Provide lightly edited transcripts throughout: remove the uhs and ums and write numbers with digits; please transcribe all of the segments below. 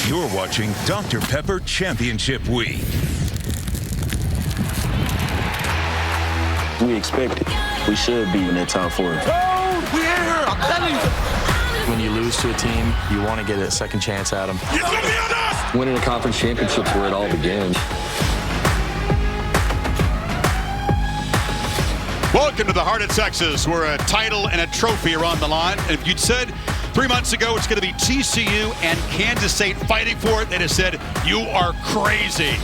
You're watching Dr. Pepper Championship Week. We expect it. We should be in that top four. Oh, we're here. I'm telling you. When you lose to a team, you want to get a second chance at them. It's going to be on us. Winning a conference championship is where it all begins. Welcome to the heart of Texas, where a title and a trophy are on the line. And if you'd said 3 months ago it's going to be TCU and Kansas State fighting for it, they'd have said, you are crazy.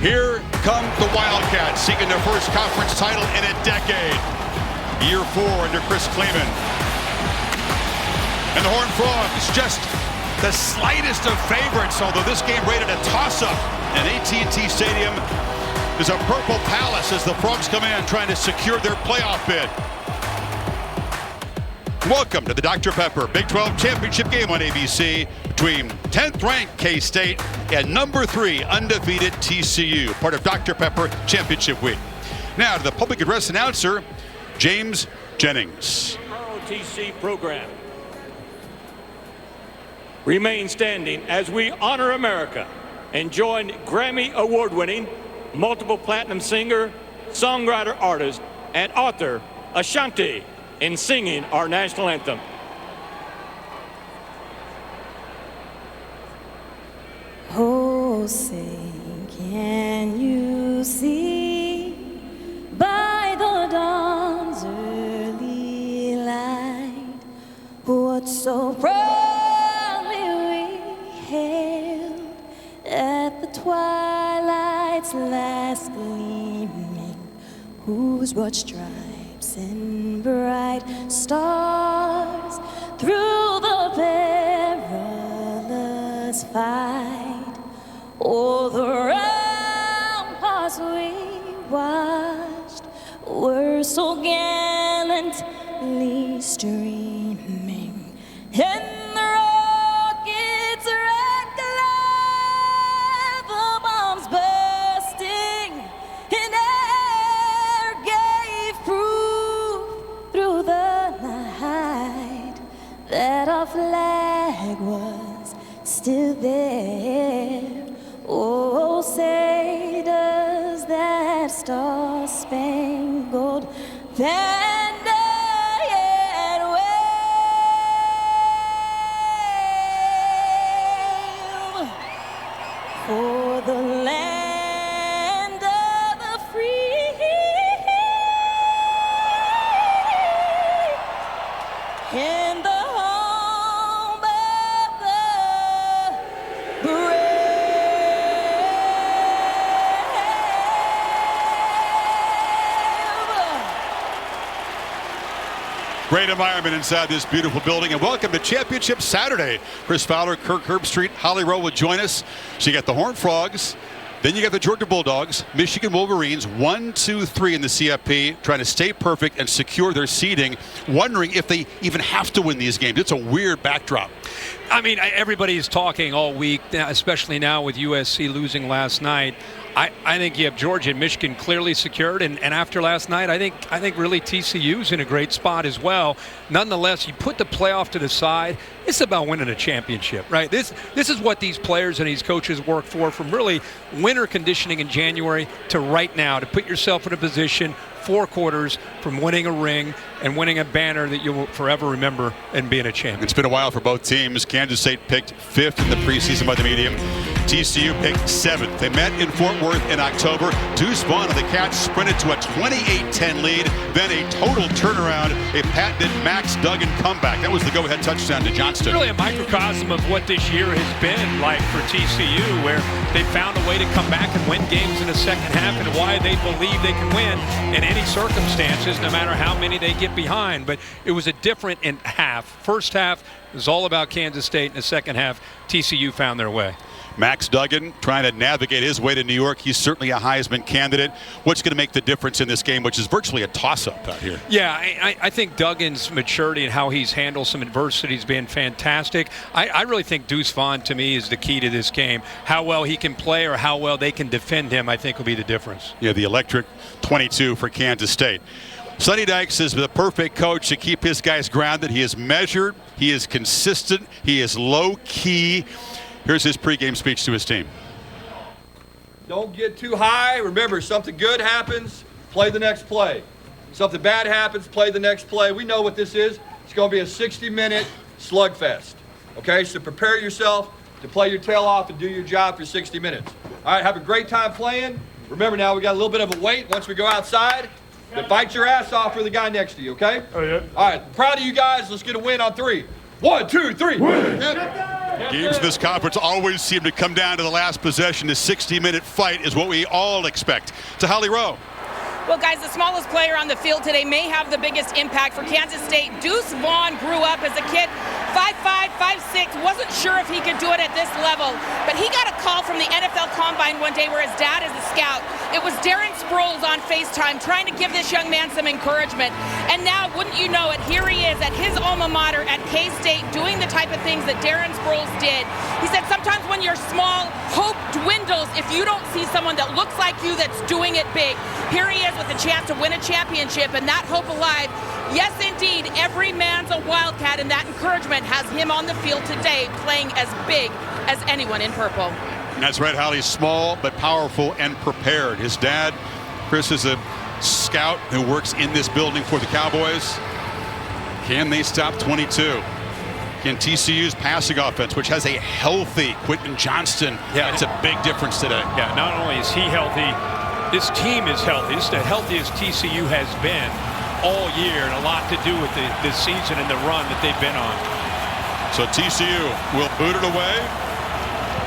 Here come the Wildcats, seeking their first conference title in a decade. Year 4 under Chris Kleeman. And the Horned Frogs, just the slightest of favorites, although this game rated a toss-up in AT&T Stadium. There's a purple palace as the Frogs come in trying to secure their playoff bid. Welcome to the Dr. Pepper Big 12 Championship game on ABC between 10th ranked K-State and number 3 undefeated TCU, part of Dr. Pepper Championship Week. Now to the public address announcer, James Jennings. ROTC program. Remain standing as we honor America and join Grammy award-winning, multiple platinum singer, songwriter, artist, and author Ashanti in singing our national anthem. Oh, say, can you see by the dawn's early light what so proudly we hailed at the twilight's last gleaming, whose broad stripes and bright stars through the perilous fight o'er the ramparts we watched were so gallantly streaming, and the rockets' red glare, the bombs bursting in air gave proof through the night that our flag was still there. Oh, say does that star-spangled banner yet wave for the land of the free and the home of the brave. Great environment inside this beautiful building, and welcome to Championship Saturday. Chris Fowler, Kirk Herbstreit, Holly Rowe will join us. So you got the Horned Frogs, then you got the Georgia Bulldogs, Michigan Wolverines, 1, 2, 3 in the CFP, trying to stay perfect and secure their seeding, wondering if they even have to win these games. It's a weird backdrop. I mean, everybody's talking all week, especially now with USC losing last night. I think you have Georgia and Michigan clearly secured, and after last night, I think really TCU's in a great spot as well. Nonetheless, you put the playoff to the side. It's about winning a championship, right? This is what these players and these coaches work for, from really winter conditioning in January to right now, to put yourself in a position 4 quarters from winning a ring and winning a banner that you will forever remember and being a champion. It's been a while for both teams. Kansas State picked 5th in the preseason by the medium. TCU picked 7th. They met in Fort Worth in October. Deuce Vaughn of the Cats sprinted to a 28-10 lead, then a total turnaround, a patented Max Duggan comeback. That was the go-ahead touchdown to Johnston. Really a microcosm of what this year has been like for TCU, where they found a way to come back and win games in the second half, and why they believe they can win in any circumstances, no matter how many they get behind. But it was a different half. First half was all about Kansas State. In the second half, TCU found their way. Max Duggan trying to navigate his way to New York. He's certainly a Heisman candidate. What's going to make the difference in this game, which is virtually a toss-up out here? Yeah, I think Duggan's maturity and how he's handled some adversity has been fantastic. I really think Deuce Vaughn, to me, is the key to this game. How well he can play or how well they can defend him, I think, will be the difference. Yeah, the electric 22 for Kansas State. Sonny Dykes is the perfect coach to keep his guys grounded. He is measured. He is consistent. He is low-key. Here's his pregame speech to his team. Don't get too high. Remember, something good happens, play the next play. Something bad happens, play the next play. We know what this is. It's going to be a 60-minute slugfest. Okay, so prepare yourself to play your tail off and do your job for 60 minutes. All right, have a great time playing. Remember now, we got a little bit of a wait once we go outside. But bite your ass off for the guy next to you, okay? Oh, yeah. All right, proud of you guys. Let's get a win on 3. 1, 2, 3. Win. Games in this conference always seem to come down to the last possession. The 60-minute fight is what we all expect. To Holly Rowe. Well, guys, the smallest player on the field today may have the biggest impact for Kansas State. Deuce Vaughn grew up as a kid, 5'5", 5'6", wasn't sure if he could do it at this level, but he got a call from the NFL Combine one day where his dad is a scout. It was Darren Sproles on FaceTime trying to give this young man some encouragement. And now, wouldn't you know it, here he is at his alma mater at K-State doing the type of things that Darren Sproles did. He said sometimes when you're small, hope dwindles if you don't see someone that looks like you that's doing it big. Here he is with a chance to win a championship and that hope alive. Yes, indeed, every man's a Wildcat, and that encouragement has him on the field today playing as big as anyone in purple. That's right, Holly. Small but powerful and prepared. His dad, Chris, is a scout who works in this building for the Cowboys. Can they stop 22? Can TCU's passing offense, which has a healthy Quentin Johnston, it's a big difference today. Yeah, not only is he healthy, this team is healthy. This is the healthiest TCU has been all year, and a lot to do with this season and the run that they've been on. So TCU will boot it away.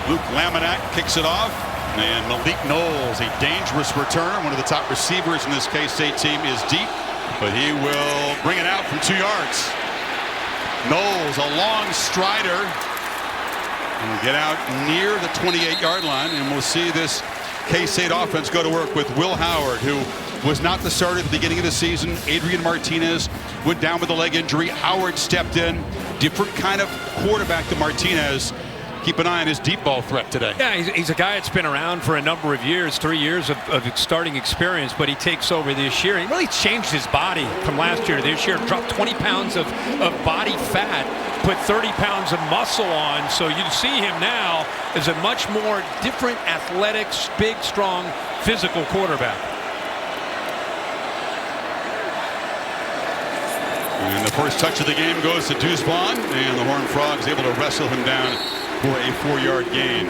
Luke Laminack kicks it off. And Malik Knowles, a dangerous returner. One of the top receivers in this K-State team is deep, but he will bring it out from 2 yards. Knowles, a long strider. And will get out near the 28-yard line, and we'll see this K-State offense go to work with Will Howard, who was not the starter at the beginning of the season. Adrian Martinez went down with a leg injury. Howard stepped in. Different kind of quarterback to Martinez. Keep an eye on his deep ball threat today. Yeah, he's a guy that's been around for a number of years, 3 years of starting experience, but he takes over this year. He really changed his body from last year to this year, dropped 20 pounds of body fat, put 30 pounds of muscle on. So you see him now as a much more different athletic, big, strong, physical quarterback. And the first touch of the game goes to Deuce Vaughn, and the Horned Frogs able to wrestle him down for a 4-yard gain.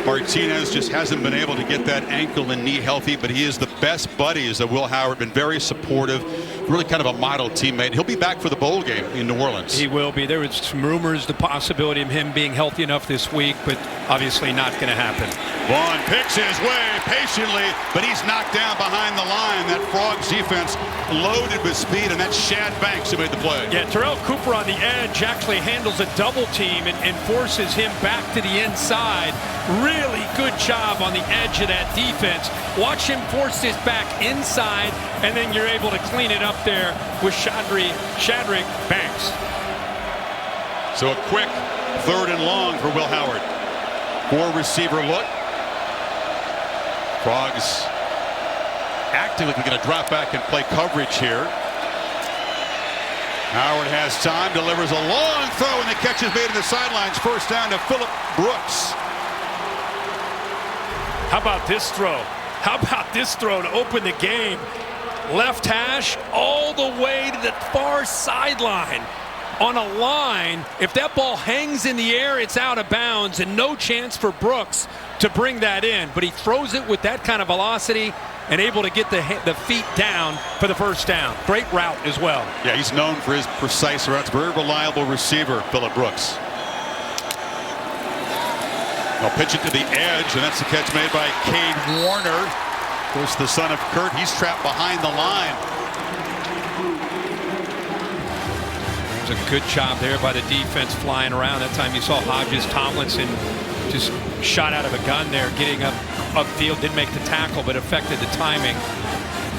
Martinez just hasn't been able to get that ankle and knee healthy, but he is the best buddies of Will Howard, been very supportive, really kind of a model teammate. He'll be back for the bowl game in New Orleans. He will be. There was some rumors, the possibility of him being healthy enough this week, but obviously not going to happen. Vaughn picks his way patiently, but he's knocked down behind the line. That Frogs defense loaded with speed, and that's Shad Banks who made the play. Yeah, Terrell Cooper on the edge actually handles a double team and forces him back to the inside. Really good job on the edge of that defense. Watch him force this back inside, and then you're able to clean it up there with Shadrick Banks. So a quick 3rd and long for Will Howard. 4-receiver look. Frogs actively going to drop back and play coverage here. Howard has time, delivers a long throw, and the catch is made in the sidelines. First down to Phillip Brooks. How about this throw? How about this throw to open the game? Left hash all the way to the far sideline. On a line, if that ball hangs in the air, it's out of bounds, and no chance for Brooks to bring that in. But he throws it with that kind of velocity and able to get the feet down for the first down. Great route as well. Yeah, he's known for his precise routes. Very reliable receiver, Phillip Brooks. They'll pitch it to the edge, and that's the catch made by Cade Warner. Of course, the son of Kurt, he's trapped behind the line. It was a good job there by the defense flying around. That time you saw Hodges Tomlinson just shot out of a gun there, getting upfield, didn't make the tackle, but affected the timing.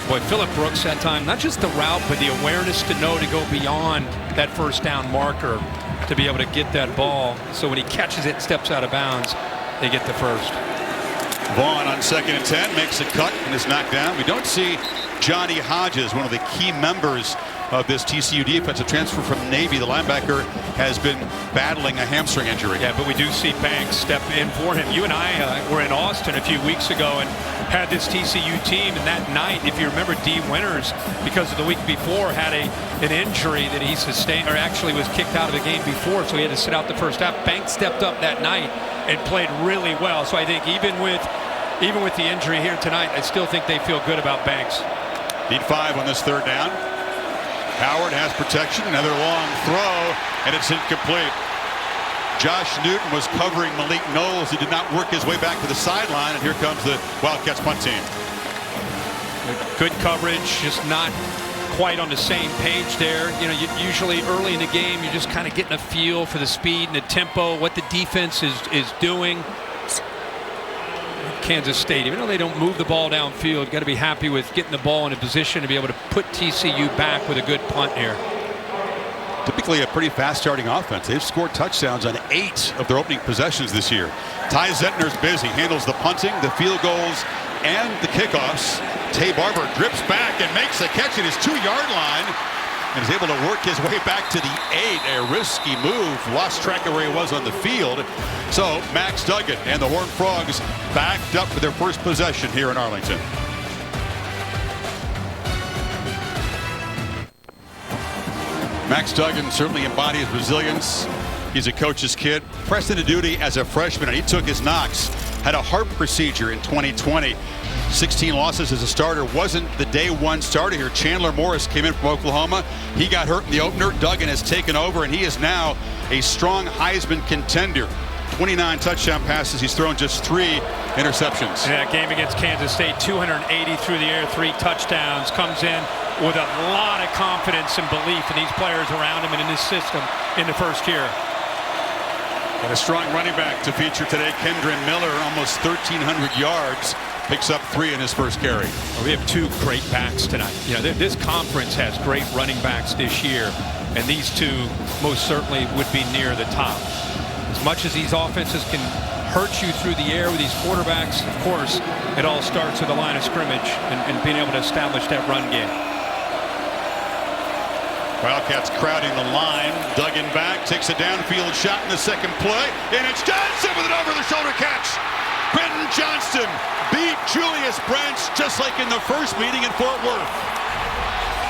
Boy, Phillip Brooks that time, not just the route, but the awareness to know to go beyond that first down marker to be able to get that ball. So when he catches it and steps out of bounds, they get the first. Vaughn on 2nd and 10 makes a cut and is knocked down. We don't see Johnny Hodges, one of the key members of this TCU defense, a transfer from Navy. The linebacker has been battling a hamstring injury. Yeah, but we do see Banks step in for him. You and I were in Austin a few weeks ago and had this TCU team, and that night, if you remember, D. Winters, because of the week before, had an injury that he sustained, or actually was kicked out of the game before, so he had to sit out the first half. Banks stepped up that night and played really well. So I think even with the injury here tonight, I still think they feel good about Banks. Need 5 on this third down. Howard has protection, another long throw, and it's incomplete. Josh Newton was covering Malik Knowles. He did not work his way back to the sideline, and here comes the Wildcats punt team. Good coverage, just not quite on the same page there. You know, usually early in the game, you're just kind of getting a feel for the speed and the tempo, what the defense is doing. Kansas State, even though they don't move the ball downfield, got to be happy with getting the ball in a position to be able to put TCU back with a good punt here. Typically a pretty fast starting offense. They've scored touchdowns on 8 of their opening possessions this year. Ty Zentner's busy, handles the punting, the field goals, and the kickoffs. Tay Barber drips back and makes a catch at his 2-yard line and is able to work his way back to the 8. A risky move, lost track of where he was on the field. So Max Duggan and the Horned Frogs backed up for their first possession here in Arlington. Max Duggan certainly embodies resilience. He's a coach's kid. Pressed into duty as a freshman, and he took his knocks. Had a heart procedure in 2020. 16 losses as a starter. Wasn't the day one starter here. Chandler Morris came in from Oklahoma. He got hurt in the opener. Duggan has taken over, and he is now a strong Heisman contender. 29 touchdown passes. He's thrown just 3 interceptions. In that game against Kansas State, 280 through the air, 3 touchdowns. Comes in with a lot of confidence and belief in these players around him and in his system in the first year. And a strong running back to feature today, Kendron Miller, almost 1,300 yards. Picks up 3 in his first carry. Well, we have 2 great backs tonight. You know, this conference has great running backs this year, and these 2 most certainly would be near the top. As much as these offenses can hurt you through the air with these quarterbacks, of course, it all starts with the line of scrimmage and being able to establish that run game. Wildcats crowding the line. Duggan back, takes a downfield shot in the second play, and it's Johnson with an over-the-shoulder catch. Quentin Johnston beat Julius Brents just like in the first meeting in Fort Worth.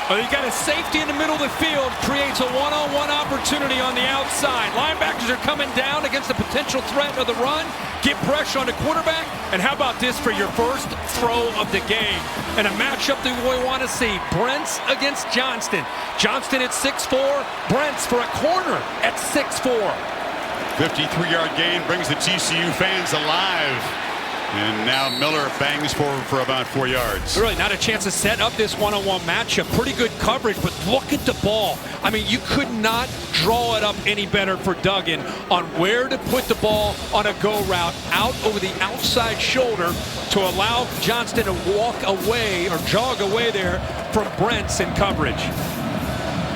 Well, you got a safety in the middle of the field, creates a one-on-one opportunity on the outside. Linebackers are coming down against the potential threat of the run, get pressure on the quarterback, and how about this for your first throw of the game? And a matchup that we want to see, Brents against Johnston. Johnston at 6'4", Brents for a corner at 6'4". 53-yard gain brings the TCU fans alive. And now Miller bangs forward for about 4 yards. Really not a chance to set up this one-on-one matchup. Pretty good coverage, but look at the ball. I mean, you could not draw it up any better for Duggan on where to put the ball on a go route out over the outside shoulder to allow Johnston to walk away or jog away there from Brents in coverage.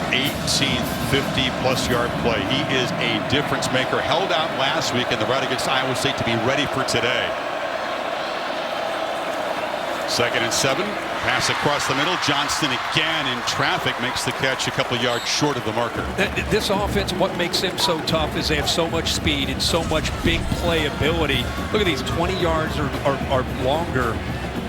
18th 50-plus yard play. He is a difference maker. Held out last week in the rout against Iowa State to be ready for today. 2nd and 7. Pass across the middle. Johnston again in traffic makes the catch a couple yards short of the marker. This offense, what makes them so tough is they have so much speed and so much big play ability. Look at these 20 yards or longer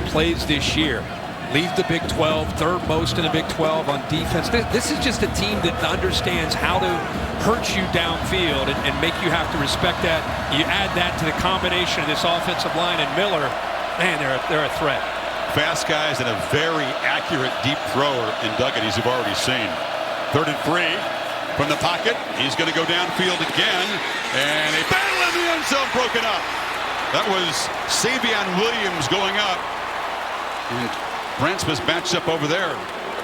plays this year. Leads the Big 12, 3rd most in the Big 12 on defense. This is just a team that understands how to hurt you downfield and make you have to respect that. You add that to the combination of this offensive line and Miller, man, they're a threat. Fast guys and a very accurate deep thrower in Duggan, as you've already seen. 3rd and 3 from the pocket. He's going to go downfield again, and a battle in the end zone broken up. That was Savion Williams going up. And Brents was matched up over there.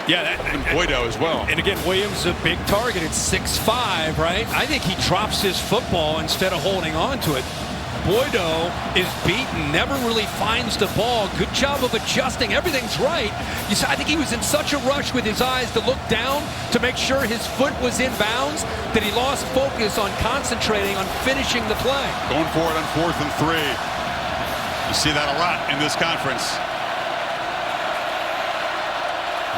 Yeah, and Boydo as well. And again, Williams is a big target at 6'5", right? I think he drops his football instead of holding on to it. Boydo is beaten, never really finds the ball. Good job of adjusting. Everything's right. I think he was in such a rush with his eyes to look down to make sure his foot was in bounds that he lost focus on concentrating on finishing the play. Going for it on 4th and 3. You see that a lot in this conference.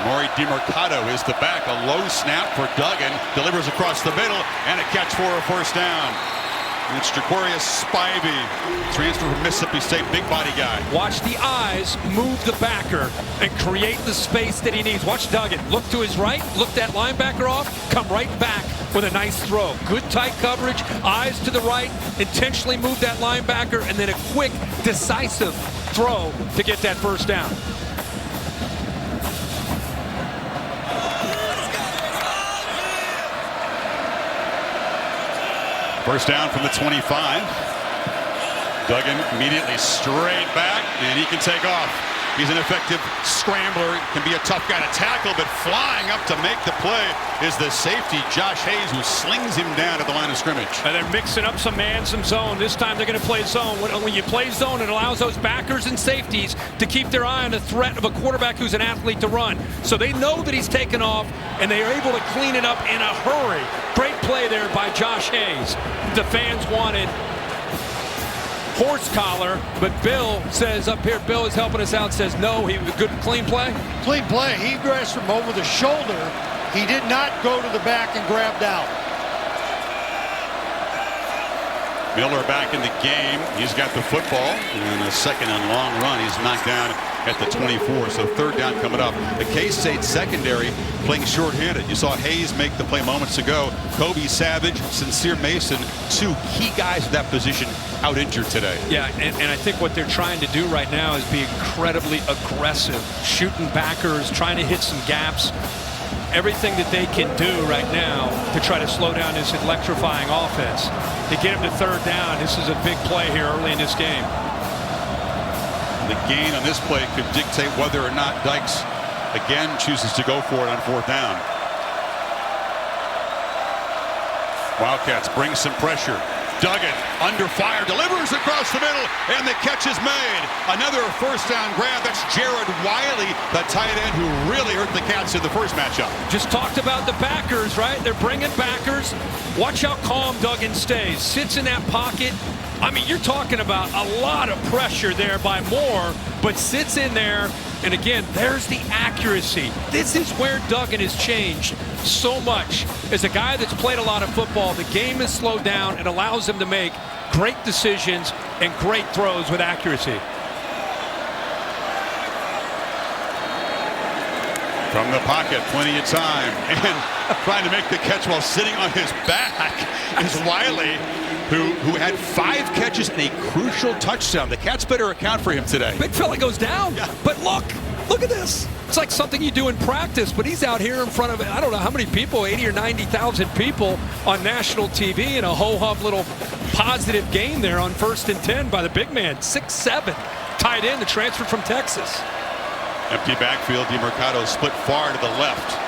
Maury DiMercato is the back. A low snap for Duggan. Delivers across the middle, and a catch for a first down. And it's Jaquarius Spivey, transfer from Mississippi State, big body guy. Watch the eyes move the backer and create the space that he needs. Watch Duggan look to his right, look that linebacker off, come right back with a nice throw. Good tight coverage, eyes to the right, intentionally move that linebacker, and then a quick, decisive throw to get that first down. First down from the 25. Duggan immediately straight back, and he can take off. He's an effective scrambler, can be a tough guy to tackle, but flying up to make the play is the safety, Josh Hayes, who slings him down at the line of scrimmage. And they're mixing up some man, some zone. This time they're going to play zone. When you play zone, it allows those backers and safeties to keep their eye on the threat of a quarterback who's an athlete to run. So they know that he's taken off, and they are able to clean it up in a hurry. Great play there by Josh Hayes. The fans wanted horse collar, but Bill says up here, Bill is helping us out, says no, he was a good, clean play. Clean play. He grasped him over the shoulder. He did not go to the back and grabbed out. Miller back in the game. He's got the football, and a second and long run. He's knocked down at the 24, so third down coming up. The K-State secondary playing shorthanded. You saw Hayes make the play moments ago. Kobe Savage, Sincere Mason, two key guys at that position out injured today. Yeah, and I think what they're trying to do right now is be incredibly aggressive, shooting backers, trying to hit some gaps. Everything that they can do right now to try to slow down this electrifying offense. To get him to third down, this is a big play here early in this game. The gain on this play could dictate whether or not Dykes again chooses to go for it on fourth down. Wildcats bring some pressure. Duggan under fire, delivers across the middle, and the catch is made. Another first down grab. That's Jared Wiley, the tight end who really hurt the Cats in the first matchup. Just talked about the backers, right? They're bringing backers. Watch how calm Duggan stays. Sits in that pocket. I mean, you're talking about a lot of pressure there by Moore, but sits in there. And again, there's the accuracy. This is where Duggan has changed so much. As a guy that's played a lot of football, the game is slowed down and allows him to make great decisions and great throws with accuracy. From the pocket, plenty of time. And trying to make the catch while sitting on his back is Wiley, who had 5 catches and a crucial touchdown. The Cats better account for him today. Big fella goes down, yeah. But look at this. It's like something you do in practice, but he's out here in front of, I don't know how many people, 80 or 90,000 people on national TV in a ho-hum little positive game there on 1st and 10 by the big man, 6'7", tight end, the transfer from Texas. Empty backfield, DiMercato split far to the left.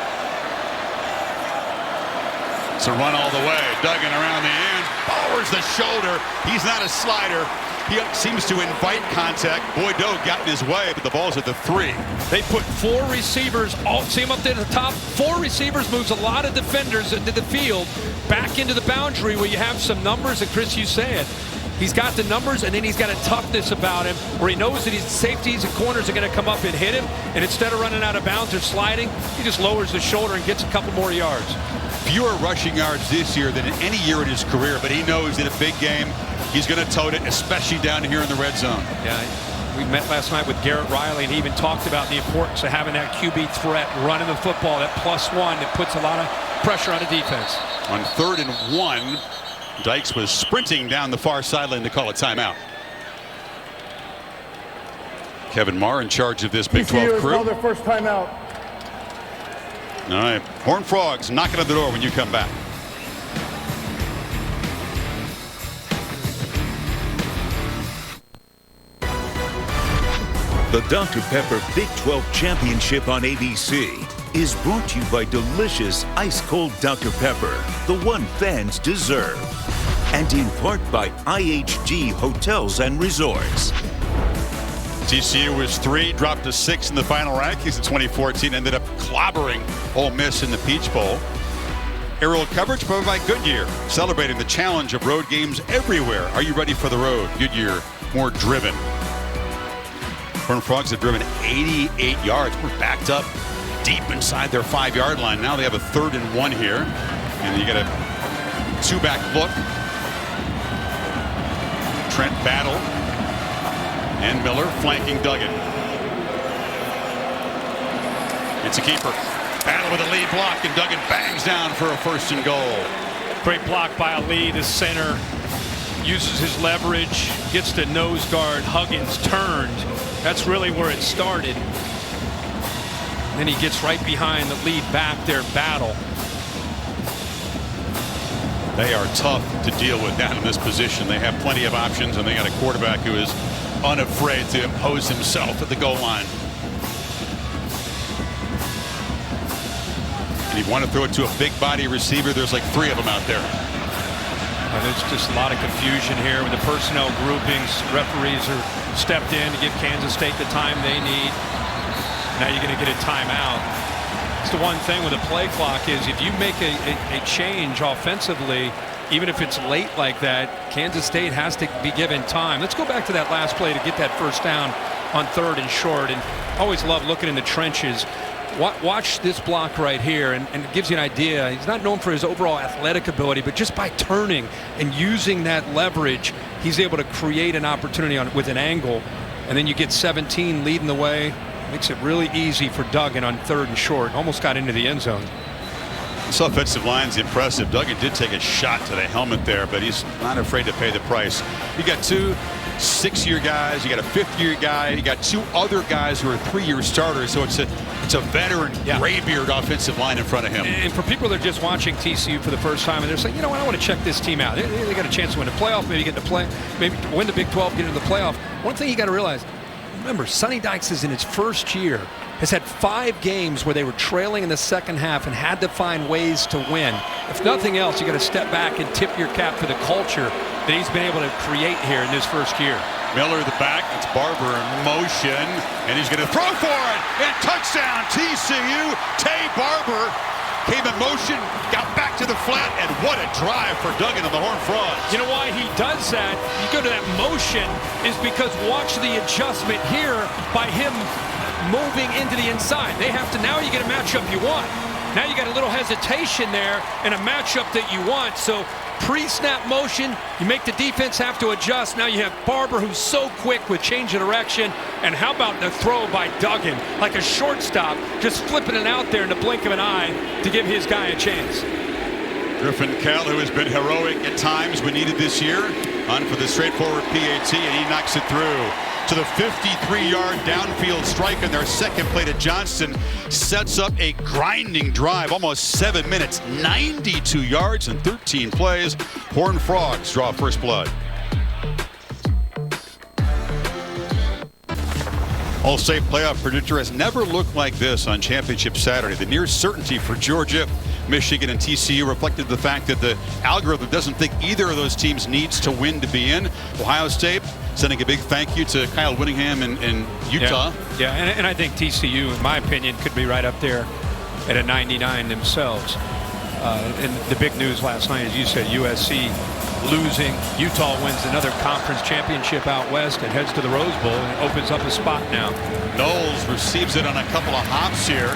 It's a run all the way. Duggan around the end, powers the shoulder. He's not a slider. He seems to invite contact. Boydo got in his way, but the ball's at the 3. They put 4 receivers, see him up there at the top. 4 receivers moves a lot of defenders into the field, back into the boundary where you have some numbers, and Chris, you say it. He's got the numbers, and then he's got a toughness about him where he knows that his safeties and corners are going to come up and hit him, and instead of running out of bounds or sliding, he just lowers the shoulder and gets a couple more yards. Fewer rushing yards this year than in any year in his career, but he knows in a big game he's going to tote it, especially down here in the red zone. Yeah, we met last night with Garrett Riley, and he even talked about the importance of having that QB threat, running the football, that +1 that puts a lot of pressure on the defense. On 3rd and 1, Dykes was sprinting down the far sideline to call a timeout. Kevin Marr in charge of this Big 12 crew. Call their first timeout. All right, Horned Frogs knocking on the door when you come back. The Dr. Pepper Big 12 Championship on ABC is brought to you by delicious ice-cold Dr. Pepper, the one fans deserve. And in part by IHG Hotels and Resorts. TCU was 3, dropped to 6 in the final rankings in 2014, ended up clobbering Ole Miss in the Peach Bowl. Aerial coverage provided by Goodyear, celebrating the challenge of road games everywhere. Are you ready for the road? Goodyear, more driven. Horned Frogs have driven 88 yards. We're backed up deep inside their 5-yard line. Now they have a 3rd and 1 here. And you get a 2-back look. Trent Battle and Miller flanking Duggan. It's a keeper. Battle with a lead block, and Duggan bangs down for a 1st and goal. Great block by Ali, the center. Uses his leverage, gets to nose guard. Huggins turned. That's really where it started. And then he gets right behind the lead back there, Battle. They are tough to deal with down in this position. They have plenty of options, and they got a quarterback who is unafraid to impose himself at the goal line. And you want to throw it to a big body receiver. There's like 3 of them out there. There's just a lot of confusion here with the personnel groupings. Referees are stepped in to give Kansas State the time they need. Now you're going to get a timeout. It's the one thing with a play clock is if you make a change offensively, even if it's late like that, Kansas State has to be given time. Let's go back to that last play to get that 1st down on 3rd and short. And always love looking in the trenches. Watch this block right here, and it gives you an idea. He's not known for his overall athletic ability, but just by turning and using that leverage, he's able to create an opportunity with an angle. And then you get 17 leading the way. Makes it really easy for Duggan on 3rd and short. Almost got into the end zone. This offensive line's impressive. Duggan did take a shot to the helmet there, but he's not afraid to pay the price. You got 2 6-year guys, you got a 5th-year guy, you got 2 other guys who are 3-year starters, so it's a veteran graybeard offensive line in front of him. And for people that are just watching TCU for the first time and they're saying, you know what, I want to check this team out. They got a chance to win the playoff, maybe get to play, maybe win the Big 12, get into the playoff. One thing you got to realize, remember, Sonny Dykes is in his 1st year, has had 5 games where they were trailing in the 2nd half and had to find ways to win. If nothing else, you got to step back and tip your cap for the culture that he's been able to create here in this 1st year. Miller the back, it's Barber in motion, and he's going to throw for it, and touchdown TCU. Tay Barber came in motion, got back to the flat, and what a drive for Duggan and the Horned Frogs. You know why he does that? You go to that motion is because watch the adjustment here by him moving into the inside. They have to, now you get a matchup you want. Now you got a little hesitation there and a matchup that you want. So pre-snap motion, you make the defense have to adjust. Now you have Barber, who's so quick with change of direction. And how about the throw by Duggan? Like a shortstop, just flipping it out there in the blink of an eye to give his guy a chance. Griffin Kell, who has been heroic at times when needed this year, on for the straightforward PAT, and he knocks it through to the 53-yard downfield strike in their 2nd play to Johnston. Sets up a grinding drive, almost 7 minutes, 92 yards and 13 plays. Horned Frogs draw first blood. All-State playoff predictor has never looked like this on Championship Saturday. The near certainty for Georgia, Michigan, and TCU reflected the fact that the algorithm doesn't think either of those teams needs to win to be in. Ohio State sending a big thank you to Kyle Whittingham in Utah. Yeah, and I think TCU, in my opinion, could be right up there at a 99 themselves. And the big news last night, as you said, USC losing. Utah wins another conference championship out west and heads to the Rose Bowl and opens up a spot now. Knowles receives it on a couple of hops here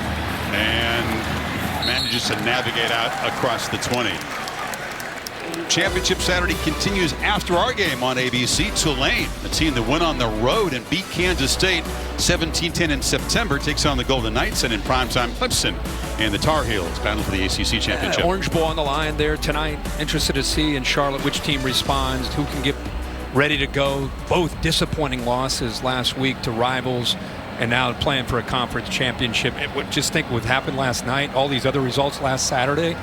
and manages to navigate out across the 20. Championship Saturday continues after our game on ABC. Tulane, a team that went on the road and beat Kansas State 17-10 in September, takes on the Golden Knights, and in primetime Clemson and the Tar Heels battle for the ACC championship. Orange Bowl on the line there tonight. Interested to see in Charlotte which team responds, who can get ready to go. Both disappointing losses last week to rivals, and now playing for a conference championship. Just think what happened last night, all these other results last Saturday.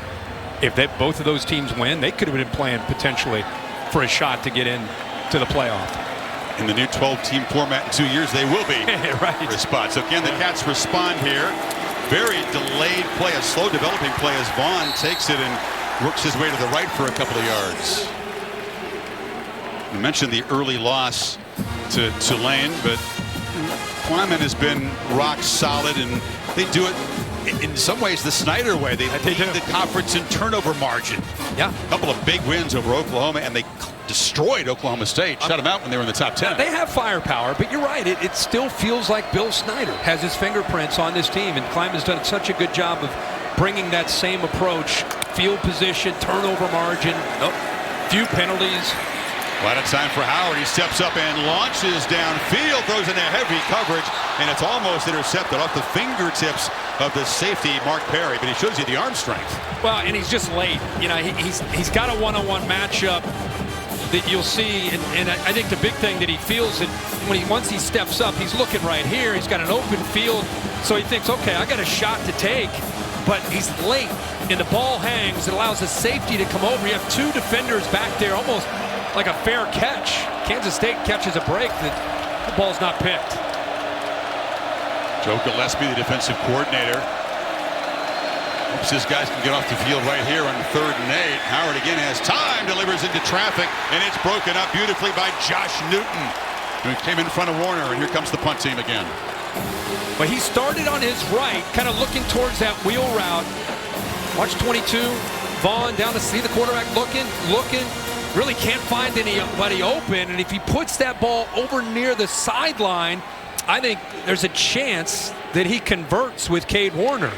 If both of those teams win, they could have been playing potentially for a shot to get in to the playoff. In the new 12-team format in 2 years, they will be right. for a spot. So can the Cats respond here? Very delayed play, a slow developing play as Vaughn takes it and works his way to the right for a couple of yards. We mentioned the early loss to Tulane, but Kleiman has been rock solid, and they do it in some ways the Snyder way. They lead the conference in turnover margin. Yeah. A couple of big wins over Oklahoma, and they destroyed Oklahoma State, shut them out when they were in the top 10. They have firepower, but you're right. It still feels like Bill Snyder has his fingerprints on this team, and Kleiman's done such a good job of bringing that same approach. Field position, turnover margin, few penalties. A lot of time for Howard. He steps up and launches downfield, throws into heavy coverage, and it's almost intercepted off the fingertips of the safety, Mark Perry, but he shows you the arm strength. Well, and he's just late. You know, he's got a one-on-one matchup that you'll see, and I think the big thing that he feels that once he steps up, he's looking right here. He's got an open field, so he thinks, okay, I got a shot to take, but he's late, and the ball hangs. It allows the safety to come over. You have two defenders back there, almost like a fair catch. Kansas State catches a break that the ball's not picked. Joe Gillespie, the defensive coordinator, hopes his guys can get off the field right here on 3rd and 8. Howard again has time, delivers into traffic, and it's broken up beautifully by Josh Newton, who came in front of Warner, and here comes the punt team again. But he started on his right, kind of looking towards that wheel route. Watch 22, Vaughn down to see the quarterback looking, really can't find anybody open, and if he puts that ball over near the sideline, I think there's a chance that he converts with Cade Warner.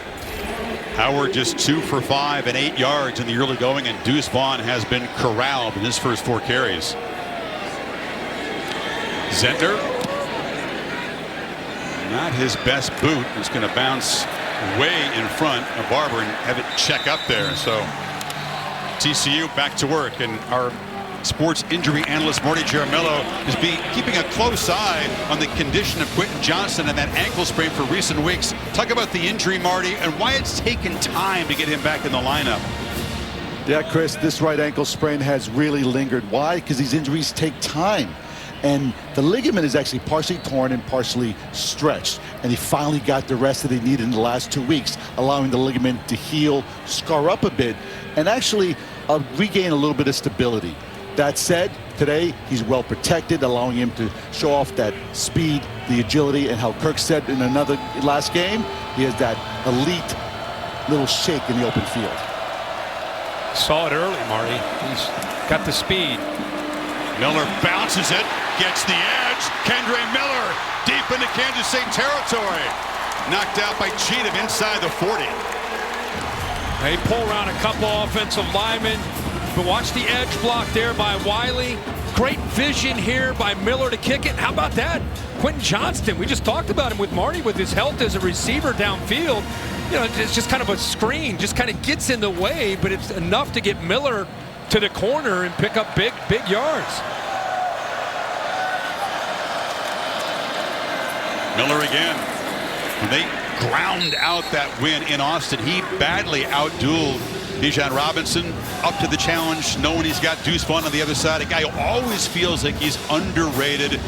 Howard just 2 for 5 and 8 yards in the early going, and Deuce Vaughn has been corralled in his first 4 carries. Zentner, not his best boot. It's going to bounce way in front of Barber and have it check up there. So TCU back to work, and our sports injury analyst Marty Jaramillo is keeping a close eye on the condition of Quentin Johnston and that ankle sprain for recent weeks. Talk about the injury, Marty, and why it's taken time to get him back in the lineup. Yeah, Chris, this right ankle sprain has really lingered. Why? Because these injuries take time. And the ligament is actually partially torn and partially stretched. And he finally got the rest that he needed in the last 2 weeks, allowing the ligament to heal, scar up a bit, and actually regain a little bit of stability. That said, today he's well protected, allowing him to show off that speed, the agility, and how Kirk said in another last game, he has that elite little shake in the open field. Saw it early, Marty. He's got the speed. Miller bounces it, gets the edge. Kendre Miller deep into Kansas State territory. Knocked out by Cheatham inside the 40. They pull around a couple offensive linemen, but watch the edge block there by Wiley. Great vision here by Miller to kick it. How about that? Quentin Johnston, we just talked about him with Marty, with his health as a receiver downfield. You know, it's just kind of a screen, just kind of gets in the way, but it's enough to get Miller to the corner and pick up big yards. Miller again. When they ground out that win in Austin, he badly outdueled Bijan Robinson, up to the challenge, knowing he's got Deuce Vaughn on the other side. A guy who always feels like he's underrated.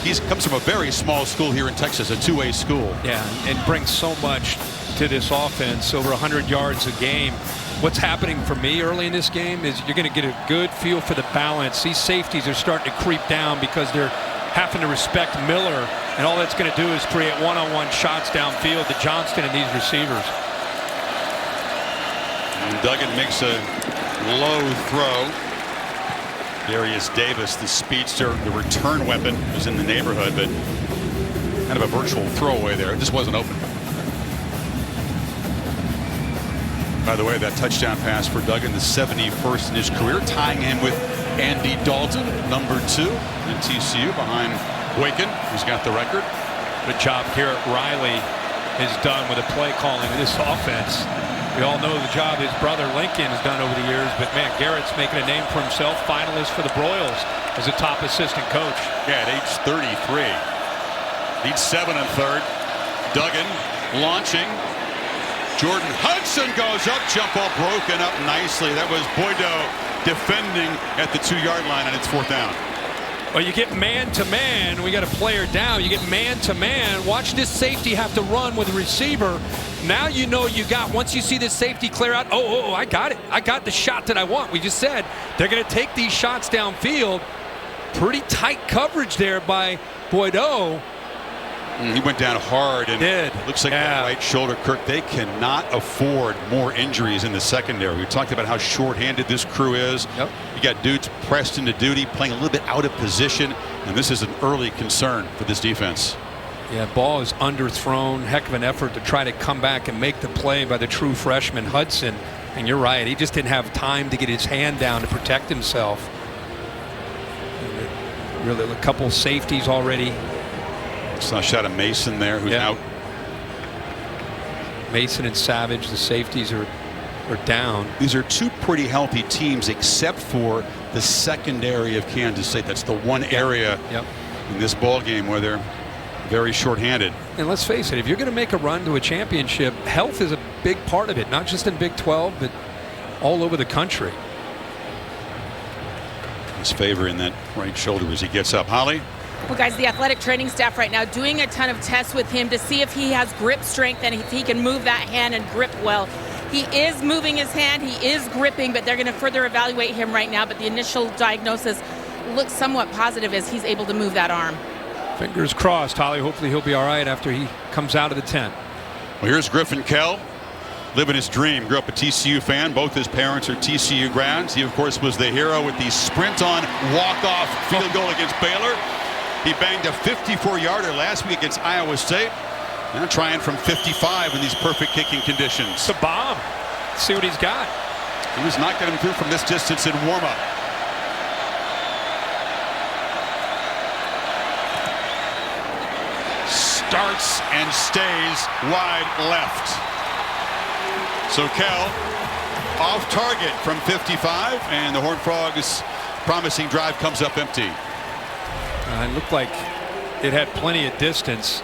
He comes from a very small school here in Texas, a 2A school. Yeah, and brings so much to this offense, over 100 yards a game. What's happening for me early in this game is you're going to get a good feel for the balance. These safeties are starting to creep down because they're having to respect Miller, and all that's going to do is create one-on-one shots downfield to Johnston and these receivers. And Duggan makes a low throw. Darius Davis, the speedster, the return weapon, was in the neighborhood, but kind of a virtual throwaway there. It just wasn't open. By the way, that touchdown pass for Duggan, the 71st in his career, tying him with Andy Dalton, number 2 in TCU, behind Boykin, who's got the record. Good job Garrett Riley has done with the play calling of this offense. We all know the job his brother Lincoln has done over the years, but man, Garrett's making a name for himself, finalist for the Broyles as a top assistant coach. Yeah, at age 33. Leads 7 1/3. Duggan launching. Jordan Hudson goes up, jump ball broken up nicely. That was Boydo defending at the 2-yard line, and it's 4th down. Well, you get man-to-man. We got a player down. You get man-to-man. Watch this safety have to run with a receiver. Now you know you got, once you see this safety clear out, oh, I got it. I got the shot that I want. We just said they're going to take these shots downfield. Pretty tight coverage there by Boydo. He went down hard and did. Looks like that right shoulder, Kirk. They cannot afford more injuries in the secondary. We talked about how short-handed this crew is. Yep. You got dudes pressed into duty, playing a little bit out of position, and this is an early concern for this defense. Yeah, ball is underthrown. Heck of an effort to try to come back and make the play by the true freshman Hudson. And you're right, he just didn't have time to get his hand down to protect himself. Really, a couple safeties already. Saw a shot of Mason there, who's out. Mason and Savage, the safeties are down. These are two pretty healthy teams, except for the secondary of Kansas State. That's the one area in this ball game where they're very short-handed. And let's face it, if you're going to make a run to a championship, health is a big part of it, not just in Big 12, but all over the country. His favor in that right shoulder as he gets up. Holly? Well, guys, the athletic training staff right now doing a ton of tests with him to see if he has grip strength and if he can move that hand and grip well. He is moving his hand, he is gripping, but they're going to further evaluate him right now. But the initial diagnosis looks somewhat positive as he's able to move that arm. Fingers crossed, Holly. Hopefully he'll be all right after he comes out of the tent. Well, here's Griffin Kell, living his dream. Grew up a TCU fan. Both his parents are TCU grads. He, of course, was the hero with the sprint-on walk-off field goal against Baylor. He banged a 54-yarder last week against Iowa State. Now trying from 55 in these perfect kicking conditions. It's a bomb. See what he's got. He was not getting through from this distance in warm-up. Starts and stays wide left. So Kell off target from 55, and the Horned Frogs' promising drive comes up empty. It looked like it had plenty of distance.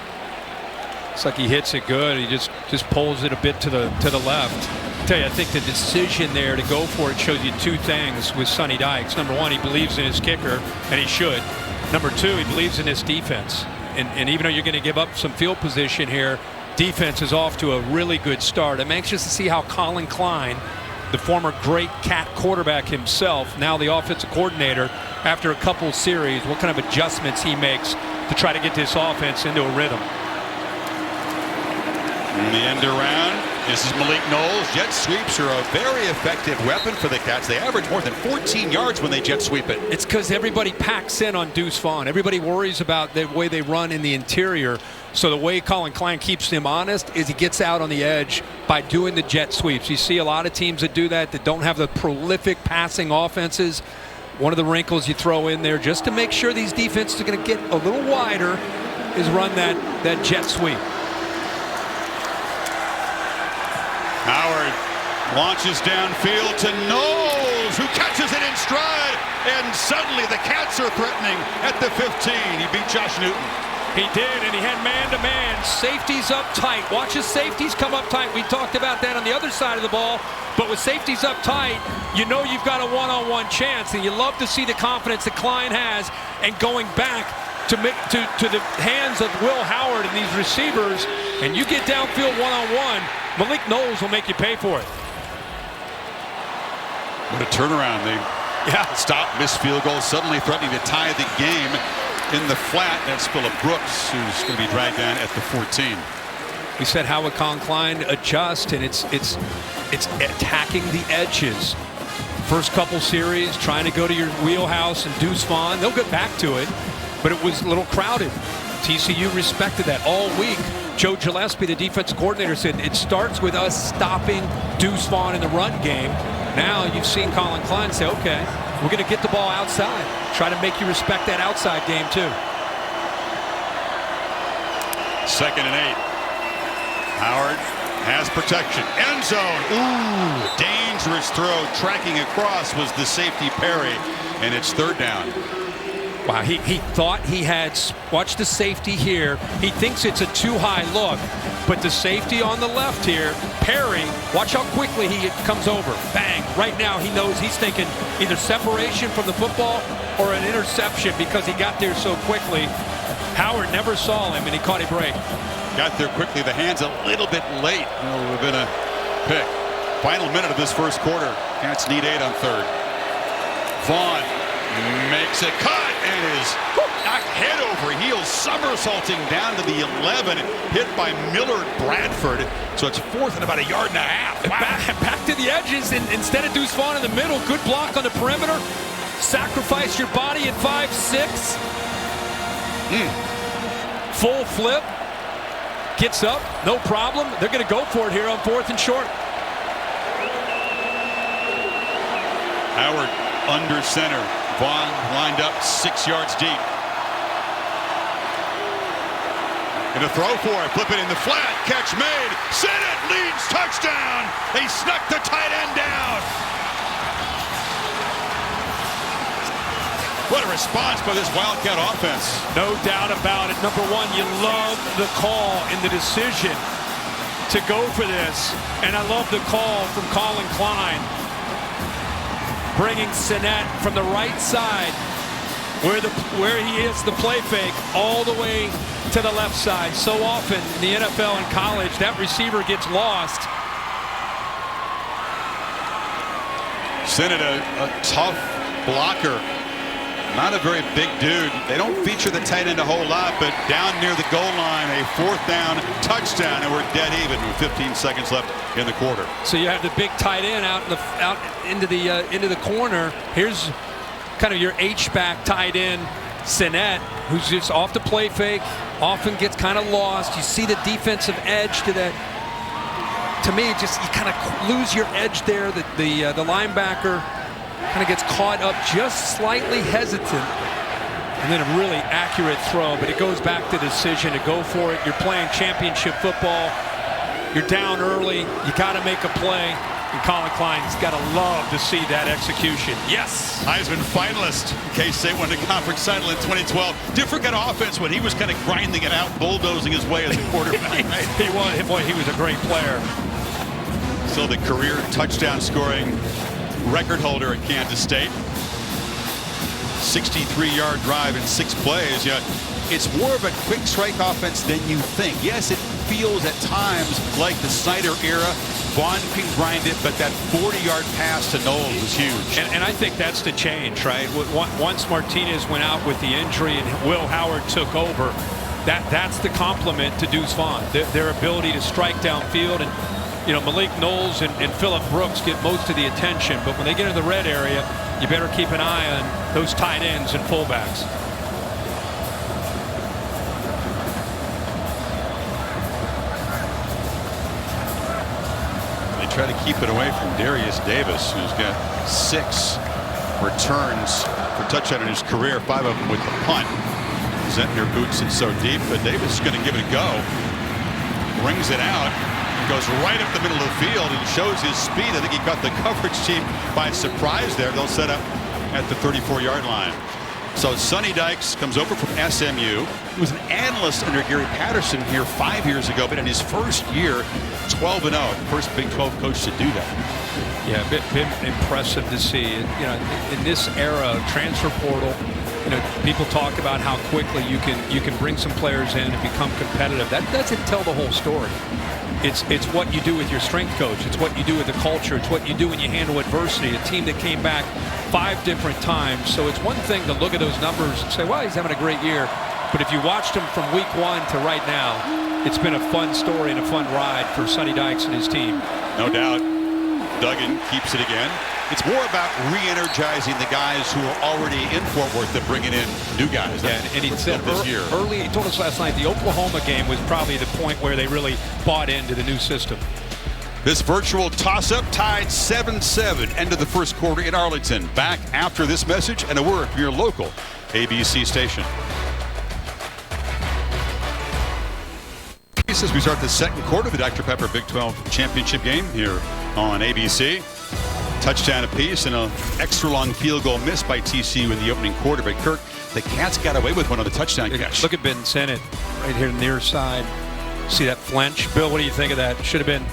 Looks like he hits it good. He just pulls it a bit to the left. I tell you, I think the decision there to go for it shows you two things with Sonny Dykes. Number one, he believes in his kicker, and he should. Number two, he believes in his defense. And even though you're going to give up some field position here, defense is off to a really good start. I'm anxious to see how Colin Klein, the former great Cat quarterback himself, now the offensive coordinator, after a couple series, what kind of adjustments he makes to try to get this offense into a rhythm. In the end around, this is Malik Knowles. Jet sweeps are a very effective weapon for the Cats. They average more than 14 yards when they jet sweep it. It's because everybody packs in on Deuce Vaughn. Everybody worries about the way they run in the interior. So the way Colin Klein keeps him honest is he gets out on the edge by doing the jet sweeps. You see a lot of teams that do that don't have the prolific passing offenses. One of the wrinkles you throw in there just to make sure these defenses are going to get a little wider is run that jet sweep. Howard launches downfield to Knowles, who catches it in stride, and suddenly the Cats are threatening at the 15. He beat Josh Newton. He did, and he had man-to-man. Safeties up tight. Watch his safeties come up tight. We talked about that on the other side of the ball. But with safeties up tight, you know you've got a one-on-one chance, and you love to see the confidence that Klein has and going back to the hands of Will Howard and these receivers, and you get downfield one-on-one, Malik Knowles will make you pay for it. What a turnaround. They stop, miss field goal, suddenly threatening to tie the game in the flat. That's Phillip Brooks, who's going to be dragged down at the 14. We said how would Colin Klein adjust, and it's attacking the edges. First couple series, trying to go to your wheelhouse and Deuce Vaughn. They'll get back to it, but it was a little crowded. TCU respected that all week. Joe Gillespie, the defensive coordinator, said it starts with us stopping Deuce Vaughn in the run game. Now you've seen Colin Klein say, okay, we're going to get the ball outside. Try to make you respect that outside game too. 2nd and 8. Howard has protection. End zone. Ooh, dangerous throw. Tracking across was the safety Perry, and it's 3rd down. Wow, he thought he had, watch the safety here. He thinks it's a too high look, but the safety on the left here, Perry, watch how quickly he comes over. Bang, right now he knows he's thinking either separation from the football or an interception because he got there so quickly. Howard never saw him and he caught a break. Got there quickly, the hands a little bit late. It would have been a pick. Final minute of this first quarter. Cats need 8 on 3rd. Vaughn makes a cut and is knocked head over heels somersaulting down to the 11, hit by Millard Bradford. So it's 4th and about 1.5 yards. Wow. Back to the edges, and instead of Deuce Vaughn in the middle, good block on the perimeter. Sacrifice your body at 5'6". Full flip. Gets up, no problem. They're going to go for it here on 4th and short. Howard under center. Vaughn lined up 6 yards deep. And a throw for it. Flip it in the flat. Catch made. Sennett leads. Touchdown. They snuck the tight end down. What a response by this Wildcat offense. No doubt about it. Number one, you love the call and the decision to go for this. And I love the call from Colin Klein. Bringing Sennett from the right side where he is the play fake all the way to the left side. So often in the NFL and college, that receiver gets lost. Sennett, a tough blocker. Not a very big dude. They don't feature the tight end a whole lot, but down near the goal line, a 4th down touchdown, and we're dead even with 15 seconds left in the quarter. So you have the big tight end out into the corner. Here's kind of your H-back tight end, Sennett, who's just off the play fake, often gets kind of lost. You see the defensive edge to that. To me, just you kind of lose your edge there. The linebacker kind of gets caught up, just slightly hesitant, and then a really accurate throw. But it goes back to the decision to go for it. You're playing championship football. You're down early. You got to make a play. And Colin Klein's got to love to see that execution. Yes. Heisman finalist. K-State won the conference title in 2012. Different kind of offense when he was kind of grinding it out, bulldozing his way as a quarterback. Right? He was a great player. Still the career touchdown scoring record holder at Kansas State. 63-yard drive in 6 plays. Yeah, it's more of a quick strike offense than you think. Yes, it feels at times like the Snyder era. Vaughn can grind it, but that 40-yard pass to Knowles was huge. And I think that's the change, right? Once Martinez went out with the injury and Will Howard took over, that's the compliment to Deuce Vaughn. Their ability to strike downfield. And you know, Malik Knowles and Phillip Brooks get most of the attention, but when they get in the red area, you better keep an eye on those tight ends and fullbacks. They try to keep it away from Darius Davis, who's got 6 returns for touchdown in his career, 5 of them with the punt. Zentner boots it so deep, but Davis is going to give it a go. Brings it out. Goes right up the middle of the field and shows his speed. I think he got the coverage team by surprise there. They'll set up at the 34-yard line. So Sonny Dykes comes over from SMU. He was an analyst under Gary Patterson here 5 years ago, but in his first year, 12-0. First Big 12 coach to do that. Yeah, been impressive to see. You know, in this era, transfer portal, you know, people talk about how quickly you can bring some players in and become competitive. That doesn't tell the whole story. It's what you do with your strength coach. It's what you do with the culture. It's what you do when you handle adversity. A team that came back 5 different times. So it's one thing to look at those numbers and say, well, he's having a great year. But if you watched him from week 1 to right now, it's been a fun story and a fun ride for Sonny Dykes and his team. No doubt. Duggan keeps it again. It's more about re-energizing the guys who are already in Fort Worth than bringing in new guys. Yeah, and he said early, he told us last night, the Oklahoma game was probably the point where they really bought into the new system. This virtual toss-up tied 7-7, end of the first quarter in Arlington. Back after this message and a word from your local ABC station. As we start the second quarter of the Dr. Pepper Big 12 Championship game here on ABC. Touchdown apiece and an extra long field goal missed by TCU in the opening quarter. But Kirk, the Cats got away with one on the touchdown catch. Look at Ben Sennett right here near side. See that flinch? Bill, what do you think of that? Should have been.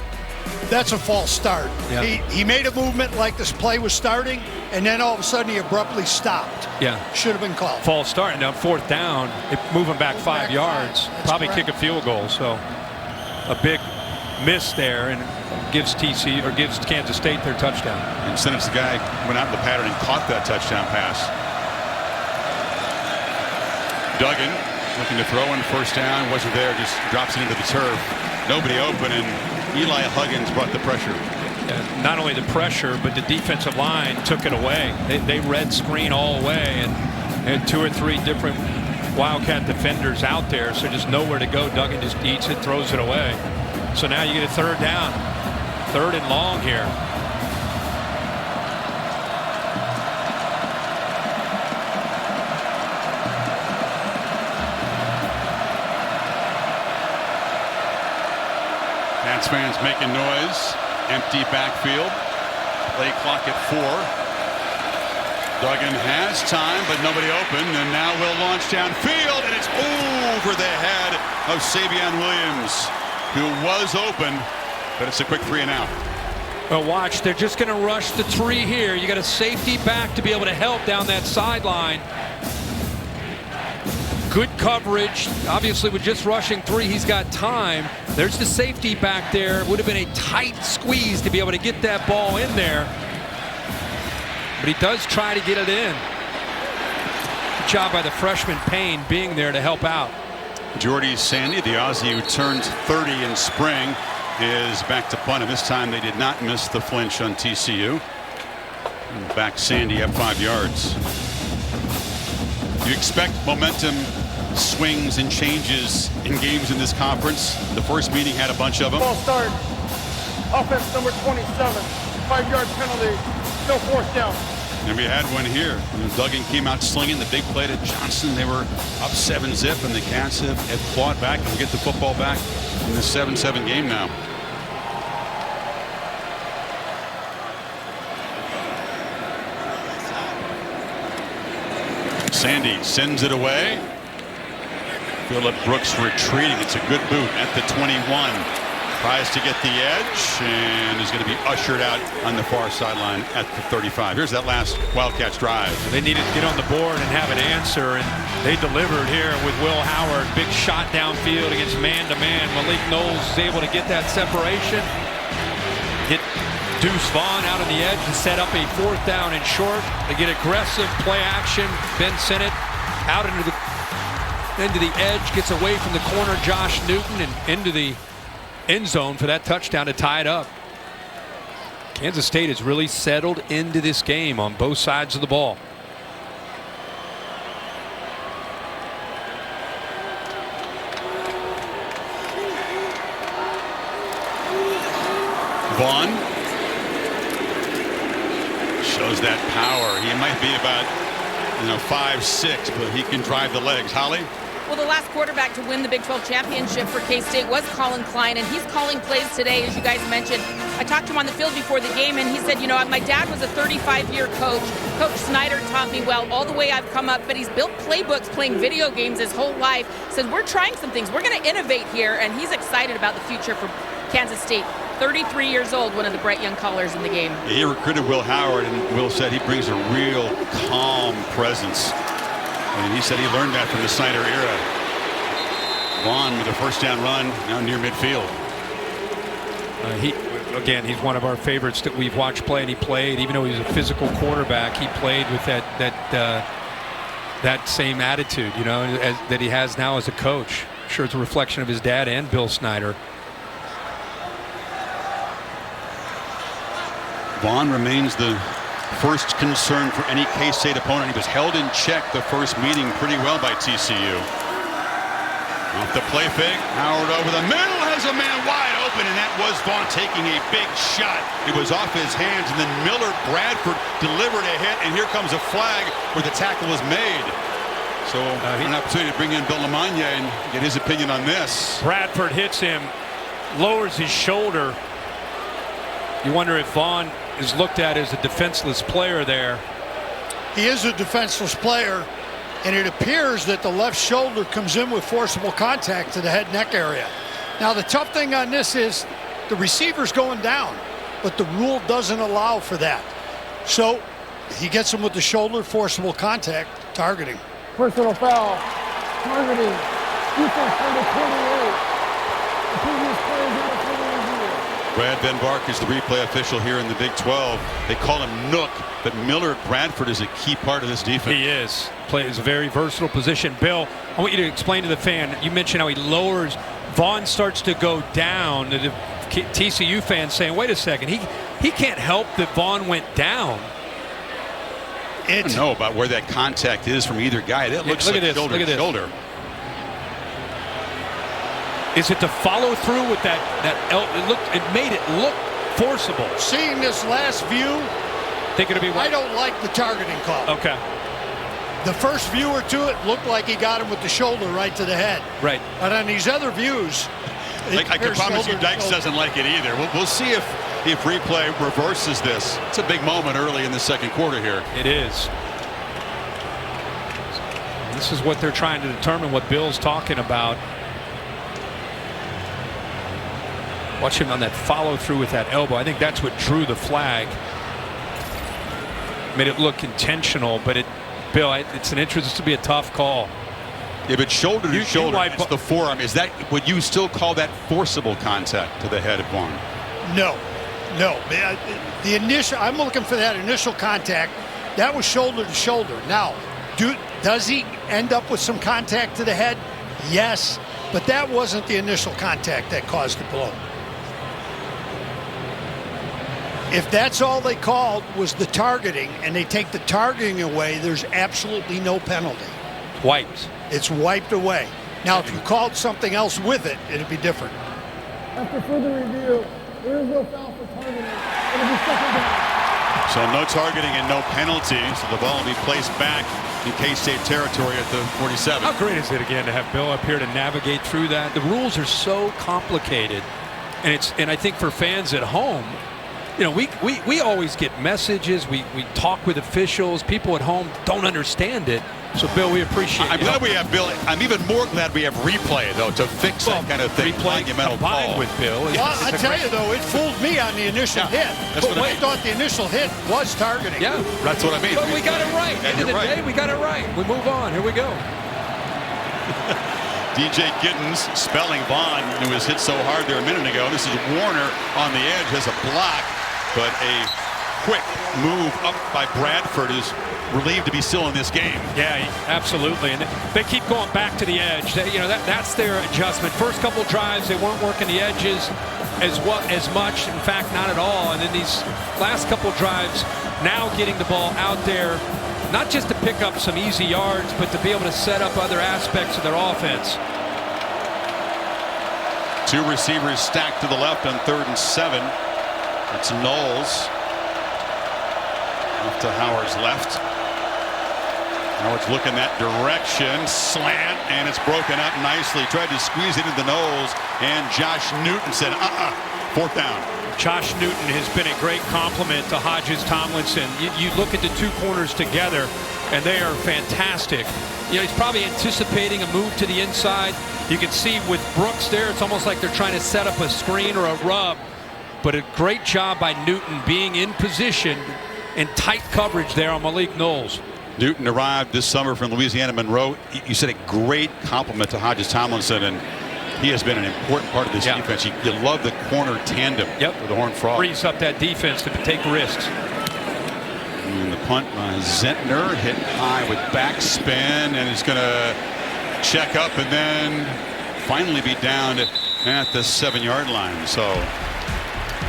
That's a false start. Yeah. He made a movement like this play was starting, and then all of a sudden he abruptly stopped. Yeah. Should have been called. False start. Now 4th down, moving back 5 yards. Probably correct. Kick a field goal. So a big miss there, and gives TCU or gives Kansas State their touchdown. And Sennett's the guy who went out in the pattern and caught that touchdown pass. Duggan looking to throw in first down. Wasn't there, just drops it into the turf. Nobody open, and Eli Huggins brought the pressure. Not only the pressure, but the defensive line took it away. They red screen all the way, and had 2 or 3 different Wildcat defenders out there, so just nowhere to go. Duggan just eats it, throws it away. So now you get a third down. 3rd and long here. Pats fans making noise. Empty backfield. Play clock at 4. Duggan has time, but nobody open, and now will launch downfield, and it's over the head of Savion Williams, who was open, but it's a quick 3 and out. Well, watch, they're just going to rush the 3 here. You got a safety back to be able to help down that sideline. Good coverage. Obviously, with just rushing 3, he's got time. There's the safety back there. It would have been a tight squeeze to be able to get that ball in there. But he does try to get it in. Good job by the freshman Payne being there to help out. Jordy Sandy, the Aussie who turns 30 in spring, is back to punt, and this time they did not miss the flinch on TCU. And back Sandy up 5 yards. You expect momentum swings and changes in games in this conference. The first meeting had a bunch of them. Ball start. Offense number 27. 5-yard penalty. No 4th down. And we had one here. Duggan came out slinging the big play to Johnson. They were up 7-zip, and the Cats have clawed back and get the football back in the 7-7 game now. Sandy sends it away. Phillip Brooks retreating. It's a good boot at the 21. Tries to get the edge and is going to be ushered out on the far sideline at the 35. Here's that last Wildcats drive. They needed to get on the board and have an answer, and they delivered here with Will Howard. Big shot downfield against man-to-man. Malik Knowles is able to get that separation. Get Deuce Vaughn out on the edge and set up a 4th down and short. They get aggressive play action. Ben Sinnott out into the edge, gets away from the corner, Josh Newton, and into the end zone for that touchdown to tie it up. Kansas State has really settled into this game on both sides of the ball. Vaughn shows that power. He might be about 5'6", but he can drive the legs. Holly? Well, the last quarterback to win the Big 12 championship for K-State was Colin Klein, and he's calling plays today, as you guys mentioned. I talked to him on the field before the game, and he said, my dad was a 35-year coach. Coach Snyder taught me well all the way I've come up, but he's built playbooks playing video games his whole life. Says, we're trying some things. We're going to innovate here, and he's excited about the future for Kansas State. 33 years old, one of the bright young callers in the game. He recruited Will Howard, and Will said he brings a real calm presence. And he said he learned that from the Snyder era. Vaughn with a 1st down run now near midfield. He's one of our favorites that we've watched play, and he played, even though he was a physical quarterback, he played with that same attitude, that he has now as a coach. I'm sure it's a reflection of his dad and Bill Snyder. Vaughn remains the first concern for any K-State opponent. He was held in check the first meeting pretty well by TCU. Off the play fake, Howard over the middle, has a man wide open, and that was Vaughn taking a big shot. It was off his hands, and then Miller Bradford delivered a hit, and here comes a flag where the tackle was made. So an opportunity to bring in Bill Lamagna and get his opinion on this. Bradford hits him, lowers his shoulder. You wonder if Vaughn is looked at as a defenseless player there. He is a defenseless player, and it appears that the left shoulder comes in with forcible contact to the head neck area. Now the tough thing on this is the receiver's going down, but the rule doesn't allow for that. So he gets him with the shoulder, forcible contact, targeting. Personal foul. Targeting. Defense number 28. The previous player got a penalty here. Brad Van Bark is the replay official here in the Big 12. They call him Nook, but Miller Bradford is a key part of this defense. He is. Plays a very versatile position. Bill, I want you to explain to the fan. You mentioned how he lowers. Vaughn starts to go down. The TCU fans saying, wait a second, he can't help that Vaughn went down. I don't know about where that contact is from either guy. That looks like shoulder to shoulder. Is it the follow through with that? It made it look forcible. Seeing this last view, think it'll be. I don't like the targeting call. Okay. The first view or two, it looked like he got him with the shoulder right to the head. Right. But on these other views, I can promise you, Dykes doesn't like it either. We'll see if replay reverses this. It's a big moment early in the second quarter here. It is. This is what they're trying to determine. What Bill's talking about. Watch him on that follow through with that elbow. I think that's what drew the flag. Made it look intentional, but Bill, it's an interest to be a tough call. If it's shoulder to shoulder, it's the forearm. Is that, would you still call that forcible contact to the head of Vaughn? No. The initial, I'm looking for that initial contact. That was shoulder to shoulder. Now, does he end up with some contact to the head? Yes, but that wasn't the initial contact that caused the blow. If that's all they called was the targeting, and they take the targeting away, there's absolutely no penalty. Wiped. It's wiped away. Now, if you called something else with it, it'd be different. After further review, there is no foul for targeting. It'll be second down. So no targeting and no penalty. So the ball will be placed back in K-State territory at the 47. How great is it again to have Bill up here to navigate through that? The rules are so complicated, and I think for fans at home, you know, we always get messages. We talk with officials. People at home don't understand it. So, Bill, we appreciate it. I'm glad we have Bill. I'm even more glad we have replay, though, to fix that kind of thing. Replay combined with Bill. Well, I tell you, though, it fooled me on the initial hit. That's what I thought the initial hit was targeting. Yeah. That's what I mean. But we got it right. End of the day, we got it right. We move on. Here we go. DJ Giddens spelling Vaughn, who was hit so hard there a minute ago. This is Warner on the edge, has a block, but a quick move up by Bradford is relieved to be still in this game. Yeah, absolutely. And they keep going back to the edge. That's their adjustment. First couple drives, they weren't working the edges as much. In fact, not at all. And then these last couple drives, now getting the ball out there, not just to pick up some easy yards, but to be able to set up other aspects of their offense. Two receivers stacked to the left on 3rd and 7. It's Knowles off to Howard's left. Howard's looking that direction, slant, and it's broken up nicely. Tried to squeeze it into Knowles, and Josh Newton said, 4th down. Josh Newton has been a great compliment to Hodges Tomlinson. You look at the two corners together, and they are fantastic. You know, he's probably anticipating a move to the inside. You can see with Brooks there, it's almost like they're trying to set up a screen or a rub. But a great job by Newton being in position in tight coverage there on Malik Knowles. Newton arrived this summer from Louisiana Monroe. You said a great compliment to Hodges Tomlinson, and he has been an important part of this defense. You love the corner tandem with the Horned Frogs. Frees up that defense to take risks. And the punt by Zentner, hit high with backspin, and he's going to check up and then finally be down at the 7-yard line. So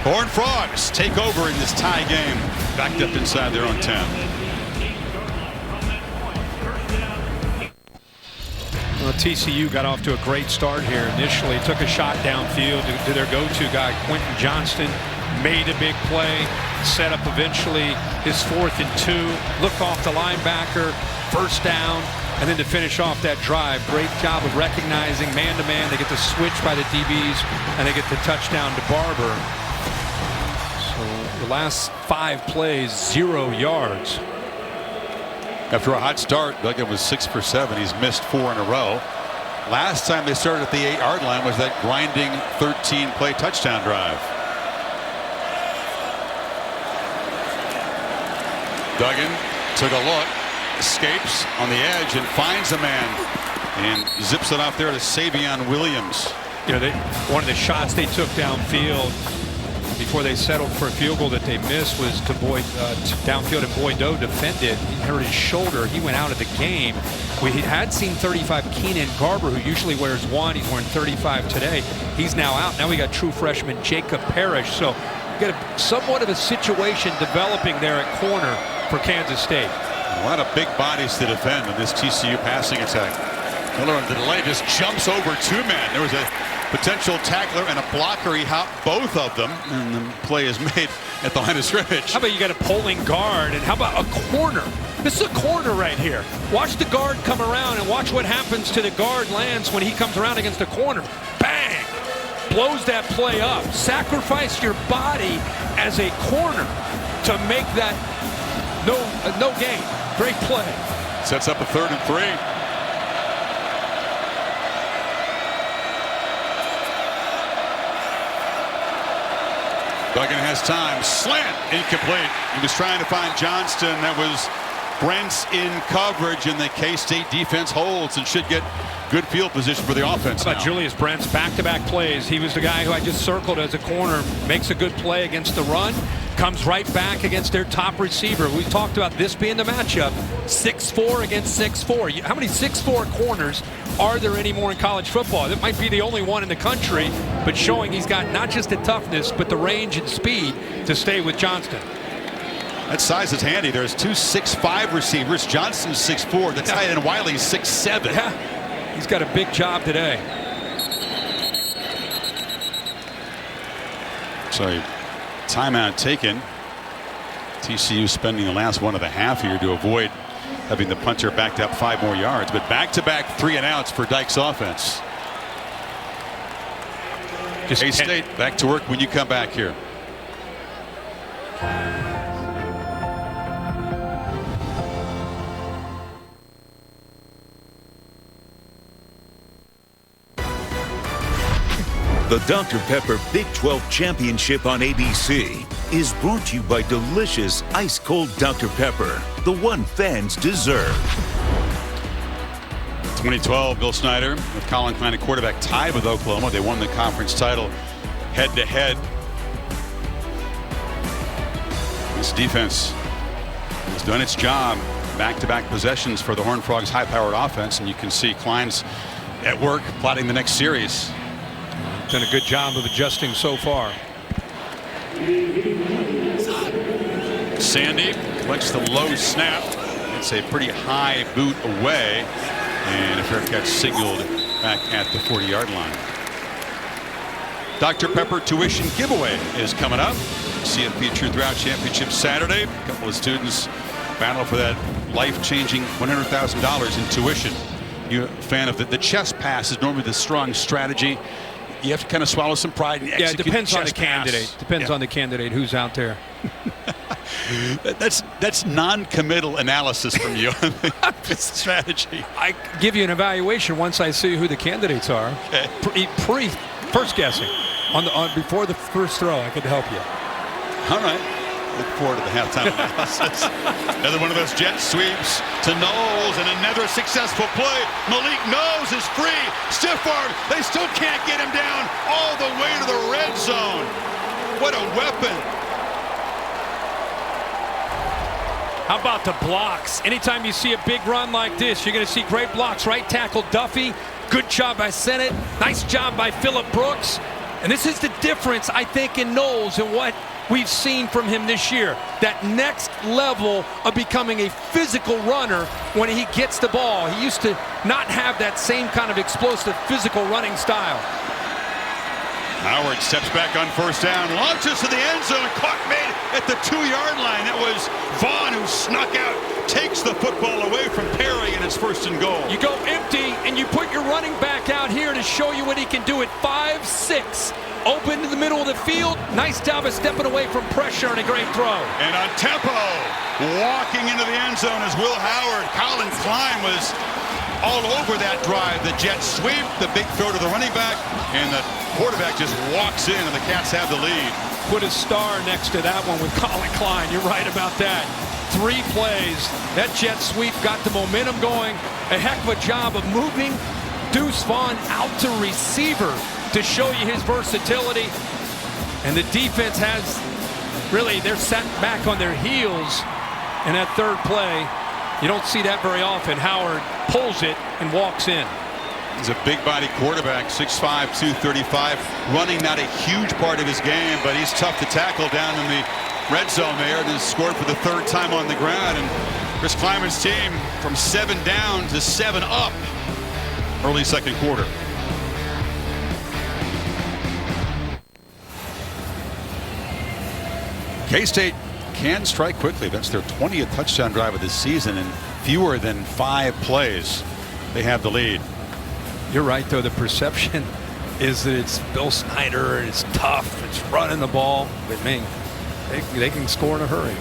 Horned Frogs take over in this tie game, backed up inside their own 10. Well, TCU got off to a great start here initially. Took a shot downfield to their go-to guy, Quentin Johnston. Made a big play. Set up eventually his 4th and 2. Look off the linebacker. 1st down. And then to finish off that drive, great job of recognizing man-to-man. They get the switch by the DBs, and they get the touchdown to Barber. So the last 5 plays, 0 yards. After a hot start, Duggan was 6 for 7. He's missed 4 in a row. Last time they started at the 8-yard line was that grinding 13-play touchdown drive. Duggan took a look, escapes on the edge and finds a man and zips it off there to Savion Williams. You know, one of the shots they took downfield, before they settled for a field goal that they missed was to Boyd, downfield, and Boydo defended. He hurt his shoulder. He went out of the game. We had seen 35 Keenan Garber, who usually wears 1. He's wearing 35 today. He's now out. Now we got true freshman Jacob Parrish. So we got somewhat of a situation developing there at corner for Kansas State. A lot of big bodies to defend in this TCU passing attack. Miller on the delay just jumps over 2 men. There was a potential tackler and a blocker. He hopped both of them, and the play is made at the line of scrimmage. How about you got a pulling guard, and how about a corner? This is a corner right here. Watch the guard come around and watch what happens to the guard lands when he comes around against the corner. Bang! Blows that play up. Sacrifice your body as a corner to make that no gain. Great play. Sets up a 3rd and 3. Duggan has time. Slant. Incomplete. He was trying to find Johnston. That was Brent's in coverage, and the K-State defense holds and should get good field position for the offense. How about Julius Brent's back-to-back plays? He was the guy who I just circled as a corner. Makes a good play against the run. Comes right back against their top receiver. We talked about this being the matchup. 6'4" against 6'4". How many 6'4" corners are there anymore in college football? That might be the only one in the country, but showing he's got not just the toughness, but the range and speed to stay with Johnston. That size is handy. There's 2 6'5" receivers. Johnston's 6'4". The tight end Wiley's 6'7". Yeah, he's got a big job today. So timeout taken. TCU spending the last 1.5 here to avoid having the punter backed up 5 more yards, but back-to-back 3 and outs for Dyke's offense. K-State back to work when you come back here. The Dr. Pepper Big 12 Championship on ABC is brought to you by delicious ice-cold Dr. Pepper, the one fans deserve. 2012, Bill Snyder with Colin Klein at quarterback tied with Oklahoma. They won the conference title head-to-head. This defense has done its job. Back-to-back possessions for the Horned Frogs' high-powered offense, and you can see Klein's at work plotting the next series. Done a good job of adjusting so far. Sandy collects the low snap. It's a pretty high boot away, and a fair catch signaled back at the 40-yard line. Dr. Pepper tuition giveaway is coming up. See it featured throughout Championship Saturday. A couple of students battle for that life-changing $100,000 in tuition. You a fan of the chess pass is normally the strong strategy. You have to kind of swallow some pride and execute. Yeah, it depends on the pass. candidate. Depends on the candidate who's out there. That's non-committal analysis from you on the strategy. I give you an evaluation once I see who the candidates are. Okay. First guessing before the first throw, I could help you. All right. Look forward to the halftime analysis. Another one of those jet sweeps to Knowles, and another successful play. Malik Knowles is free. Stiff arm. They still can't get him down all the way to the red zone. What a weapon. How about the blocks? Anytime you see a big run like this, you're going to see great blocks. Right tackle Duffy. Good job by Sennett. Nice job by Phillip Brooks. And this is the difference, I think, in Knowles and what we've seen from him this year. That next level of becoming a physical runner when he gets the ball. He used to not have that same kind of explosive physical running style. Howard steps back on first down, launches to the end zone, caught made at the 2-yard line. That was Vaughn who snuck out, takes the football away from Perry, and it's 1st and goal. You go empty, and you put your running back out here to show you what he can do at 5'6". Open to the middle of the field. Nice job of stepping away from pressure and a great throw. And on tempo, walking into the end zone is Will Howard. Colin Klein was all over that drive. The jet sweep, the big throw to the running back, and the quarterback just walks in, and the Cats have the lead. Put a star next to that one with Colin Klein. You're right about that. 3 plays. That jet sweep got the momentum going. A heck of a job of moving Deuce Vaughn out to receiver to show you his versatility. And the defense has really, they're sat back on their heels in that third play. You don't see that very often. Howard pulls it and walks in. He's a big body quarterback, 6'5", 235, running not a huge part of his game, but he's tough to tackle down in the red zone there, and has scored for the third time on the ground. And Chris Kleiman's team from 7 down to 7 up early second quarter. K-State can strike quickly. That's their 20th touchdown drive of the season in fewer than 5 plays. They have the lead. You're right, though. The perception is that it's Bill Snyder and it's tough. It's running the ball. But, man, they can score in a hurry.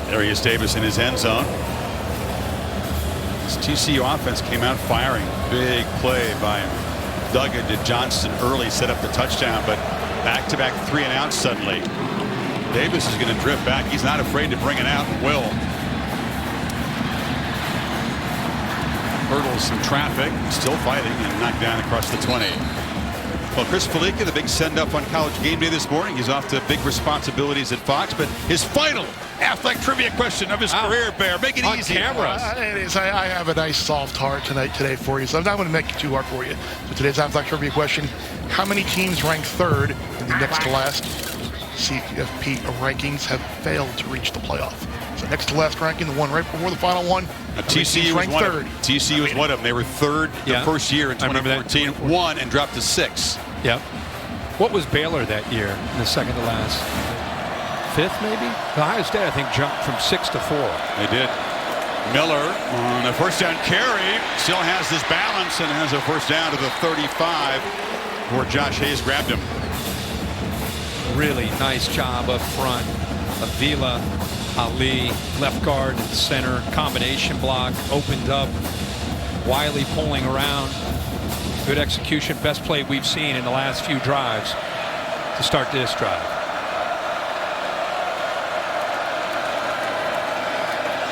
There he is, Davis in his end zone. This TCU offense came out firing. Big play by Duggan to Johnston early, set up the touchdown, but back-to-back 3 and outs suddenly. Davis is going to drift back. He's not afraid to bring it out and will. Hurdles some traffic, still fighting, and knocked down across the 20. Well, Chris Fallica, the big send-up on College Game Day this morning. He's off to big responsibilities at Fox, but his final Affleck trivia question of his career, Bear. Make it easy. Camera. It is. I have a nice soft heart today for you, so I'm not going to make it too hard for you. So today's Affleck trivia question: how many teams ranked 3rd in the next to last CFP rankings have failed to reach the playoff? So next to last ranking, the one right before the final one. TCU was one of them. TCU was one of them. They were 3rd the first year in 2014, won and dropped to 6. Yep. What was Baylor that year in the second to last? 5th, maybe? Ohio State, I think, jumped from 6 to 4. They did. Miller on a first down carry still has his balance and has a first down to the 35 where Josh Hayes grabbed him. Really nice job up front. Avila, Ali, left guard and center, combination block, opened up. Wiley pulling around. Good execution, best play we've seen in the last few drives to start this drive.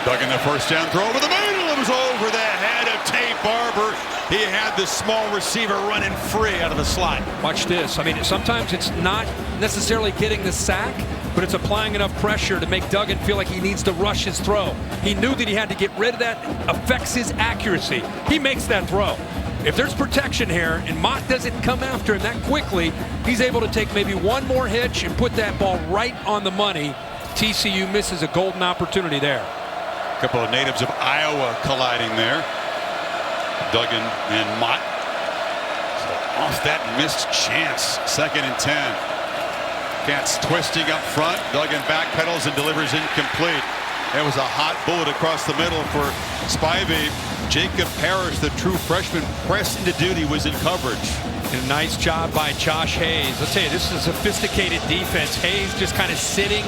Duggan the first down throw over the middle. It was over the head of Tate Barber. He had the small receiver running free out of the slot. Watch this. I mean, sometimes it's not necessarily getting the sack, but it's applying enough pressure to make Duggan feel like he needs to rush his throw. He knew that he had to get rid of that. Affects his accuracy. He makes that throw. If there's protection here and Mott doesn't come after him that quickly, he's able to take maybe one more hitch and put that ball right on the money. TCU misses a golden opportunity there. A couple of natives of Iowa colliding there. Duggan and Mott. So off that missed chance. 2nd and 10. Cats twisting up front. Duggan backpedals and delivers incomplete. It was a hot bullet across the middle for Spivey. Jacob Parrish, the true freshman, pressed into duty, was in coverage. And a nice job by Josh Hayes. I'll tell you, this is a sophisticated defense. Hayes just kind of sitting,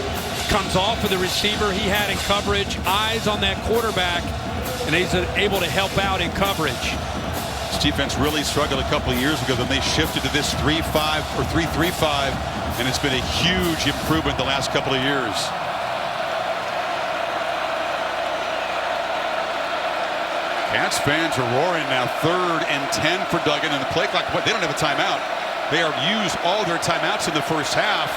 comes off of the receiver he had in coverage, eyes on that quarterback, and he's able to help out in coverage. This defense really struggled a couple of years ago. Then they shifted to this 3-5 or 3-3-5, and it's been a huge improvement the last couple of years. Cats fans are roaring now. 3rd and 10 for Duggan, and the play clock, they don't have a timeout. They have used all their timeouts in the first half.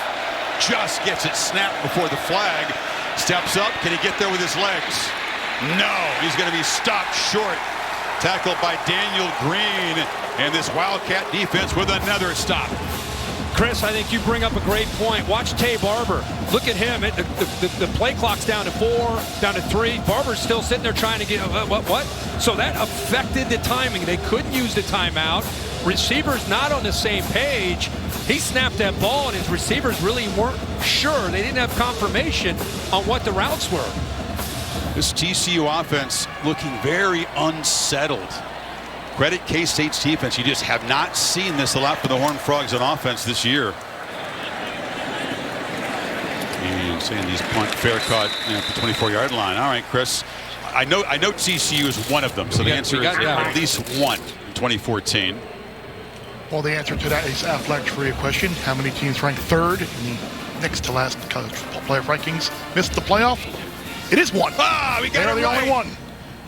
Just gets it snapped before the flag. Steps up. Can he get there with his legs? No, he's going to be stopped short. Tackled by Daniel Green, and this Wildcat defense with another stop. Chris, I think you bring up a great point. Watch Tay Barber. Look at him. The play clock's down to 4, down to 3. Barber's still sitting there trying to get what? So that affected the timing. They couldn't use the timeout. Receivers not on the same page. He snapped that ball, and his receivers really weren't sure. They didn't have confirmation on what the routes were. This TCU offense looking very unsettled. Credit K-State's defense. You just have not seen this a lot for the Horned Frogs on offense this year. And Sandy's punt fair caught at the 24-yard line. All right, Chris. I know TCU is one of them, so the answer is at least one in 2014. Well, the answer to that is Affleck trivia question. How many teams ranked 3rd in the next to last college football playoff rankings missed the playoff? It is 1. Ah, we got They're it the right. only one.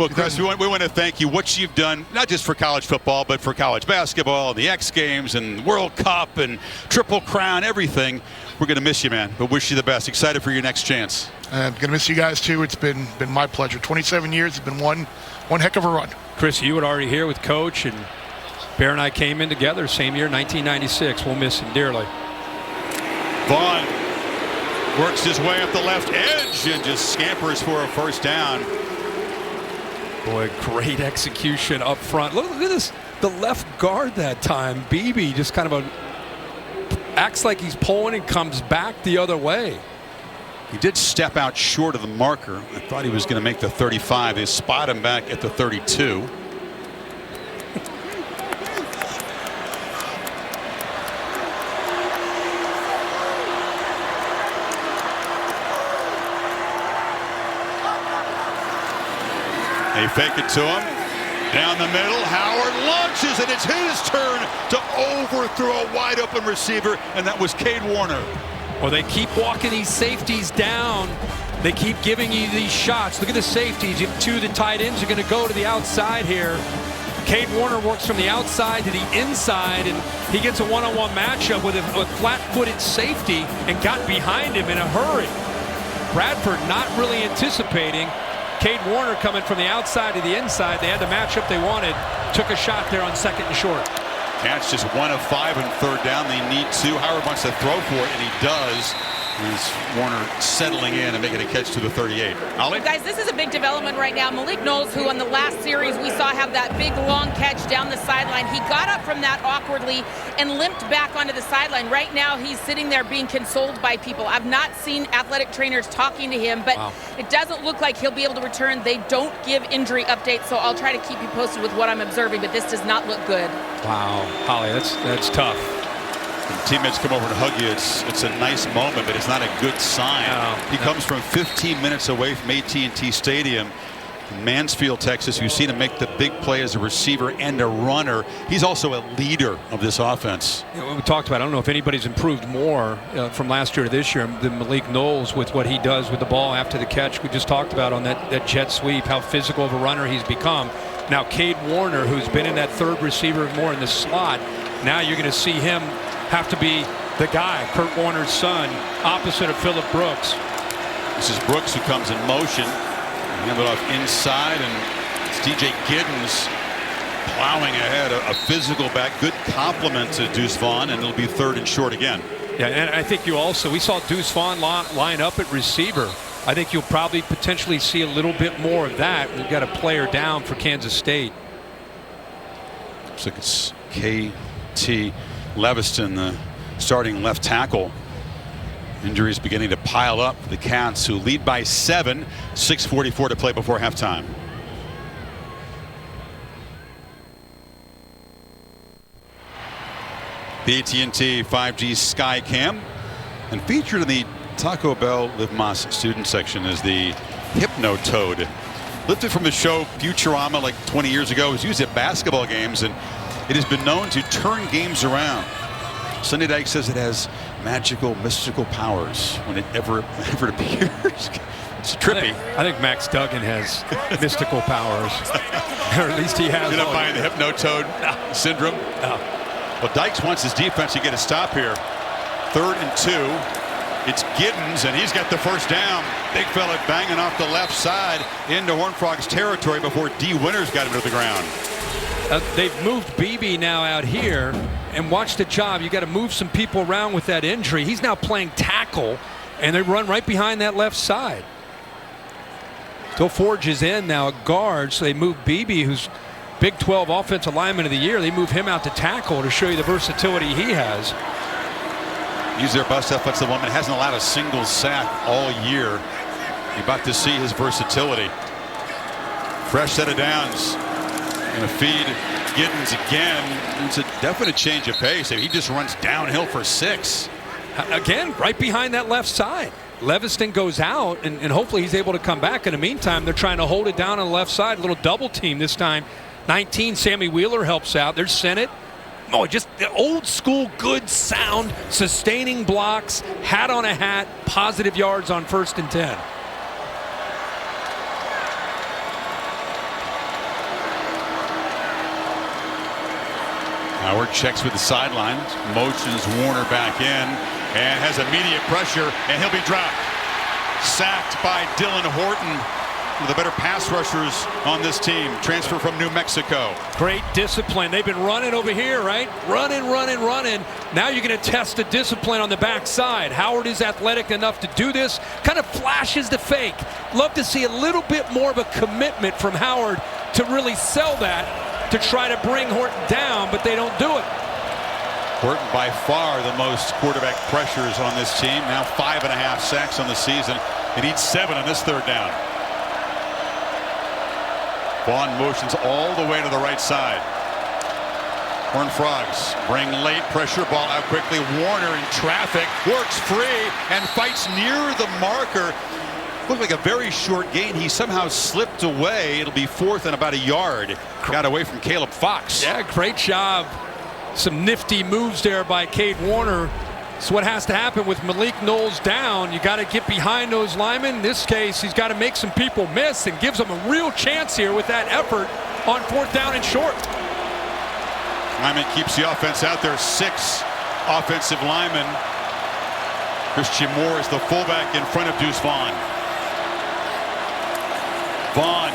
Well, Chris, we want to thank you. What you've done, not just for college football, but for college basketball, the X Games, and World Cup, and Triple Crown, everything. We're going to miss you, man, but wish you the best. Excited for your next chance. I'm going to miss you guys, too. It's been my pleasure. 27 years. It's been one heck of a run. Chris, you were already here with Coach, and Bear and I came in together same year, 1996. We'll miss him dearly. Vaughn works his way up the left edge and just scampers for a first down. Boy, great execution up front. Look at this. The left guard that time, Beebe, just kind of acts like he's pulling and comes back the other way. He did step out short of the marker. I thought he was going to make the 35. They spot him back at the 32. They fake it to him. Down the middle, Howard launches, and it's his turn to overthrow a wide open receiver, and that was Cade Warner. Well, they keep walking these safeties down. They keep giving you these shots. Look at the safeties. You have two of the tight ends are going to go to the outside here. Cade Warner works from the outside to the inside, and he gets a one-on-one matchup with a flat-footed safety and got behind him in a hurry. Bradford not really anticipating. Cade Warner coming from the outside to the inside. They had the matchup they wanted. Took a shot there on second and short. Cats just 1 of 5 on third down. They need 2. Howard wants to throw for it, and he does. As Warner settling in and making a catch to the 38. Ollie? Well, guys, this is a big development right now. Malik Knowles, who on the last series we saw have that big long catch down the sideline, he got up from that awkwardly and limped back onto the sideline. Right now he's sitting there being consoled by people. I've not seen athletic trainers talking to him, but it doesn't look like he'll be able to return. They don't give injury updates, so I'll try to keep you posted with what I'm observing, but this does not look good. Wow, Holly, that's tough. When teammates come over and hug you, it's a nice moment, but it's not a good sign. He comes from 15 minutes away from AT&T Stadium in Mansfield, Texas. You've seen him make the big play as a receiver and a runner. He's also a leader of this offense. We talked about, I don't know if anybody's improved more from last year to this year than Malik Knowles with what he does with the ball after the catch. We just talked about on that jet sweep, how physical of a runner he's become. Now Cade Warner, who's been in that third receiver more in the slot, now you're going to see him have to be the guy, Kurt Warner's son, opposite of Phillip Brooks. This is Brooks who comes in motion. Hand it off inside, and it's DJ Giddens plowing ahead. A physical back, good compliment to Deuce Vaughn, and it'll be third and short again. Yeah, and I think we saw Deuce Vaughn line up at receiver. I think you'll probably potentially see a little bit more of that. We've got a player down for Kansas State. Looks like it's KT Leviston, the starting left tackle. Injuries beginning to pile up for the Cats, who lead by 7. 6:44 to play before halftime. The AT&T 5G Skycam, and featured in the Taco Bell Live Mas student section is the Hypnotoad. Lifted from the show Futurama like 20 years ago. It was used at basketball games, and it has been known to turn games around. Sunday Dyke says it has magical, mystical powers when it ever appears. It's trippy. I think Max Duggan has mystical powers. Or at least he has. You're not buying the Hypnotoad syndrome? No. Well, Dykes wants his defense to get a stop here. 3rd and 2. It's Giddens, and he's got the first down. Big fella banging off the left side into Horned Frogs territory before D. Winters got him to the ground. They've moved Beebe now out here, and watch the job. You got to move some people around with that injury. He's now playing tackle, and they run right behind that left side. Phil Forge is in now at guard, so they move Beebe, who's Big 12 Offensive Lineman of the Year. They move him out to tackle to show you the versatility he has. He's their best offensive lineman. Hasn't allowed a single sack all year. You're about to see his versatility. Fresh set of downs. Going to feed Giddens again. It's a definite change of pace. He just runs downhill for 6. Again, right behind that left side. Leviston goes out, and hopefully he's able to come back. In the meantime, they're trying to hold it down on the left side. A little double team this time. 19, Sammy Wheeler helps out. There's Sennett. Oh, just the old school, good sound, sustaining blocks, hat on a hat, positive yards on 1st and 10. Howard checks with the sidelines, motions Warner back in, and has immediate pressure, and he'll be dropped. Sacked by Dylan Horton, one of the better pass rushers on this team, transfer from New Mexico. Great discipline. They've been running over here, right? Running. Now you're going to test the discipline on the backside. Howard is athletic enough to do this. Kind of flashes the fake. Love to see a little bit more of a commitment from Howard to really sell that, to try to bring Horton down, but they don't do it. Horton by far the most quarterback pressures on this team. Now 5.5 sacks on the season. He needs 7 on this third down. Vaughn motions all the way to the right side. Horned Frogs bring late, pressure ball out quickly. Warner in traffic, works free and fights near the marker. Looked like a very short gain. He somehow slipped away. It'll be 4th and about a yard. Got away from Caleb Fox. Yeah, great job. Some nifty moves there by Cade Warner. It's what has to happen with Malik Knowles down. You got to get behind those linemen. In this case, he's got to make some people miss and gives them a real chance here with that effort on 4th down and short. Lyman keeps the offense out there. 6 offensive linemen. Christian Moore is the fullback in front of Deuce Vaughn. Vaughn,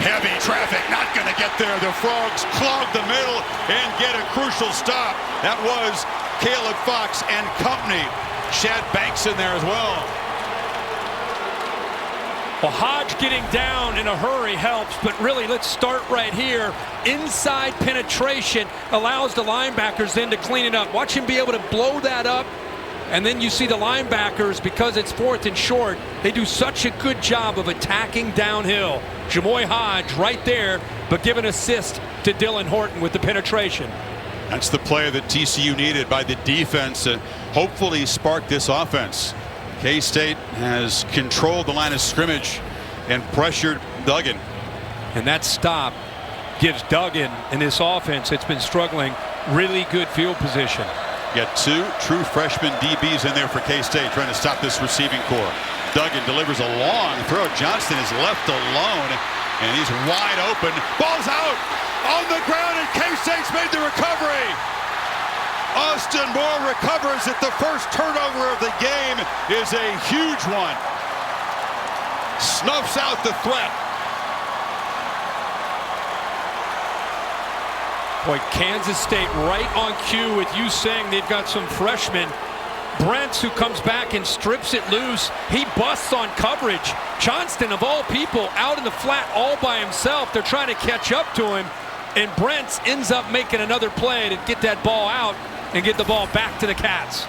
heavy traffic, not going to get there. The Frogs clog the middle and get a crucial stop. That was Caleb Fox and company. Shad Banks in there as well. Well, Hodge getting down in a hurry helps, but really let's start right here. Inside penetration allows the linebackers then to clean it up. Watch him be able to blow that up. And then you see the linebackers, because it's 4th and short, they do such a good job of attacking downhill. Jamoy Hodge right there, but give an assist to Dylan Horton with the penetration. That's the play that TCU needed by the defense to hopefully spark this offense. K-State has controlled the line of scrimmage and pressured Duggan. And that stop gives Duggan and this offense that's been struggling really good field position. Got 2 true freshman DBs in there for K-State trying to stop this receiving core. Duggan delivers a long throw. Johnston is left alone, and he's wide open. Ball's out on the ground, and K-State's made the recovery. Austin Moore recovers it. The first turnover of the game is a huge one. Snuffs out the threat. Boy, Kansas State right on cue with you saying they've got some freshmen. Brents, who comes back and strips it loose. He busts on coverage. Johnston, of all people, out in the flat all by himself. They're trying to catch up to him. And Brents ends up making another play to get that ball out and get the ball back to the Cats.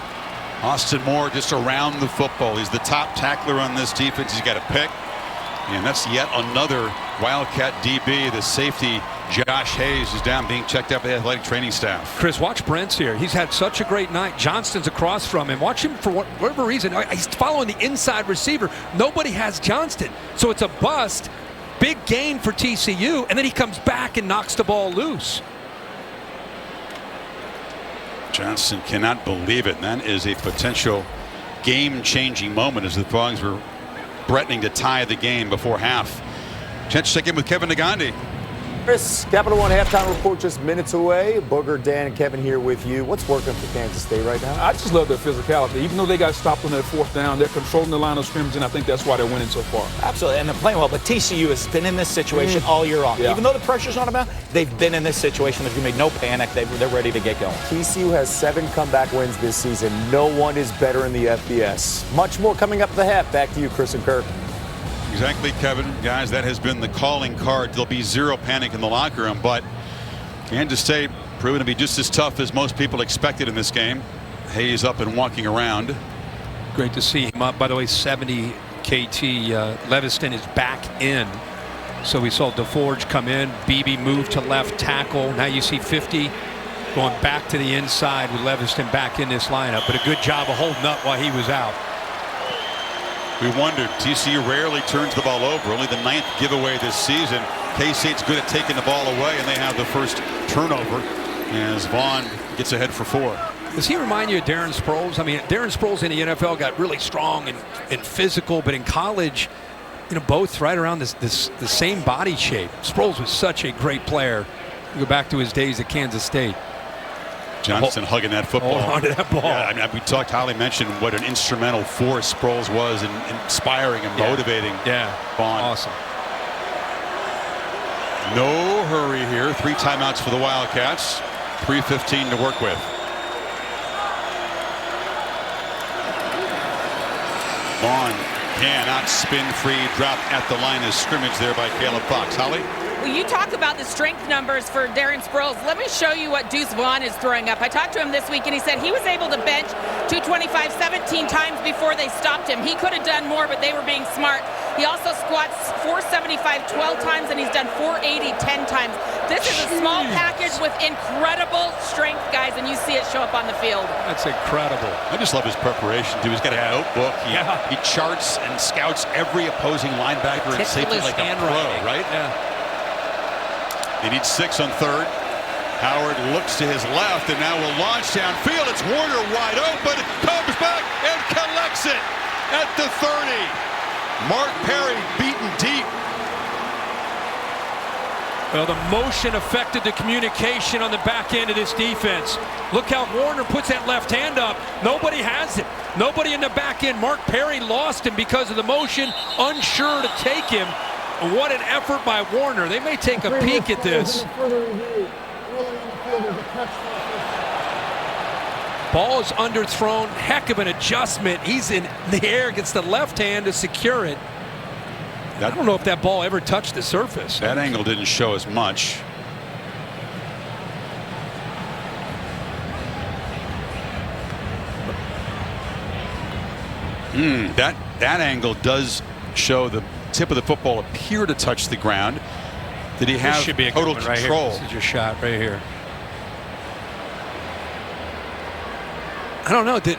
Austin Moore just around the football. He's the top tackler on this defense. He's got a pick. And that's yet another Wildcat DB. The safety, Josh Hayes, is down being checked out by the athletic training staff. Chris, watch Brent's here. He's had such a great night. Johnston's across from him. Watch him for whatever reason. He's following the inside receiver. Nobody has Johnston. So it's a bust. Big gain for TCU. And then he comes back and knocks the ball loose. Johnston cannot believe it. And that is a potential game-changing moment as the Frogs were threatening to tie the game before half. Chance to check in with Kevin Nagandi. Chris, Capital One halftime report just minutes away. Booger, Dan, and Kevin here with you. What's working for Kansas State right now? I just love their physicality. Even though they got stopped on that 4th down, they're controlling the line of scrimmage, and I think that's why they're winning so far. Absolutely, and they're playing well. But TCU has been in this situation all year long. Yeah. Even though the pressure's on them, they've been in this situation. There's going to be no panic. They're ready to get going. TCU has 7 comeback wins this season. No one is better in the FBS. Much more coming up at the half. Back to you, Chris and Kirk. Exactly, Kevin. Guys, that has been the calling card. There'll be zero panic in the locker room, but Kansas State proven to be just as tough as most people expected in this game. Hayes up and walking around. Great to see him up. By the way, 70 KT. Leviston is back in. So we saw DeForge come in. Beebe moved to left tackle. Now you see 50 going back to the inside with Leviston back in this lineup. But a good job of holding up while he was out. We wondered. TCU rarely turns the ball over. Only the 9th giveaway this season. K-State's good at taking the ball away, and they have the first turnover as Vaughn gets ahead for 4. Does he remind you of Darren Sproles? I mean, Darren Sproles in the NFL got really strong and physical, but in college, you know, both right around the same body shape. Sproles was such a great player. You go back to his days at Kansas State. Johnson hugging that football. Hold on to that ball. Yeah, I mean, we talked, Holly mentioned what an instrumental force Sproles was in inspiring and motivating Vaughn. Awesome. No hurry here. 3 timeouts for the Wildcats. 3:15 to work with. Vaughn cannot spin free. Dropped at the line of scrimmage there by Caleb Fox. Holly? Well, you talk about the strength numbers for Darren Sproles. Let me show you what Deuce Vaughn is throwing up. I talked to him this week, and he said he was able to bench 225 17 times before they stopped him. He could have done more, but they were being smart. He also squats 475 12 times, and he's done 480 10 times. This is a small package with incredible strength, guys, and you see it show up on the field. That's incredible. I just love his preparation, too. He's got a notebook. He charts and scouts every opposing linebacker and safety like a pro, right? Yeah. They need 6 on 3rd. Howard looks to his left and now will launch downfield. It's Warner wide open, comes back and collects it at the 30. Mark Perry beaten deep. Well, the motion affected the communication on the back end of this defense. Look how Warner puts that left hand up. Nobody has it. Nobody in the back end. Mark Perry lost him because of the motion, unsure to take him. What an effort by Warner. They may take a peek at this. Ball is underthrown. Heck of an adjustment. He's in the air, gets the left hand to secure it. I don't know if that ball ever touched the surface. That angle didn't show as much. That angle does show the tip of the football appear to touch the ground. Did he have should be a total good one right control? Here. This is your shot right here. I don't know. Did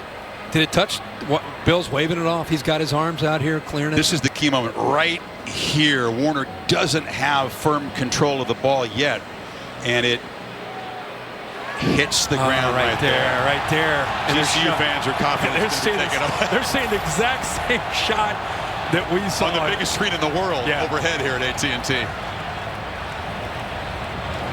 it touch? What, Bill's waving it off. He's got his arms out here clearing it. This is the key moment right here. Warner doesn't have firm control of the ball yet, and it hits the ground right there. Right there. And TCU fans are confident they're seeing the exact same shot that we saw on the biggest screen in the world overhead here at AT&T.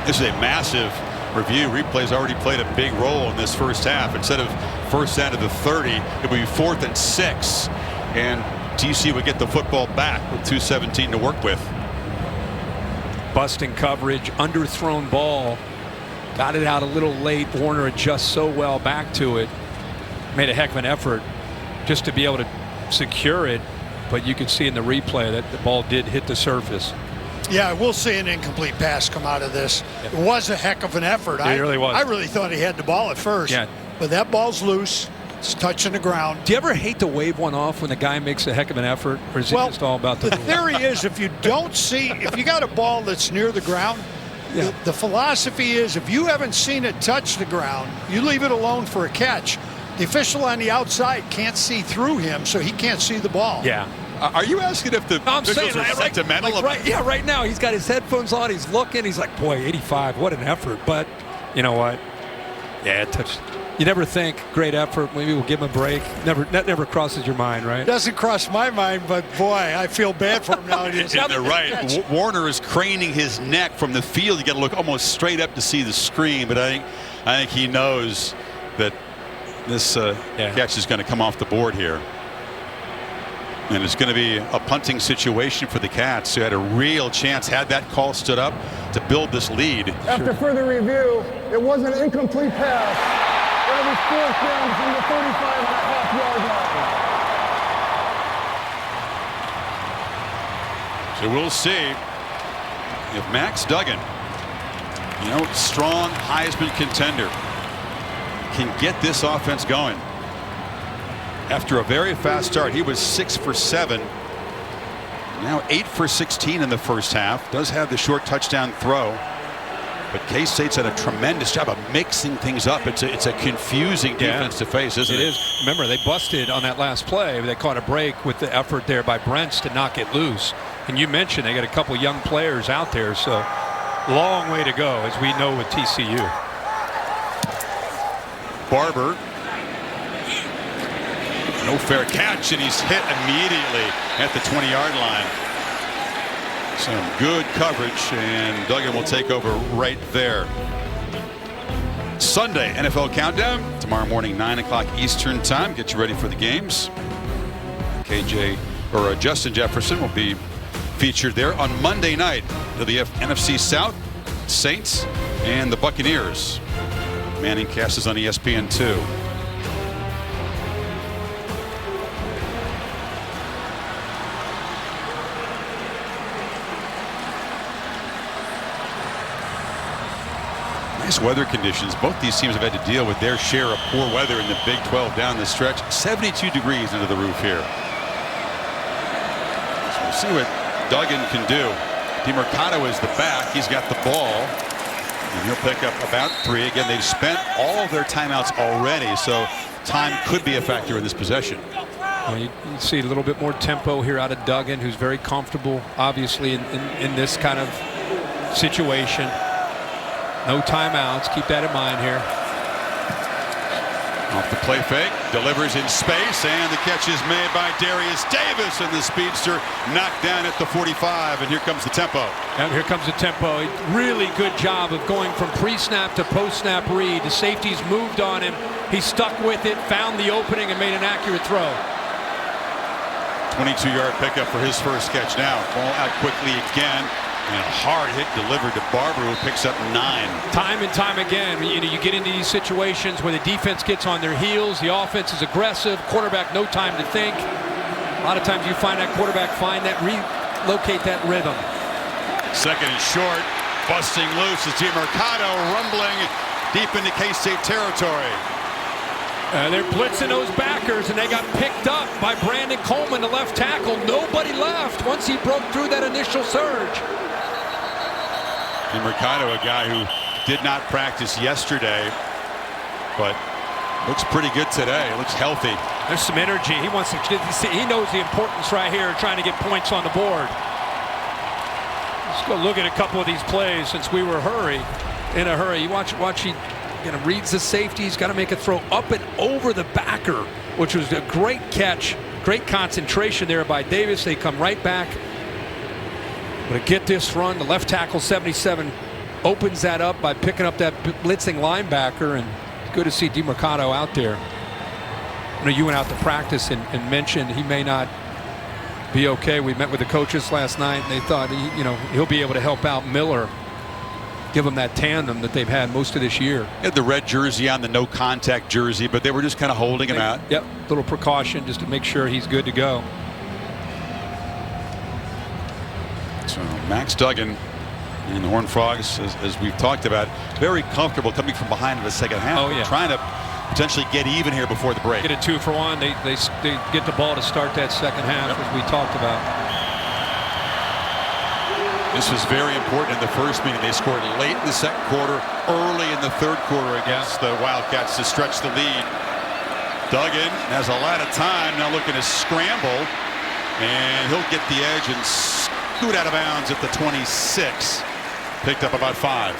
This is a massive review. Replay's already played a big role in this first half. Instead of first down to the 30, it would be 4th and 6, and TCU would get the football back with 2:17 to work with. Busting coverage, underthrown ball. Got it out a little late. Warner adjusts so well back to it. Made a heck of an effort just to be able to secure it. But you can see in the replay that the ball did hit the surface. Yeah, we'll see an incomplete pass come out of this. It was a heck of an effort. It really was. I really thought he had the ball at first. Yeah. But that ball's loose. It's touching the ground. Do you ever hate to wave one off when the guy makes a heck of an effort? Or is it just all about the theory is if you got a ball that's near the ground, the philosophy is if you haven't seen it touch the ground, you leave it alone for a catch. The official on the outside can't see through him, so he can't see the ball. Yeah. Are you asking if the officials are sentimental? Right now, he's got his headphones on. He's looking. He's like, boy, 85, what an effort. But you know what? Yeah, it touched. You never think, great effort, maybe we'll give him a break. That never crosses your mind, right? Doesn't cross my mind, but boy, I feel bad for him now. They're right. Warner is craning his neck from the field. You got to look almost straight up to see the screen, but I think he knows that this catch is going to come off the board here. And it's going to be a punting situation for the Cats, who had a real chance, had that call stood up, to build this lead. After further review, it was an incomplete pass. It was 4th down from the 35.5-yard line. So we'll see if Max Duggan, strong Heisman contender, can get this offense going. After a very fast start, he was 6 for 7. Now 8 for 16 in the first half. Does have the short touchdown throw. But K-State's done a tremendous job of mixing things up. It's a confusing defense to face, isn't it? It is. Remember, they busted on that last play. They caught a break with the effort there by Brents to knock it loose. And you mentioned they got a couple young players out there, so long way to go, as we know with TCU. Barber. No fair catch, and he's hit immediately at the 20-yard line. Some good coverage, and Duggan will take over right there. Sunday NFL Countdown tomorrow morning 9 o'clock Eastern Time. Get you ready for the games. Justin Jefferson will be featured there on Monday night. To the NFC South, Saints and the Buccaneers. Manning cast is on ESPN2. Nice weather conditions. Both these teams have had to deal with their share of poor weather in the Big 12 down the stretch. 72 degrees under the roof here. So we'll see what Duggan can do. DeMercado is the back. He's got the ball. And he'll pick up about 3. Again, they've spent all of their timeouts already, so time could be a factor in this possession. Well, you see a little bit more tempo here out of Duggan, who's very comfortable, obviously, in this kind of situation. No timeouts. Keep that in mind here. Off the play fake, delivers in space, and the catch is made by Darius Davis, and the speedster knocked down at the 45, and here comes the tempo. And here comes the tempo. Really good job of going from pre-snap to post-snap read. The safeties moved on him. He stuck with it, found the opening, and made an accurate throw. 22-yard pickup for his first catch now. Ball out quickly again. And a hard hit delivered to Barber, who picks up 9. Time and time again, you get into these situations where the defense gets on their heels, the offense is aggressive, quarterback no time to think. A lot of times you find that quarterback relocate that rhythm. Second and short, busting loose is DeMercado, rumbling deep into K-State territory. They're blitzing those backers, and they got picked up by Brandon Coleman, the left tackle. Nobody left once he broke through that initial surge. DeMercado, a guy who did not practice yesterday, but looks pretty good today. Looks healthy. There's some energy. He wants to. He knows the importance right here, trying to get points on the board. Let's go look at a couple of these plays since we were in a hurry. You watch he reads the safety. He's got to make a throw up and over the backer, which was a great catch. Great concentration there by Davis. They come right back. But to get this run, the left tackle 77 opens that up by picking up that blitzing linebacker, and good to see DeMercado out there. I know you went out to practice and mentioned he may not be okay. We met with the coaches last night, and they thought he'll be able to help out Miller, give them that tandem that they've had most of this year. He had the red jersey on, the no contact jersey, but they were just kind of holding him out. Yep, little precaution just to make sure he's good to go. So Max Duggan and the Horned Frogs, as we've talked about, very comfortable coming from behind in the second half. Oh, yeah. Trying to potentially get even here before the break. Get a 2-for-1. They get the ball to start that second half, as we talked about. This was very important in the first meeting. They scored late in the second quarter, early in the third quarter against the Wildcats to stretch the lead. Duggan has a lot of time, now looking to scramble, and he'll get the edge and scoot out of bounds at the 26. Picked up about 5.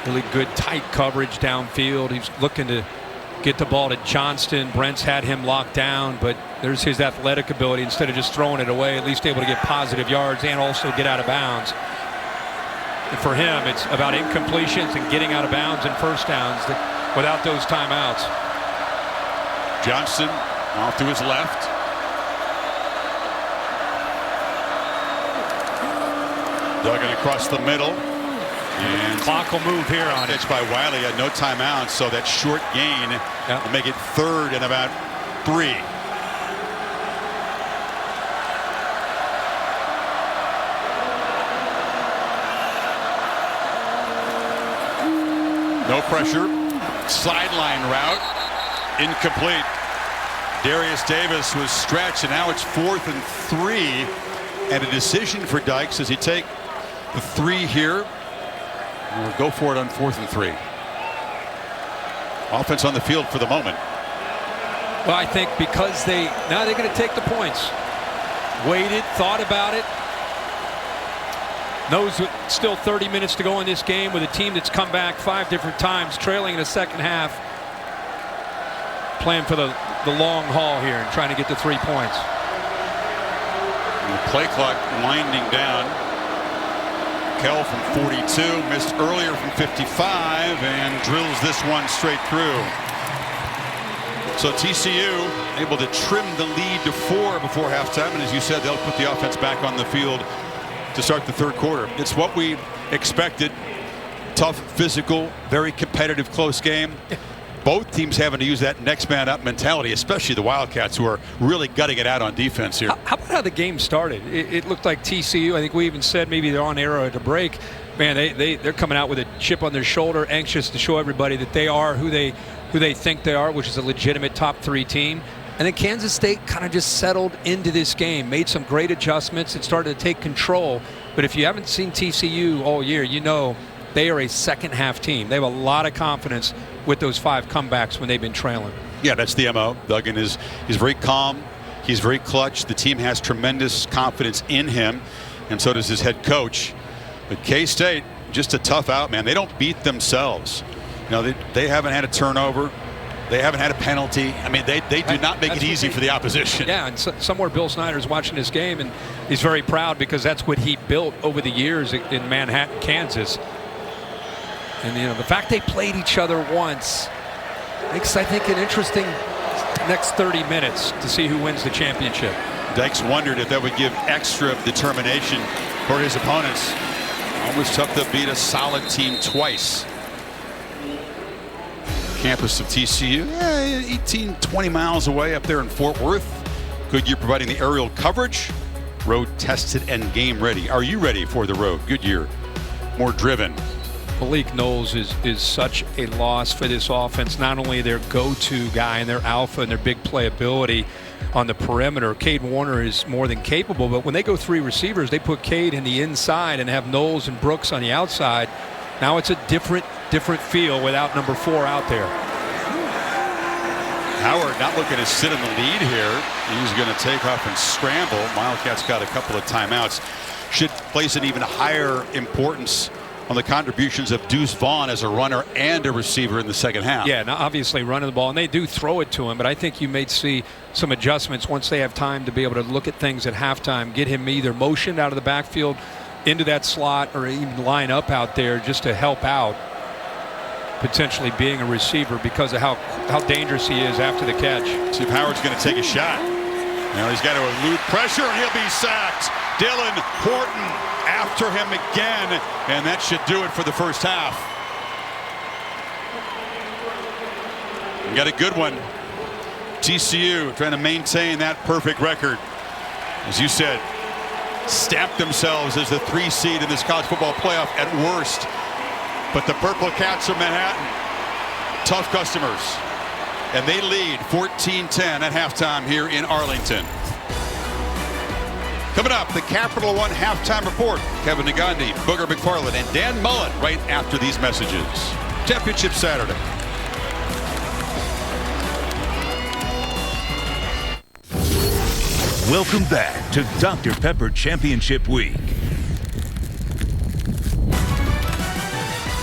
Really good tight coverage downfield. He's looking to get the ball to Johnston. Brent's had him locked down, but there's his athletic ability. Instead of just throwing it away, at least able to get positive yards and also get out of bounds. And for him, it's about incompletions and getting out of bounds and first downs without those timeouts. Johnston off to his left. Duggan across the middle. And clock will move here on it. Pitch by Wiley had no timeout, so that short gain will make it 3rd and about 3. No pressure. Sideline route. Incomplete. Darius Davis was stretched, and now it's 4th and 3. And a decision for Dykes. Does he take the 3 here? We'll go for it on 4th and 3. Offense on the field for the moment. Well, I think because now they're going to take the points. Waited, thought about it. Knows still 30 minutes to go in this game with a team that's come back 5 different times, trailing in the second half. Playing for the long haul here and trying to get the 3 points. And the play clock winding down. Markell from 42, missed earlier from 55, and drills this one straight through. So TCU able to trim the lead to 4 before halftime, and as you said, they'll put the offense back on the field to start the third quarter. It's what we expected. Tough, physical, very competitive, close game. Both teams having to use that next man up mentality, especially the Wildcats, who are really gutting it out on defense here. How about how the game started? It looked like TCU, I think we even said maybe they're on arrow at a break. Man, they're coming out with a chip on their shoulder, anxious to show everybody that they are who they think they are, which is a legitimate top 3 team. And then Kansas State kind of just settled into this game, made some great adjustments, and started to take control. But if you haven't seen TCU all year, you know they are a second half team. They have a lot of confidence with those 5 comebacks when they've been trailing. Yeah, that's the MO. Duggan is very calm. He's very clutch. The team has tremendous confidence in him, and so does his head coach. But K-State, just a tough out, man. They don't beat themselves. You know, they haven't had a turnover. They haven't had a penalty. I mean, they do not make it easy for the opposition. Yeah, and somewhere Bill Snyder's watching this game, and he's very proud because that's what he built over the years in Manhattan, Kansas. And, you know, the fact they played each other once makes, I think, an interesting next 30 minutes to see who wins the championship. Dykes wondered if that would give extra determination for his opponents. Almost tough to beat a solid team twice. Campus of TCU, 18-20 miles away up there in Fort Worth. Goodyear providing the aerial coverage. Road tested and game ready. Are you ready for the road? Goodyear, more driven. Malik Knowles is such a loss for this offense. Not only their go-to guy and their alpha and their big playability on the perimeter. Cade Warner is more than capable, but when they go 3 receivers, they put Cade in the inside and have Knowles and Brooks on the outside. Now it's a different feel without number 4 out there. Howard not looking to sit in the lead here. He's going to take off and scramble. Wildcats got a couple of timeouts. Should place an even higher importance on the contributions of Deuce Vaughn as a runner and a receiver in the second half. Yeah, now obviously running the ball, and they do throw it to him, but I think you may see some adjustments once they have time to be able to look at things at halftime, get him either motioned out of the backfield into that slot or even line up out there just to help out potentially being a receiver because of how dangerous he is after the catch. See if Howard's going to take a shot. Now he's got to elude pressure and he'll be sacked. Dylan Horton after him again, and that should do it for the first half. We got a good one. TCU trying to maintain that perfect record. As you said, stamped themselves as the 3 seed in this college football playoff at worst. But the Purple Cats of Manhattan, tough customers. And they lead 14-10 at halftime here in Arlington. Coming up, the Capital One halftime report. Kevin Negandhi, Booger McFarland, and Dan Mullen right after these messages. Championship Saturday. Welcome back to Dr. Pepper Championship Week.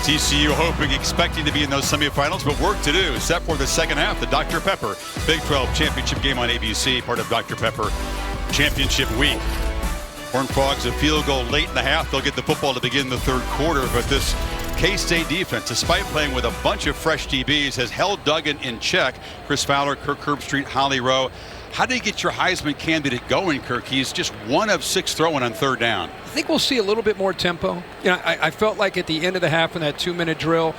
TCU hoping, expecting to be in those semifinals, but work to do. Set for the second half, the Dr. Pepper Big 12 Championship game on ABC, part of Dr. Pepper Championship Week. Horned Frogs a field goal late in the half. They'll get the football to begin the third quarter, but this K-State defense, despite playing with a bunch of fresh DBs, has held Duggan in check. Chris Fowler, Kirk Herbstreit, Holly Rowe. How do you get your Heisman candidate going, Kirk? He's just 1 of 6 throwing on third down. I think we'll see a little bit more tempo. You know, I felt like at the end of the half in that 2-minute drill,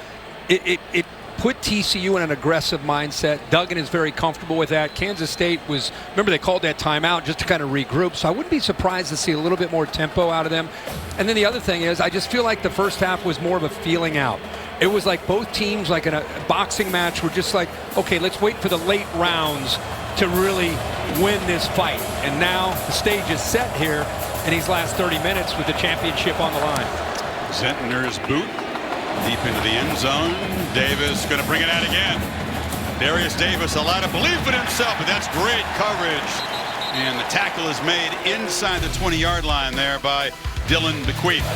it put TCU in an aggressive mindset. Duggan is very comfortable with that. Kansas State was, remember they called that timeout just to kind of regroup, so I wouldn't be surprised to see a little bit more tempo out of them. And then the other thing is, I just feel like the first half was more of a feeling out. It was like both teams, like in a boxing match, were just like, okay, let's wait for the late rounds to really win this fight. And now the stage is set here in these last 30 minutes with the championship on the line. Zentner's boot deep into the end zone. Davis going to bring it out again. Darius Davis, a lot of belief in himself, but that's great coverage. And the tackle is made inside the 20-yard line there by Dylan Bequeath.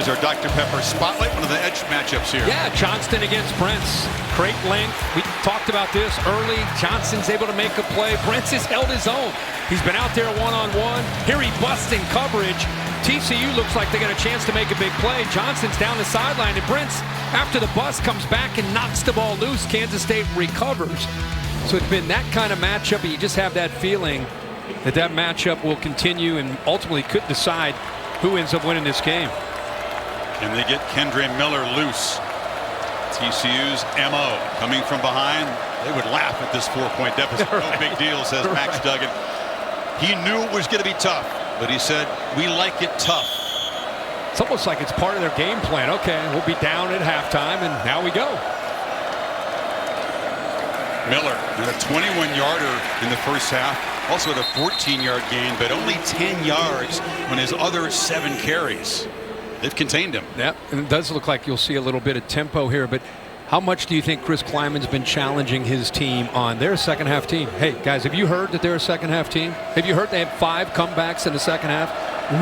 is our Dr. Pepper Spotlight, one of the edge matchups here. Yeah, Johnston against Brents. Great length. We talked about this early. Johnston's able to make a play. Brents has held his own. He's been out there one-on-one. Here he busts in coverage. TCU looks like they got a chance to make a big play. Johnston's down the sideline, and Brents, after the bust, comes back and knocks the ball loose. Kansas State recovers. So it's been that kind of matchup, and you just have that feeling that that matchup will continue and ultimately could decide who ends up winning this game. Can they get Kendre Miller loose? TCU's MO coming from behind. They would laugh at this 4-point deficit. No big deal, says Max Duggan. He knew it was going to be tough, but he said, we like it tough. It's almost like it's part of their game plan. Okay, we'll be down at halftime, and now we go. Miller had a 21-yarder in the first half. Also had a 14-yard gain, but only 10 yards on his other 7 carries. They've contained him. Yeah, and it does look like you'll see a little bit of tempo here, but how much do you think Chris Kleiman's been challenging his team on? They're a second-half team. Hey, guys, have you heard that they're a second-half team? Have you heard they have 5 comebacks in the second half?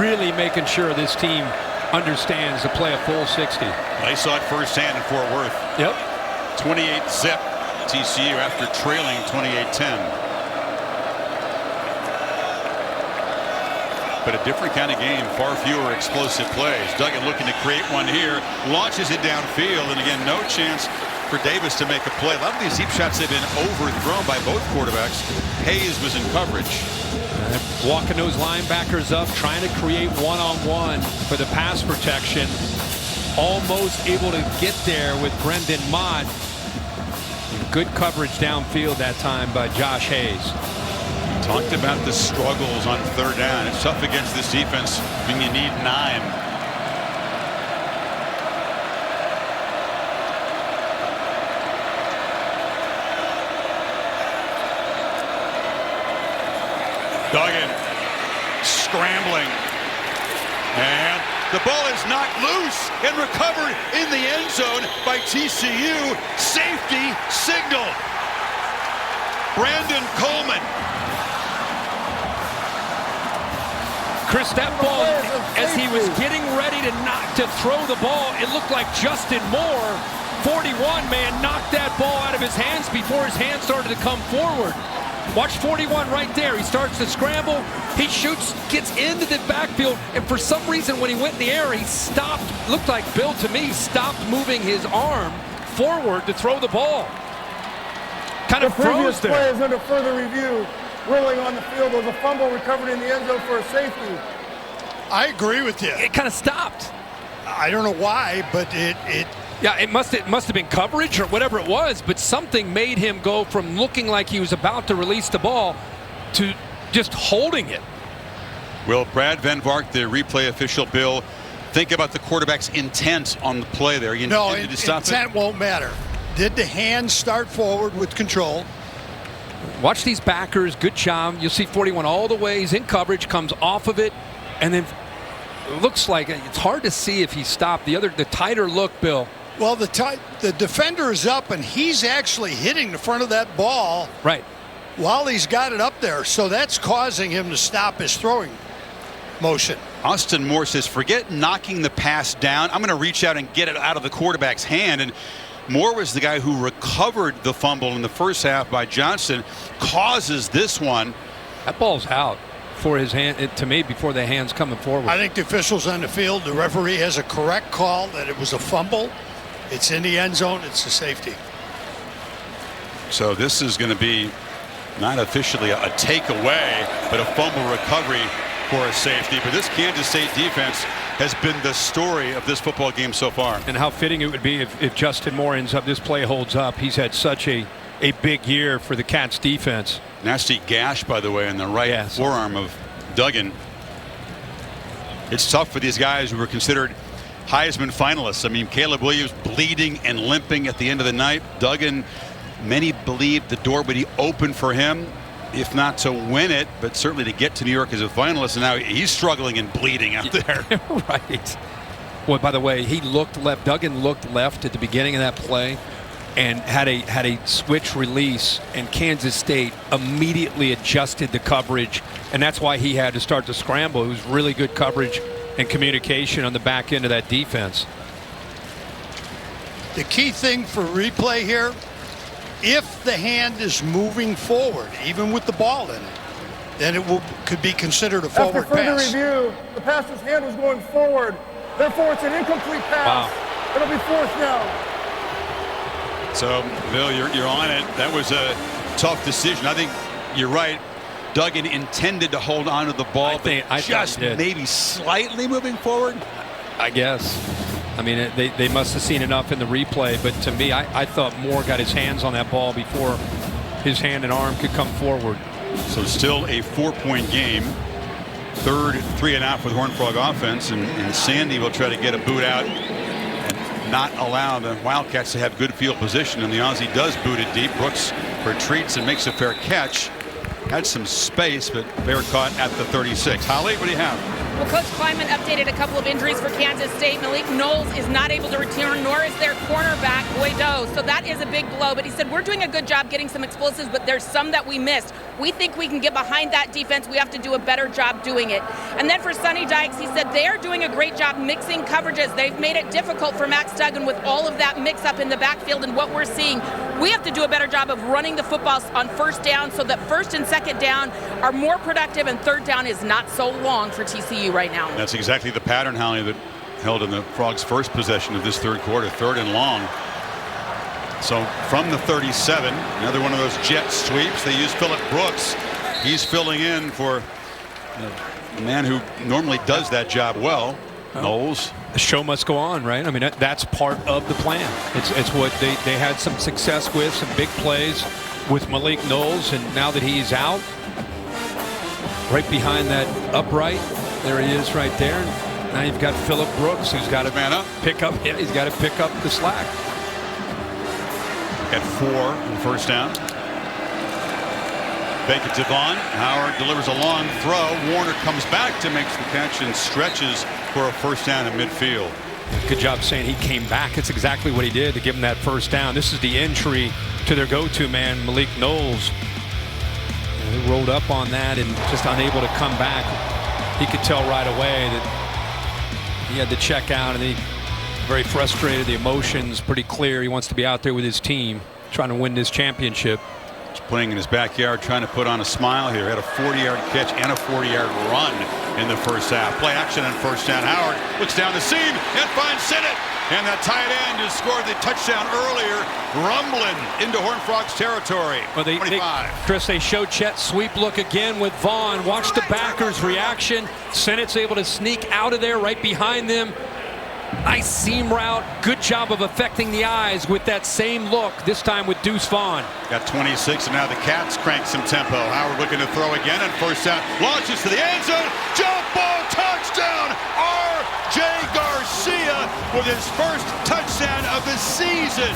Really making sure this team understands to play a full 60. I saw it firsthand in Fort Worth. Yep. 28-zip TCU after trailing 28-10. But a different kind of game, far fewer explosive plays. Duggan looking to create one here, launches it downfield, and again, no chance for Davis to make a play. A lot of these deep shots have been overthrown by both quarterbacks. Hayes was in coverage. Walking those linebackers up, trying to create one-on-one for the pass protection. Almost able to get there with Brendan Mott. Good coverage downfield that time by Josh Hayes. Talked about the struggles on 3rd down. It's tough against this defense when you need 9. Duggan scrambling, and the ball is knocked loose and recovered in the end zone by TCU. Safety signal. Brandon Coleman. Chris, that ball, as he was getting ready to throw the ball, it looked like Justin Moore, 41, man, knocked that ball out of his hands before his hands started to come forward. Watch 41 right there. He starts to scramble. He shoots, gets into the backfield, and for some reason when he went in the air, he stopped. Looked like Bill to me stopped moving his arm forward to throw the ball. Kind of froze there. The previous play is under further review. Rolling on the field was a fumble recovered in the end zone for a safety. I agree with you. It kind of stopped. I don't know why, but it yeah, it must have been coverage or whatever it was, but something made him go from looking like he was about to release the ball to just holding it. Will Brad Van Vark, the replay official, Bill, think about the quarterback's intent on the play there? No, intent won't matter. Did the hands start forward with control? Watch these backers. Good job. You'll see 41 all the way. He's in coverage, comes off of it, and then it looks like it's hard to see if he stopped. The tighter look, Bill. Well, the defender is up, and he's actually hitting the front of that ball right while he's got it up there. So that's causing him to stop his throwing motion. Austin Moore says, forget knocking the pass down. I'm going to reach out and get it out of the quarterback's hand. And Moore was the guy who recovered the fumble in the first half by Johnson, causes this one. That ball's out for his hand, to me, before the hand's coming forward. I think the officials on the field, the referee has a correct call that it was a fumble. It's in the end zone. It's a safety. So this is going to be not officially a takeaway, but a fumble recovery for a safety. But this Kansas State defense has been the story of this football game so far. And how fitting it would be if Justin Moore ends up, this play holds up. He's had such a big year for the Cats defense. Nasty gash, by the way, in the right forearm of Duggan. It's tough for these guys who were considered Heisman finalists. I mean, Caleb Williams bleeding and limping at the end of the night. Duggan, many believed the door would be open for him, if not to win it, but certainly to get to New York as a finalist. And now he's struggling and bleeding out there. Right. Well, by the way, he looked left. Duggan looked left at the beginning of that play and had a switch release, and Kansas State immediately adjusted the coverage, and that's why he had to start to scramble. It was really good coverage and communication on the back end of that defense. The key thing for replay here, if the hand is moving forward, even with the ball in it, then it could be considered a forward pass. After further pass. review, the passer's hand was going forward. Therefore, it's an incomplete pass. Wow. It'll be 4th down. So, Bill, you're on it. That was a tough decision. I think you're right. Duggan intended to hold on to the ball, but just maybe slightly moving forward. I guess. I mean, they must have seen enough in the replay, but to me, I thought Moore got his hands on that ball before his hand and arm could come forward. So still a 4-point game. 3rd 3-and-out for the Horned Frog offense, and Sandy will try to get a boot out and not allow the Wildcats to have good field position, and the Aussie does boot it deep. Brooks retreats and makes a fair catch. Had some space, but fair caught at the 36. Holly, what do you have? Well, Coach Kleiman updated a couple of injuries for Kansas State. Malik Knowles is not able to return, nor is their cornerback, Boydo. So that is a big blow. But he said, we're doing a good job getting some explosives, but there's some that we missed. We think we can get behind that defense. We have to do a better job doing it. And then for Sonny Dykes, he said they are doing a great job mixing coverages. They've made it difficult for Max Duggan with all of that mix-up in the backfield. And what we're seeing, we have to do a better job of running the football on 1st down so that 1st and 2nd down are more productive and 3rd down is not so long for TCU right now. That's exactly the pattern, Holly, that held in the Frogs' first possession of this 3rd quarter, 3rd and long. So from the 37, another one of those jet sweeps. They use Phillip Brooks. He's filling in for a man who normally does that job well, Knowles. The show must go on, right? I mean, that's part of the plan. It's what they had some success with, some big plays with Malik Knowles, and now that he's out, right behind that upright, there he is right there. Now you've got Phillip Brooks, who's got to pick up. Yeah, he's got to pick up the slack. At 4 in 1st down. Fake it to Vaughn. Howard delivers a long throw. Warner comes back to make the catch and stretches for a 1st down in midfield. Good job saying he came back. It's exactly what he did to give him that 1st down. This is the entry to their go-to man, Malik Knowles. And he rolled up on that and just unable to come back. He could tell right away that he had to check out, and he very frustrated. The emotions pretty clear. He wants to be out there with his team, trying to win this championship. He's playing in his backyard, trying to put on a smile here. Had a 40-yard catch and a 40-yard run in the 1st half. Play action on 1st down. Howard looks down the seam and finds Sinnott. And that tight end who scored the touchdown earlier, rumbling into Horned Frogs territory. Well, 25. Chris, they showed Chet sweep look again with Vaughn. Watch the backers' reaction. Sinnott's able to sneak out of there right behind them. Nice seam route. Good job of affecting the eyes with that same look, this time with Deuce Vaughn. Got 26, and now the Cats crank some tempo. Howard looking to throw again on 1st down. Launches to the end zone. Jump ball touchdown. R.J. Garcia with his first touchdown of the season.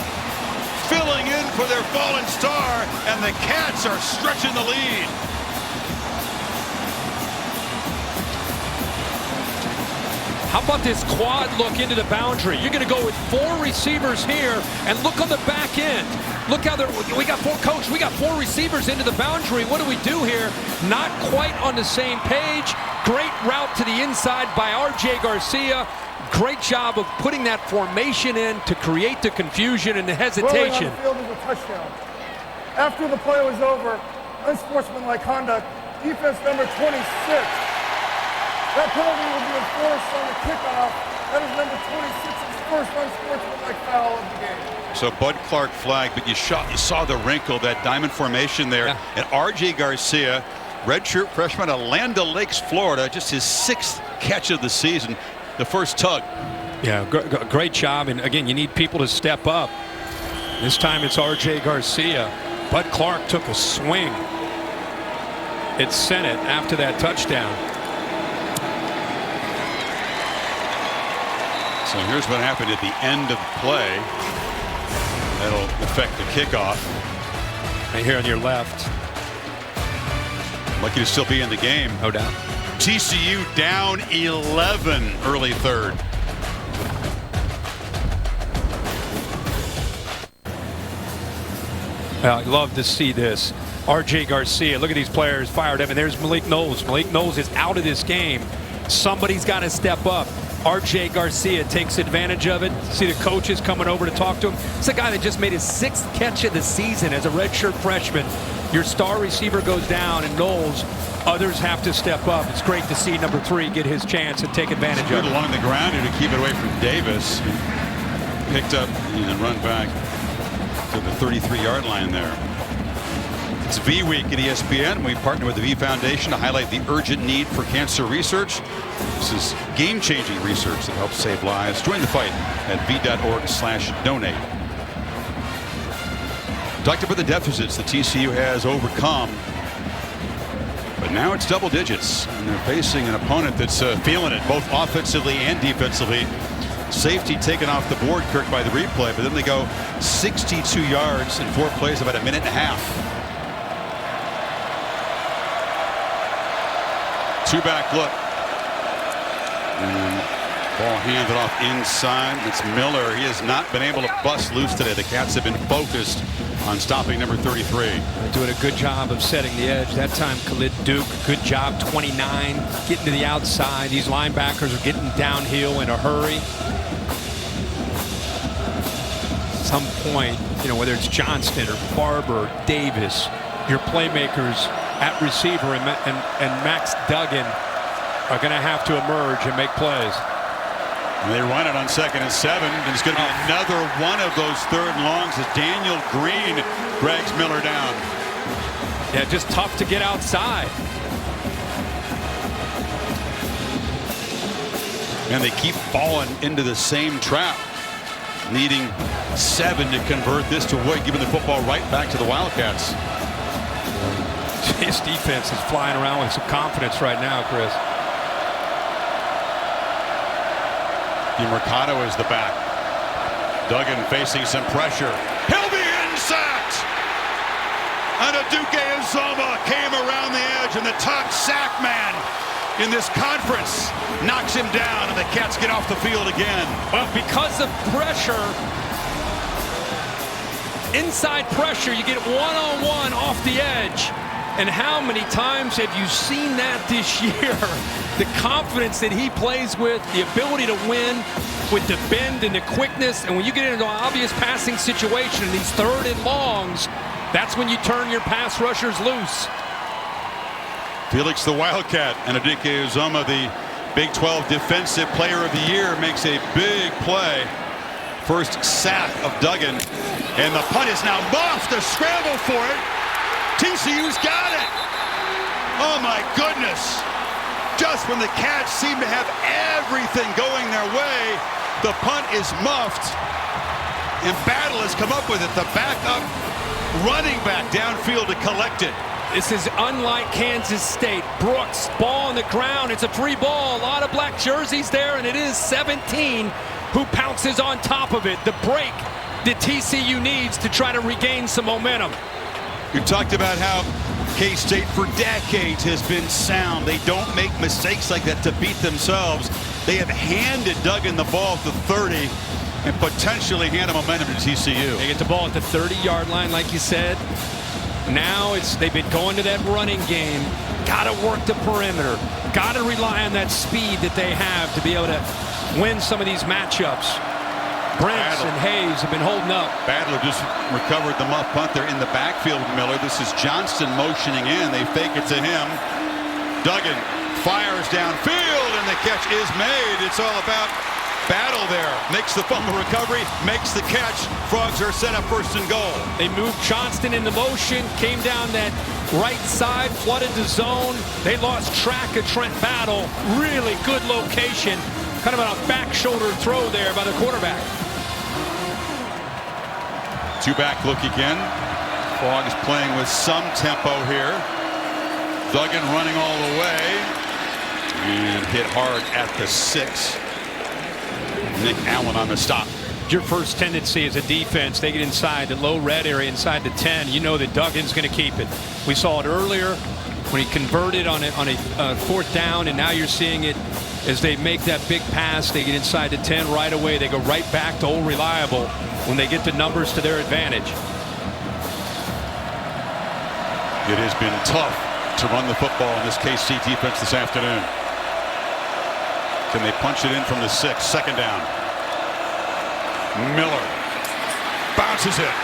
Filling in for their fallen star, and the Cats are stretching the lead. How about this quad look into the boundary? You're going to go with 4 receivers here, and look on the back end. Look how we got 4, coach. We got 4 receivers into the boundary. What do we do here? Not quite on the same page. Great route to the inside by R.J. Garcia. Great job of putting that formation in to create the confusion and the hesitation. On the field is a touchdown. After the play was over, unsportsmanlike conduct, defense number 26. That penalty will be enforced on the kickoff. That is number 26's first unsportsmanlike foul of the game. So Bud Clark flagged, but you saw the wrinkle, that diamond formation there. Yeah. And R.J. Garcia, redshirt freshman at Land O'Lakes, Florida, just his 6th catch of the season, the first tug. Yeah, great job. And again, you need people to step up. This time it's R.J. Garcia. Bud Clark took a swing. It's Sinnott after that touchdown. So here's what happened at the end of the play. That'll affect the kickoff. Right here on your left. Lucky to still be in the game. No doubt. TCU down 11 early 3rd. I love to see this. R.J. Garcia, look at these players fired up, and there's Malik Knowles. Malik Knowles is out of this game. Somebody's got to step up. R.J. Garcia takes advantage of it. See the coaches coming over to talk to him. It's a guy that just made his 6th catch of the season as a redshirt freshman. Your star receiver goes down and Knowles. Others have to step up. It's great to see number 3 get his chance and take advantage of it. Along the ground here to keep it away from Davis. Picked up and run back to the 33-yard line there. It's V Week at ESPN. We partner with the V Foundation to highlight the urgent need for cancer research. This is game-changing research that helps save lives. Join the fight at v.org/donate. Talked about the deficits that TCU has overcome. But now it's double digits, and they're facing an opponent that's feeling it, both offensively and defensively. Safety taken off the board, Kirk, by the replay, but then they go 62 yards in 4 plays, about a minute and a half. 2-back look. And ball handed off inside. It's Miller. He has not been able to bust loose today. The Cats have been focused on stopping number 33. They're doing a good job of setting the edge. That time Khalid Duke, good job, 29, getting to the outside. These linebackers are getting downhill in a hurry. At some point, you know, whether it's Johnston or Barber, Davis, your playmakers at receiver and Max Duggan are going to have to emerge and make plays. And they run it on 2nd and 7. And it's going to be another one of those 3rd and longs as Daniel Green drags Miller down. Yeah, just tough to get outside. And they keep falling into the same trap, needing 7 to convert this to avoid giving the football right back to the Wildcats. His defense is flying around with some confidence right now, Chris. Mercado is the back. Duggan facing some pressure. He'll be sacked. And Duke Azoma came around the edge, and the top sack man in this conference knocks him down, and the Cats get off the field again. Well, because of pressure, inside pressure, you get one-on-one off the edge. And how many times have you seen that this year? The confidence that he plays with, the ability to win with the bend and the quickness. And when you get into an obvious passing situation, these 3rd and longs, that's when you turn your pass rushers loose. Felix the Wildcat and Adike Uzoma, the Big 12 Defensive Player of the Year, makes a big play. First sack of Duggan. And the punt is now muffed. A scramble for it. TCU's got it. Oh, my goodness. Just when the Cats seem to have everything going their way, the punt is muffed. And Battle has come up with it. The backup running back downfield to collect it. This is unlike Kansas State. Brooks, ball on the ground. It's a free ball. A lot of black jerseys there, and it is 17 who pounces on top of it. The break that TCU needs to try to regain some momentum. We've talked about how K-State for decades has been sound. They don't make mistakes like that to beat themselves. They have handed Duggan the ball at the 30 and potentially hand a momentum to TCU. They get the ball at the 30-yard line, like you said. Now they've been going to that running game. Got to work the perimeter. Got to rely on that speed that they have to be able to win some of these matchups. Brents and Hayes have been holding up. Badler just recovered the muff punt there in the backfield with Miller. This is Johnston motioning in. They fake it to him. Duggan fires downfield, and the catch is made. It's all about Battle there. Makes the fumble recovery, makes the catch. Frogs are set up 1st and goal. They moved Johnston into motion, came down that right side, flooded the zone. They lost track of Trent Battle. Really good location. Kind of on a back shoulder throw there by the quarterback. 2-back look again. Frogs playing with some tempo here. Duggan running all the way. And hit hard at the 6. Nick Allen on the stop. Your first tendency as a defense, they get inside the low red area, inside the 10. You know that Duggan's going to keep it. We saw it earlier when he converted on a 4th down, and now you're seeing it as they make that big pass. They get inside the 10 right away. They go right back to old reliable when they get the numbers to their advantage. It has been tough to run the football in this KC defense this afternoon. Can they punch it in from the 6? Second down. Miller bounces it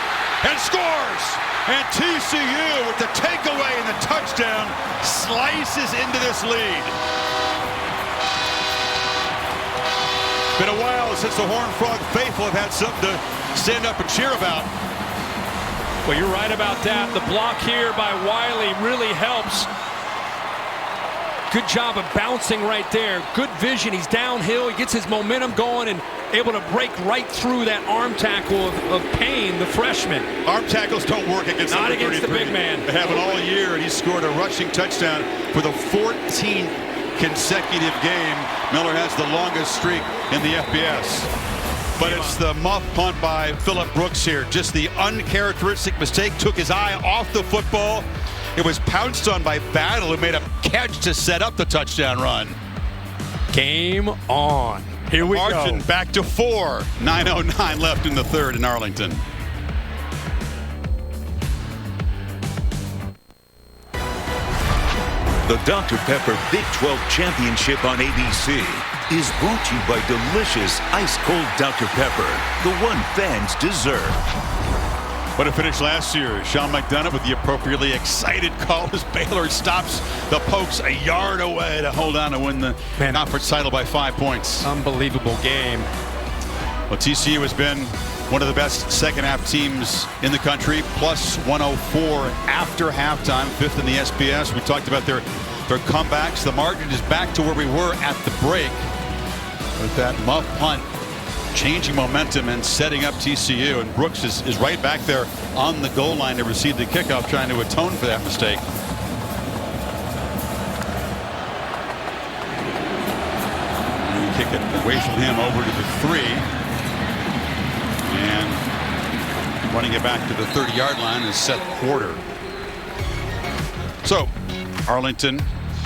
and scores. And TCU with the takeaway and the touchdown slices into this lead. Been a while since the Horned Frog faithful have had something to stand up and cheer about. Well, you're right about that. The block here by Wiley really helps. Good job of bouncing right there. Good vision. He's downhill. He gets his momentum going and able to break right through that arm tackle of Payne, the freshman. Arm tackles don't work against Not number against 33. the big man. They haven't all year, and he scored a rushing touchdown for the 14th consecutive game. Miller has the longest streak in the FBS. But it's the muff punt by Phillip Brooks here. Just the uncharacteristic mistake. Took his eye off the football. It was pounced on by Battle, who made a catch to set up the touchdown run. Game on. Here we Marching go. back to 4. 9:09 left in the third in Arlington. The Dr. Pepper Big 12 Championship on ABC is brought to you by delicious ice-cold Dr. Pepper, the one fans deserve. What a finish last year. Sean McDonough with the appropriately excited call as Baylor stops the Pokes a yard away to hold on to win the conference title by 5 points. Unbelievable game. Well, TCU has been one of the best second-half teams in the country, plus 104 after halftime, 5th in the SBS. We talked about their comebacks. The margin is back to where we were at the break with that muff punt, changing momentum and setting up TCU. And Brooks is right back there on the goal line to receive the kickoff, trying to atone for that mistake. And kick it away from him over to the 3. And running it back to the 30-yard line is Seth Porter. So Arlington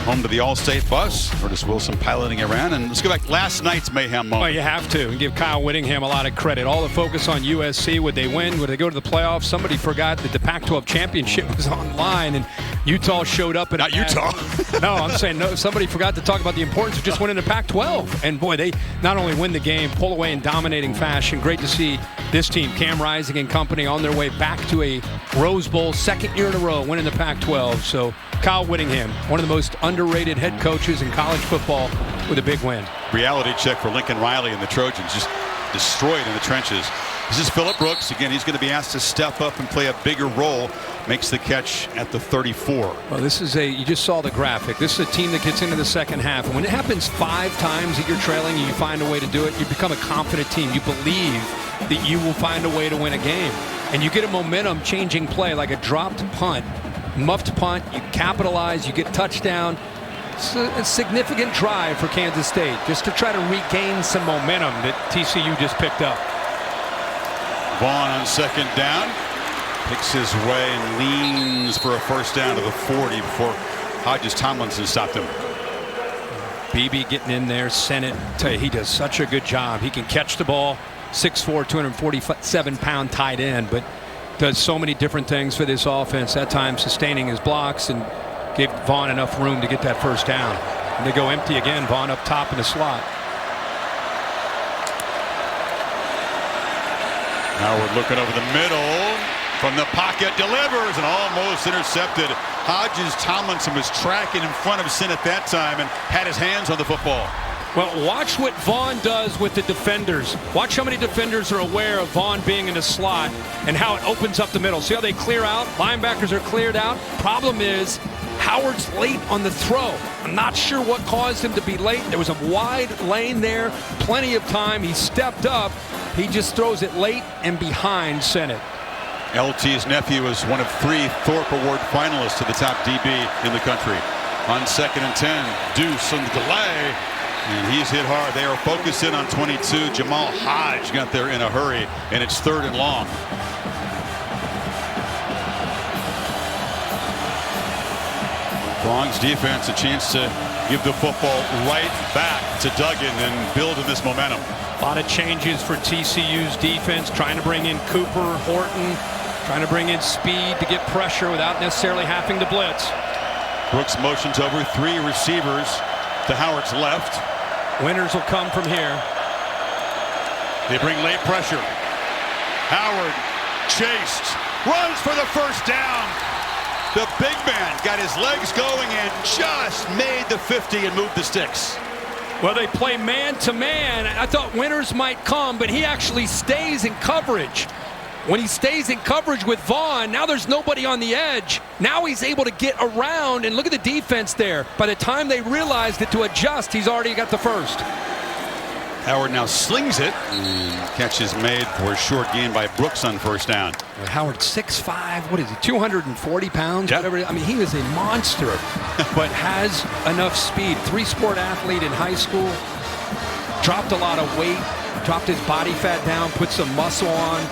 home to the All-State bus. Curtis Wilson piloting around. And let's go back to last night's mayhem moment. Well, you have to and give Kyle Whittingham a lot of credit. All the focus on USC. Would they win? Would they go to the playoffs? Somebody forgot that the Pac-12 championship was online, and Utah showed up. Not Utah. No, I'm saying no. Somebody forgot to talk about the importance of just winning the Pac-12. And boy, they not only win the game, pull away in dominating fashion. Great to see this team, Cam Rising and company, on their way back to a Rose Bowl, second year in a row, winning the Pac-12. So Kyle Whittingham, one of the most underrated head coaches in college football, with a big win. Reality check for Lincoln Riley and the Trojans, just destroyed in the trenches. This is Phillip Brooks. Again, he's going to be asked to step up and play a bigger role. Makes the catch at the 34. Well, this is you just saw the graphic. This is a team that gets into the second half. And when it happens 5 times that you're trailing and you find a way to do it, you become a confident team. You believe that you will find a way to win a game. And you get a momentum changing play like a dropped punt, muffed punt. You capitalize, you get touchdown. It's a significant drive for Kansas State just to try to regain some momentum that TCU just picked up. Vaughn on second down. Picks his way and leans for a first down to the 40 before Hodges Tomlinson stopped him. BB getting in there, sent it. Tell you, he does such a good job. He can catch the ball. 6'4", 247-pound tight end, but does so many different things for this offense. At times sustaining his blocks and gave Vaughn enough room to get that first down. And they go empty again. Vaughn up top in the slot. Now we're looking over the middle. From the pocket, delivers and almost intercepted. Hodges Tomlinson was tracking in front of Sin at that time and had his hands on the football. Well, watch what Vaughn does with the defenders. Watch how many defenders are aware of Vaughn being in the slot and how it opens up the middle. See how they clear out? Linebackers are cleared out. Problem is, Howard's late on the throw. I'm not sure what caused him to be late. There was a wide lane there, plenty of time. He stepped up. He just throws it late and behind Sennett. LT's nephew is one of 3 Thorpe Award finalists to the top DB in the country. On 2nd and 10, Deuce on the delay, and he's hit hard. They are focused in on 22. Jamal Hodge got there in a hurry, and it's 3rd and long. Bronx defense a chance to give the football right back to Duggan and build in this momentum. A lot of changes for TCU's defense, trying to bring in Cooper, Horton, trying to bring in speed to get pressure without necessarily having to blitz. Brooks motions over 3 receivers to Howard's left. Winners will come from here. They bring late pressure. Howard chased, runs for the first down. The big man got his legs going and just made the 50 and moved the sticks. Well, they play man-to-man. I thought Winters might come, but he actually stays in coverage. When he stays in coverage with Vaughn, now there's nobody on the edge. Now he's able to get around, and look at the defense there. By the time they realized it to adjust, he's already got the first. Howard now slings it. Catch is made for a short gain by Brooks on first down. Howard 6'5", what is he, 240 pounds? Yep. Whatever. I mean, he is a monster, but has enough speed. Three-sport athlete in high school. Dropped a lot of weight. Dropped his body fat down. Put some muscle on.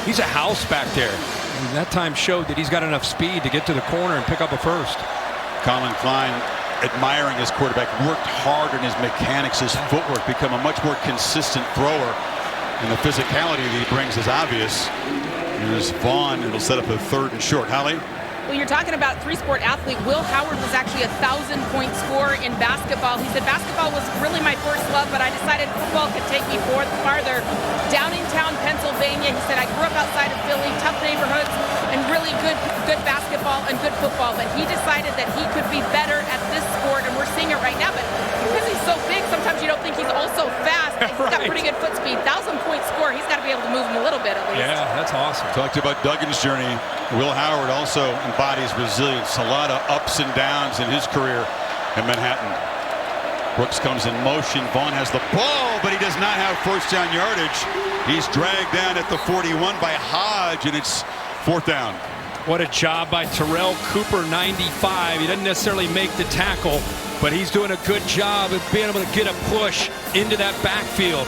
He's a house back there. And that time showed that he's got enough speed to get to the corner and pick up a first. Colin Klein, admiring his quarterback, worked hard on his mechanics, his footwork, become a much more consistent thrower. And the physicality that he brings is obvious. Here's Vaughn. It'll set up a 3rd and short. Holly? Well, you're talking about three-sport athlete. Will Howard was actually a 1,000-point scorer in basketball. He said basketball was really my first love, but I decided football could take me farther. Downingtown, Pennsylvania. He said I grew up outside of Philly, tough neighborhoods, and really good basketball and good football. But he decided that he could be better at this sport, and we're seeing it right now. But because he's so big, sometimes you don't think he's also fast. He's got pretty good foot speed. 1,000-point score. He's got to be able to move him a little bit at least. Yeah, that's awesome. Talked about Duggan's journey. Will Howard also embodies resilience. A lot of ups and downs in his career in Manhattan. Brooks comes in motion. Vaughn has the ball, but he does not have first down yardage. He's dragged down at the 41 by Hodge, and it's 4th down. What a job by Terrell Cooper, 95. He doesn't necessarily make the tackle, but he's doing a good job of being able to get a push into that backfield.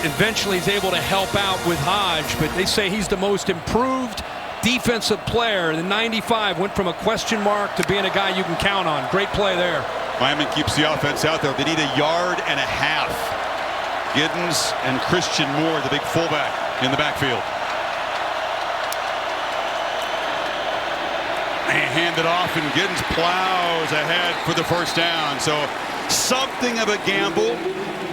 Eventually he's able to help out with Hodge, but they say he's the most improved defensive player. The 95 went from a question mark to being a guy you can count on. Great play there. Miami keeps the offense out there. They need 1.5 yards. Giddens and Christian Moore, the big fullback, in the backfield. They hand it off, and Giddens plows ahead for the first down. So something of a gamble,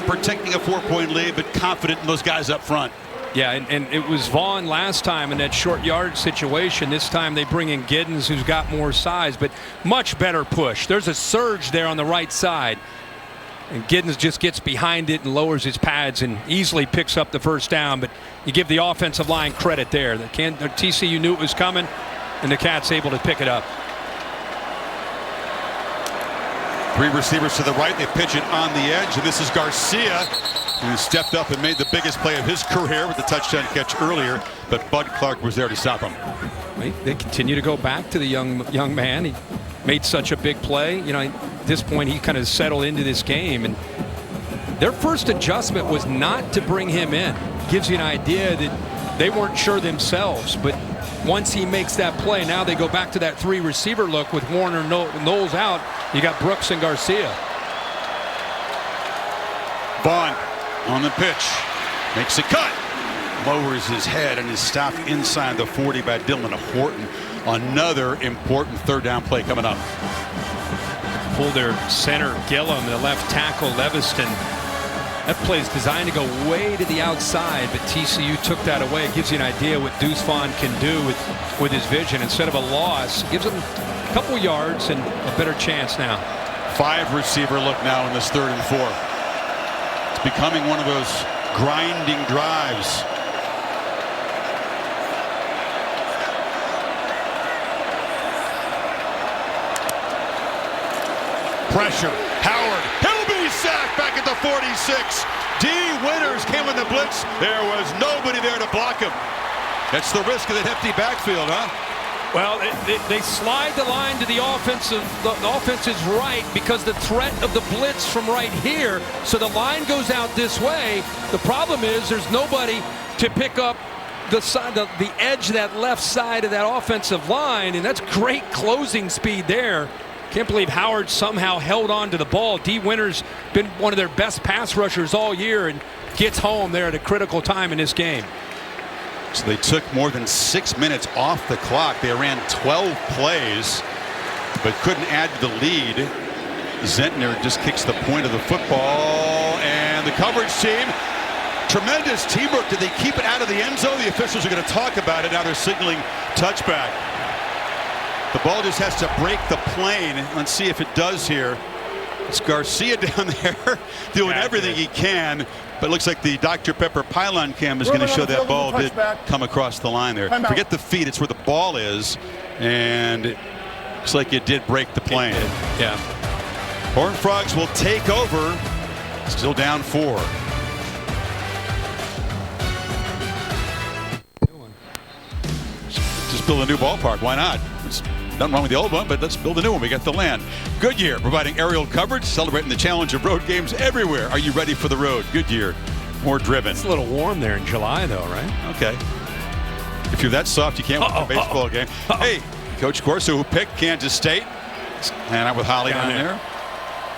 protecting a 4-point lead, but confident in those guys up front. Yeah, and it was Vaughn last time in that short yard situation. This time they bring in Giddens, who's got more size, but much better push. There's a surge there on the right side. And Giddens just gets behind it and lowers his pads and easily picks up the first down. But you give the offensive line credit there. The TCU knew it was coming, and the Cats able to pick it up. 3 receivers to the right. They pitch it on the edge, and this is Garcia, who stepped up and made the biggest play of his career with the touchdown catch earlier, but Bud Clark was there to stop him. They continue to go back to the young man. He made such a big play. You know, at this point, he kind of settled into this game, and their first adjustment was not to bring him in. Gives you an idea that they weren't sure themselves, but once he makes that play, now they go back to that 3 receiver look with Warner Knowles out. You got Brooks and Garcia. Vaughn on the pitch, makes a cut, lowers his head, and is stopped inside the 40 by Dylan Horton. Another important 3rd down play coming up. Pull their center Gillum, the left tackle Leviston. That play is designed to go way to the outside, but TCU took that away. It gives you an idea what Deuce Vaughn can do with his vision. Instead of a loss, gives him a couple yards and a better chance now. 5 receiver look now in this 3rd and 4. It's becoming one of those grinding drives. Pressure. Howard. He'll be sacked back at the 46. D. Winters came in the blitz. There was nobody there to block him. That's the risk of the hefty backfield, huh? Well, they slide the line to the offensive. The offense is right because the threat of the blitz from right here. So the line goes out this way. The problem is there's nobody to pick up the side, the edge of that left side of that offensive line, and that's great closing speed there. Can't believe Howard somehow held on to the ball. D. Winters been one of their best pass rushers all year and gets home there at a critical time in this game. So they took more than 6 minutes off the clock. They ran 12 plays, but couldn't add to the lead. Zentner just kicks the point of the football. the coverage team. Tremendous teamwork. Did they keep it out of the end zone? The officials are going to talk about it. Now they're signaling touchback. The ball just has to break the plane. Let's see if it does here. It's Garcia down there doing everything he can. But it looks like the Dr. Pepper pylon cam is going to show that ball did come across the line there. Forget the feet. It's where the ball is. And it looks like it did break the plane. Yeah. Horned Frogs will take over. Still down 4. Just build a new ballpark. Why not? It's nothing wrong with the old one, but let's build a new one. We got the land. Goodyear providing aerial coverage, celebrating the challenge of road games everywhere. Are you ready for the road? Goodyear, more driven. It's a little warm there in July, though, right? Okay. If you're that soft, you can't win a baseball game. Hey, Coach Corso, who picked Kansas State. And I'm with Holly down there.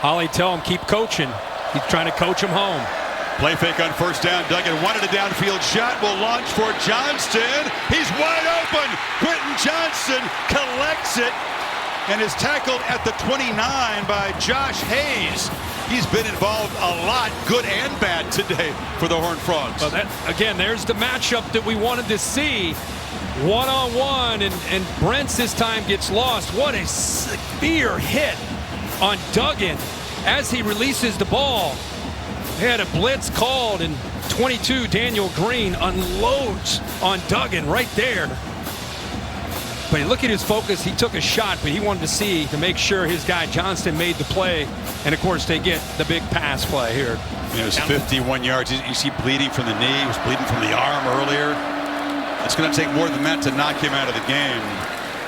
Holly, tell him keep coaching. He's trying to coach him home. Play fake on first down. Duggan wanted a downfield shot. Will launch for Johnston. He's wide open. Quentin Johnston collects it and is tackled at the 29 by Josh Hayes. He's been involved a lot, good and bad, today for the Horned Frogs. Well, that, again, there's the matchup that we wanted to see. One-on-one, and Brents this time gets lost. What a severe hit on Duggan as he releases the ball. They had a blitz called, and 22 Daniel Green unloads on Duggan right there. But look at his focus. He took a shot, but he wanted to see to make sure his guy Johnston made the play. And of course, they get the big pass play here. It was 51 yards. You see bleeding from the knee. He was bleeding from the arm earlier. It's going to take more than that to knock him out of the game.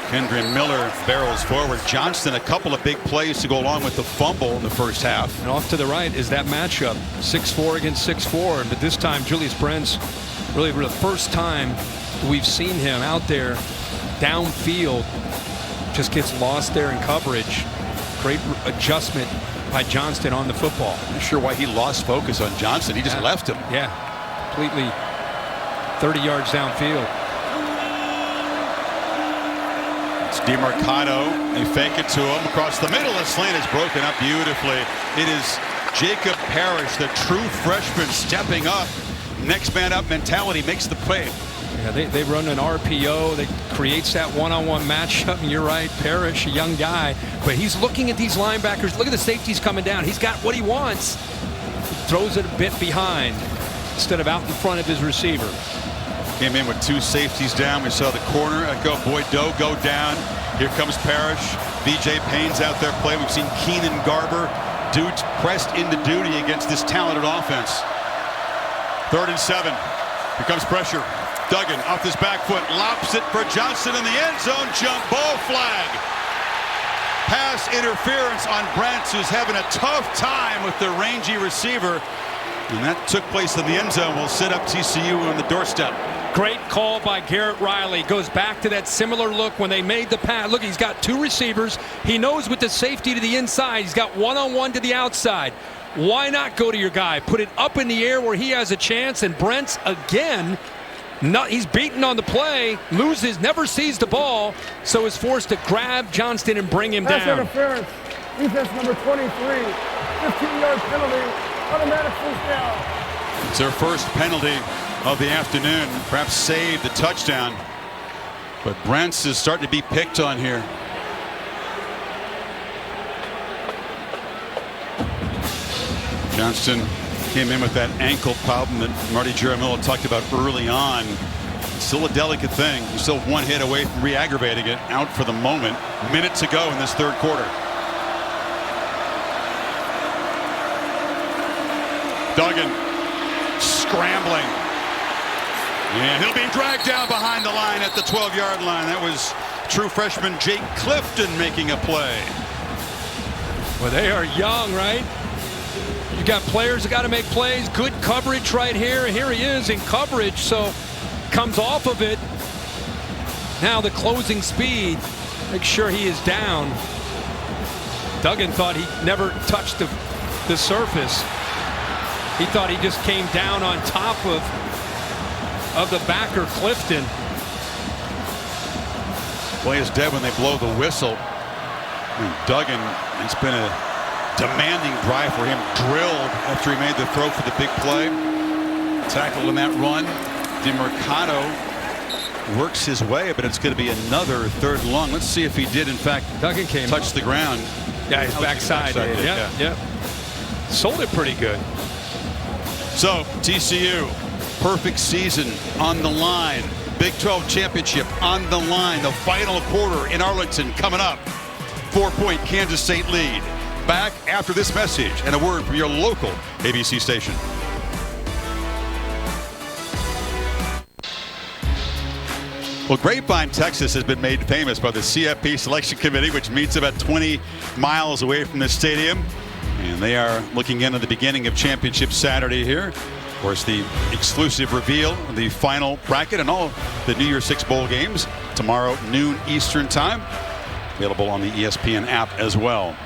Kendra Miller barrels forward. Johnston, a couple of big plays to go along with the fumble in the first half. And off to the right is that matchup, 6'4" against 6'4". But this time, Julius Brents, really for the first time we've seen him out there downfield, just gets lost there in coverage. Great adjustment by Johnston on the football. Not sure why he lost focus on Johnston. He just left him. Yeah, completely 30 yards downfield. It's DeMarcado. They fake it to him across the middle. The slant is broken up beautifully. It is Jacob Parrish, the true freshman, stepping up. Next man up mentality, makes the play. Yeah, they run an RPO that creates that one-on-one matchup. And you're right, Parrish, a young guy, but he's looking at these linebackers. Look at the safeties coming down. He's got what he wants. Throws it a bit behind instead of out in front of his receiver. Came in with 2 safeties down. We saw the corner Boyd Doe go down. Here comes Parrish. VJ Payne's out there playing. We've seen Keenan Garber. Dudes pressed into duty against this talented offense. 3rd and 7. Here comes pressure. Duggan off his back foot, lops it for Johnston in the end zone. Jump ball flag. Pass interference on Brents, who's having a tough time with the rangy receiver. And that took place in the end zone. Will set up TCU on the doorstep. Great call by Garrett Riley. Goes back to that similar look when they made the pass. Look, he's got 2 receivers. He knows with the safety to the inside. He's got one-on-one to the outside. Why not go to your guy? Put it up in the air where he has a chance. And Brents, again, he's beaten on the play, loses, never sees the ball, so is forced to grab Johnston and bring him down. Pass interference. Defense number 23. 15-yard penalty. Automatic first down. It's their first penalty of the afternoon. Perhaps saved the touchdown. But Brents is starting to be picked on here. Johnston came in with that ankle problem that Marty Jaramillo talked about early on. It's still a delicate thing. He's still 1 hit away from re-aggravating it. Out for the moment. Minute to go in this 3rd quarter. Duggan scrambling. And he'll be dragged down behind the line at the 12-yard line. That was true freshman Jake Clifton making a play. Well, they are young, right? You got players that got to make plays. Good coverage right here. Here he is in coverage, so comes off of it. Now the closing speed. Make sure he is down. Duggan thought he never touched the surface. He thought he just came down on top of the backer Clifton. Play is dead when they blow the whistle. And Duggan, it's been a demanding drive for him, drilled after he made the throw for the big play. Tackled in that run. DeMercado works his way, but it's going to be another 3rd and long. Let's see if he did, in fact, Duggan came touch the ground. Yeah, his backside. Yeah. Sold it pretty good. So, TCU, perfect season on the line. Big 12 championship on the line. The final quarter in Arlington coming up. 4-point Kansas State lead. Back after this message and a word from your local ABC station. Well, Grapevine, Texas has been made famous by the CFP Selection Committee, which meets about 20 miles away from the stadium. And they are looking into the beginning of Championship Saturday here. Of course, the exclusive reveal of the final bracket and all the New Year's Six Bowl games tomorrow noon Eastern time. Available on the ESPN app as well.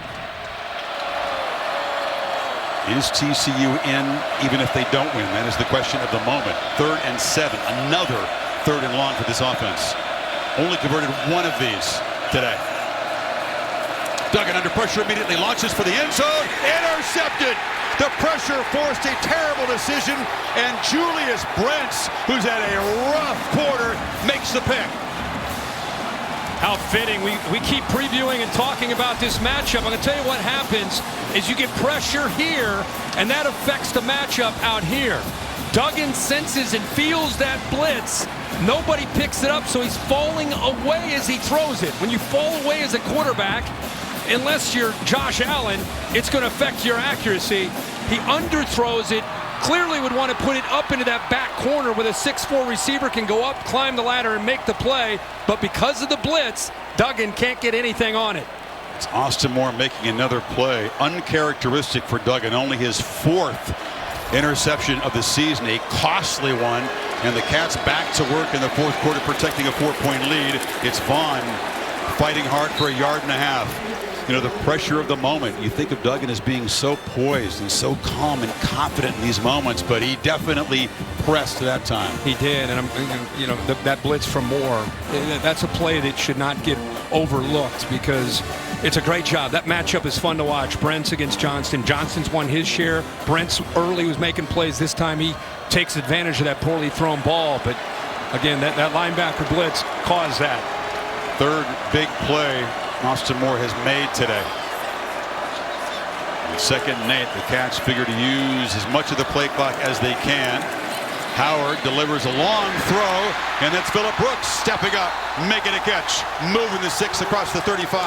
Is TCU in even if they don't win? That is the question of the moment. 3rd and 7. Another 3rd and long for this offense. Only converted one of these today. Duggan under pressure immediately launches for the end zone. Intercepted. The pressure forced a terrible decision, and Julius Brents, who's had a rough quarter, makes the pick. How fitting. We keep previewing and talking about this matchup. I'm going to tell you what happens is you get pressure here, and that affects the matchup out here. Duggan senses and feels that blitz. Nobody picks it up, so he's falling away as he throws it. When you fall away as a quarterback, unless you're Josh Allen, it's going to affect your accuracy. He underthrows it. Clearly would want to put it up into that back corner where the 6'4" receiver can go up, climb the ladder, and make the play. But because of the blitz, Duggan can't get anything on it. It's Austin Moore making another play. Uncharacteristic for Duggan. Only his 4th interception of the season, a costly one. And the Cats back to work in the 4th quarter, protecting a 4-point lead. It's Vaughn fighting hard for a 1.5 yards. You know, the pressure of the moment. You think of Duggan as being so poised and so calm and confident in these moments, but he definitely pressed that time. He did, and you know, that blitz from Moore, that's a play that should not get overlooked because it's a great job. That matchup is fun to watch. Brents against Johnston. Johnston's won his share. Brents early was making plays. This time he takes advantage of that poorly thrown ball, but again, that linebacker blitz caused that. 3rd big play Austin Moore has made today. And 2nd and 8, the Cats figure to use as much of the play clock as they can. Howard delivers a long throw, and that's Phillip Brooks stepping up, making a catch, moving the 6 across the 35.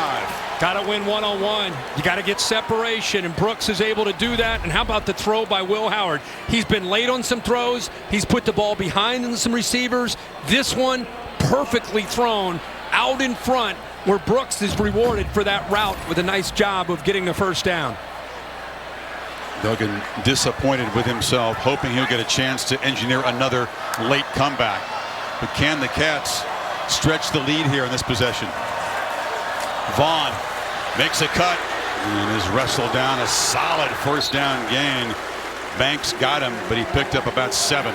Got to win one-on-one. You got to get separation, and Brooks is able to do that. And how about the throw by Will Howard? He's been late on some throws. He's put the ball behind some receivers. This one, perfectly thrown out in front, where Brooks is rewarded for that route with a nice job of getting the 1st down. Duggan disappointed with himself, hoping he'll get a chance to engineer another late comeback. But can the Cats stretch the lead here in this possession? Vaughn makes a cut and is wrestled down. A solid 1st down gain. Banks got him, but he picked up about 7.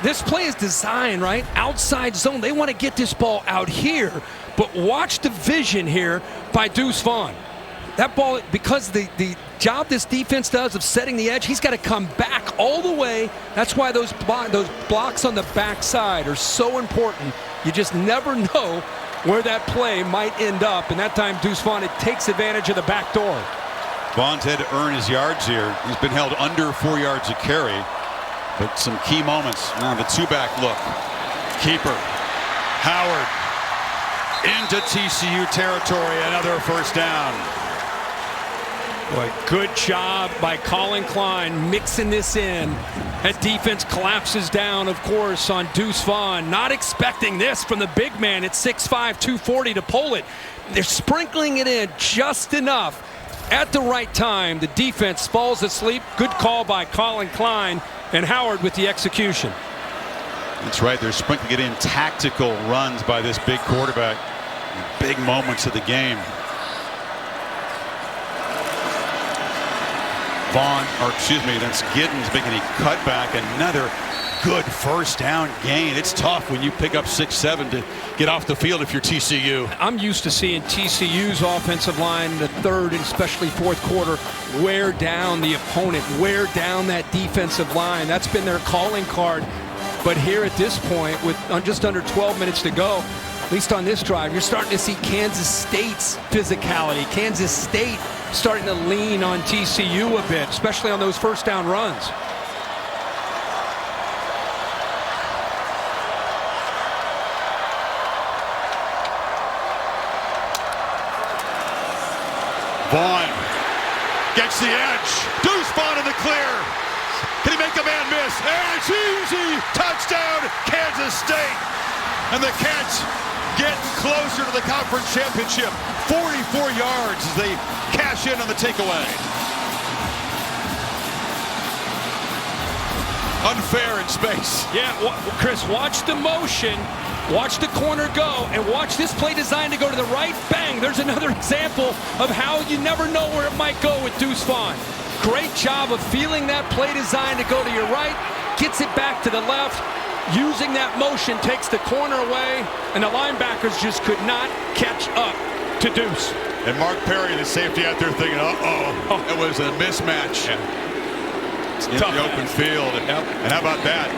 This play is designed, right? Outside zone. They want to get this ball out here. But watch the vision here by Deuce Vaughn. That ball, because the job this defense does of setting the edge, he's got to come back all the way. That's why those blocks on the backside are so important. You just never know where that play might end up. And that time, Deuce Vaughn, it takes advantage of the back door. Vaughn's had to earn his yards here. He's been held under 4 yards a carry. But some key moments. Now the 2-back look. Keeper. Howard into TCU territory. Another 1st down. Boy, good job by Colin Klein mixing this in. That defense collapses down, of course, on Deuce Vaughn. Not expecting this from the big man at 6'5", 240 to pull it. They're sprinkling it in just enough. At the right time, the defense falls asleep. Good call by Colin Klein, and Howard with the execution. That's right. They're sprinkling it in tactical runs by this big quarterback. Big moments of the game. Vaughn, or excuse me, that's Giddens making a cutback. Another good first down gain. It's tough when you pick up 6-7 to get off the field if you're TCU. I'm used to seeing TCU's offensive line, the third and especially fourth quarter, wear down the opponent, wear down that defensive line. That's been their calling card. But here at this point, with just under 12 minutes to go, at least on this drive, you're starting to see Kansas State's physicality. Kansas State starting to lean on TCU a bit, especially on those first down runs. Vaughn gets the edge. Deuce Vaughn in the clear. Can he make a man miss? And it's easy. Touchdown, Kansas State. And the Cats get closer to the conference championship. 44 yards as they cash in on the takeaway. Unfair in space. Yeah, Chris, watch the motion. Watch the corner go, and watch this play designed to go to the right. Bang, there's another example of how you never know where it might go with Deuce Vaughn. Great job of feeling that play designed to go to your right, gets it back to the left, using that motion, takes the corner away, and the linebackers just could not catch up to Deuce. And Mark Perry, the safety out there thinking, uh-oh, it was a mismatch. Yeah. In the open field. Yep. And how about that?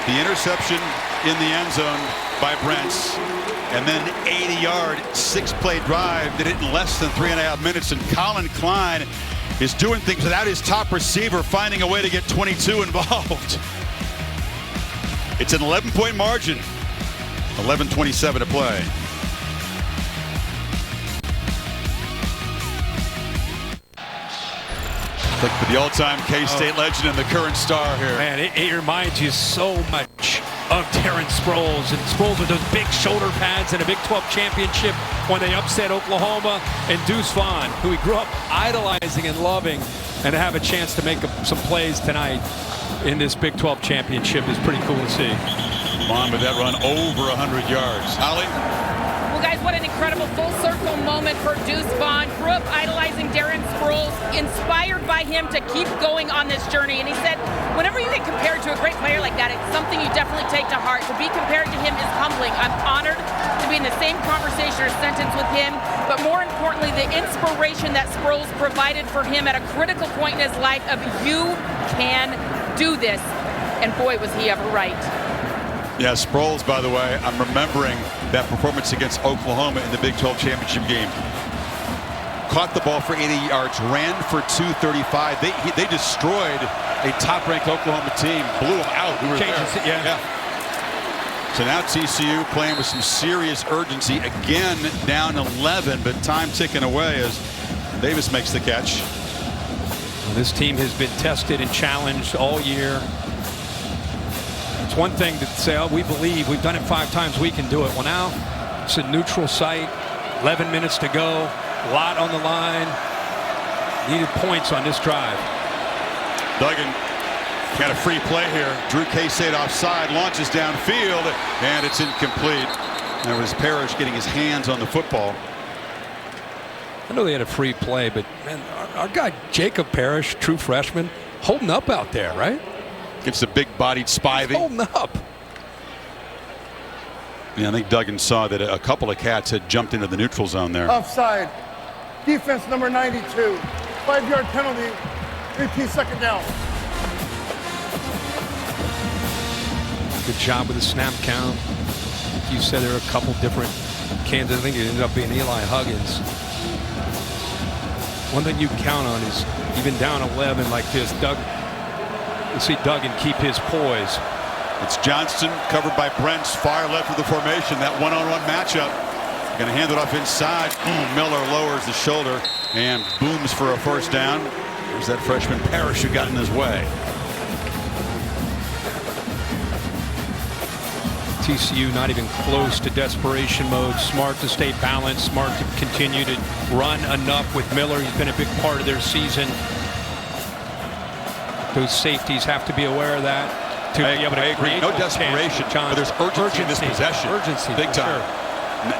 The interception in the end zone by Brents, and then 80-yard, 6-play drive did it in less than 3.5 minutes, and Colin Klein is doing things without his top receiver, finding a way to get 22 involved. It's an 11-point margin. 11:27 to play. Look for the all-time K-State legend and the current star here. Man, it reminds you so much of Terrence Sproles, and Sproles with those big shoulder pads in a Big 12 championship when they upset Oklahoma, and Deuce Vaughn, who he grew up idolizing and loving, and to have a chance to make some plays tonight in this Big 12 championship is pretty cool to see. Vaughn with that run over 100 yards. Holly? Well, guys, what an incredible full circle moment for Deuce Vaughn. Grew up idolizing Darren Sproles, inspired by him to keep going on this journey. And he said, whenever you get compared to a great player like that, it's something you definitely take to heart. To be compared to him is humbling. I'm honored to be in the same conversation or sentence with him, but more importantly, the inspiration that Sproles provided for him at a critical point in his life of, you can do this. And boy, was he ever right. Yeah, Sproles, by the way, I'm remembering that performance against Oklahoma in the Big 12 championship game. Caught the ball for 80 yards, ran for 235. They destroyed a top-ranked Oklahoma team, blew them out. We were there. Yeah. So now TCU playing with some serious urgency. Again, down 11, but time ticking away as Davis makes the catch. Well, this team has been tested and challenged all year. It's one thing to say, oh, we believe we've done it 5 times, we can do it. Well, now it's a neutral site, 11 minutes to go, a lot on the line. Needed points on this drive. Duggan got a free play here. Drew K-State offside, launches downfield, and it's incomplete. There was Parrish getting his hands on the football. I know they had a free play, but man, our guy Jacob Parrish, true freshman, holding up out there, right? Against the big-bodied Spivey. He's holding up. Yeah, I think Duggan saw that a couple of Cats had jumped into the neutral zone there. Offside. Defense number 92. 5-yard penalty. Repeat second down. Good job with the snap count. Like you said, there are a couple different Kansas. I think it ended up being Eli Huggins. One thing you count on is even down 11 like this, you see Duggan keep his poise. It's Johnston covered by Brents, far left of the formation. That one-on-one matchup. Going to hand it off inside. Miller lowers the shoulder and booms for a first down. There's that freshman Parrish who got in his way. TCU not even close to desperation mode. Smart to stay balanced. Smart to continue to run enough with Miller. He's been a big part of their season. Those safeties have to be aware of that. To be able to agree. No desperation, but there's urgency in this possession. Urgency, big time. Sure.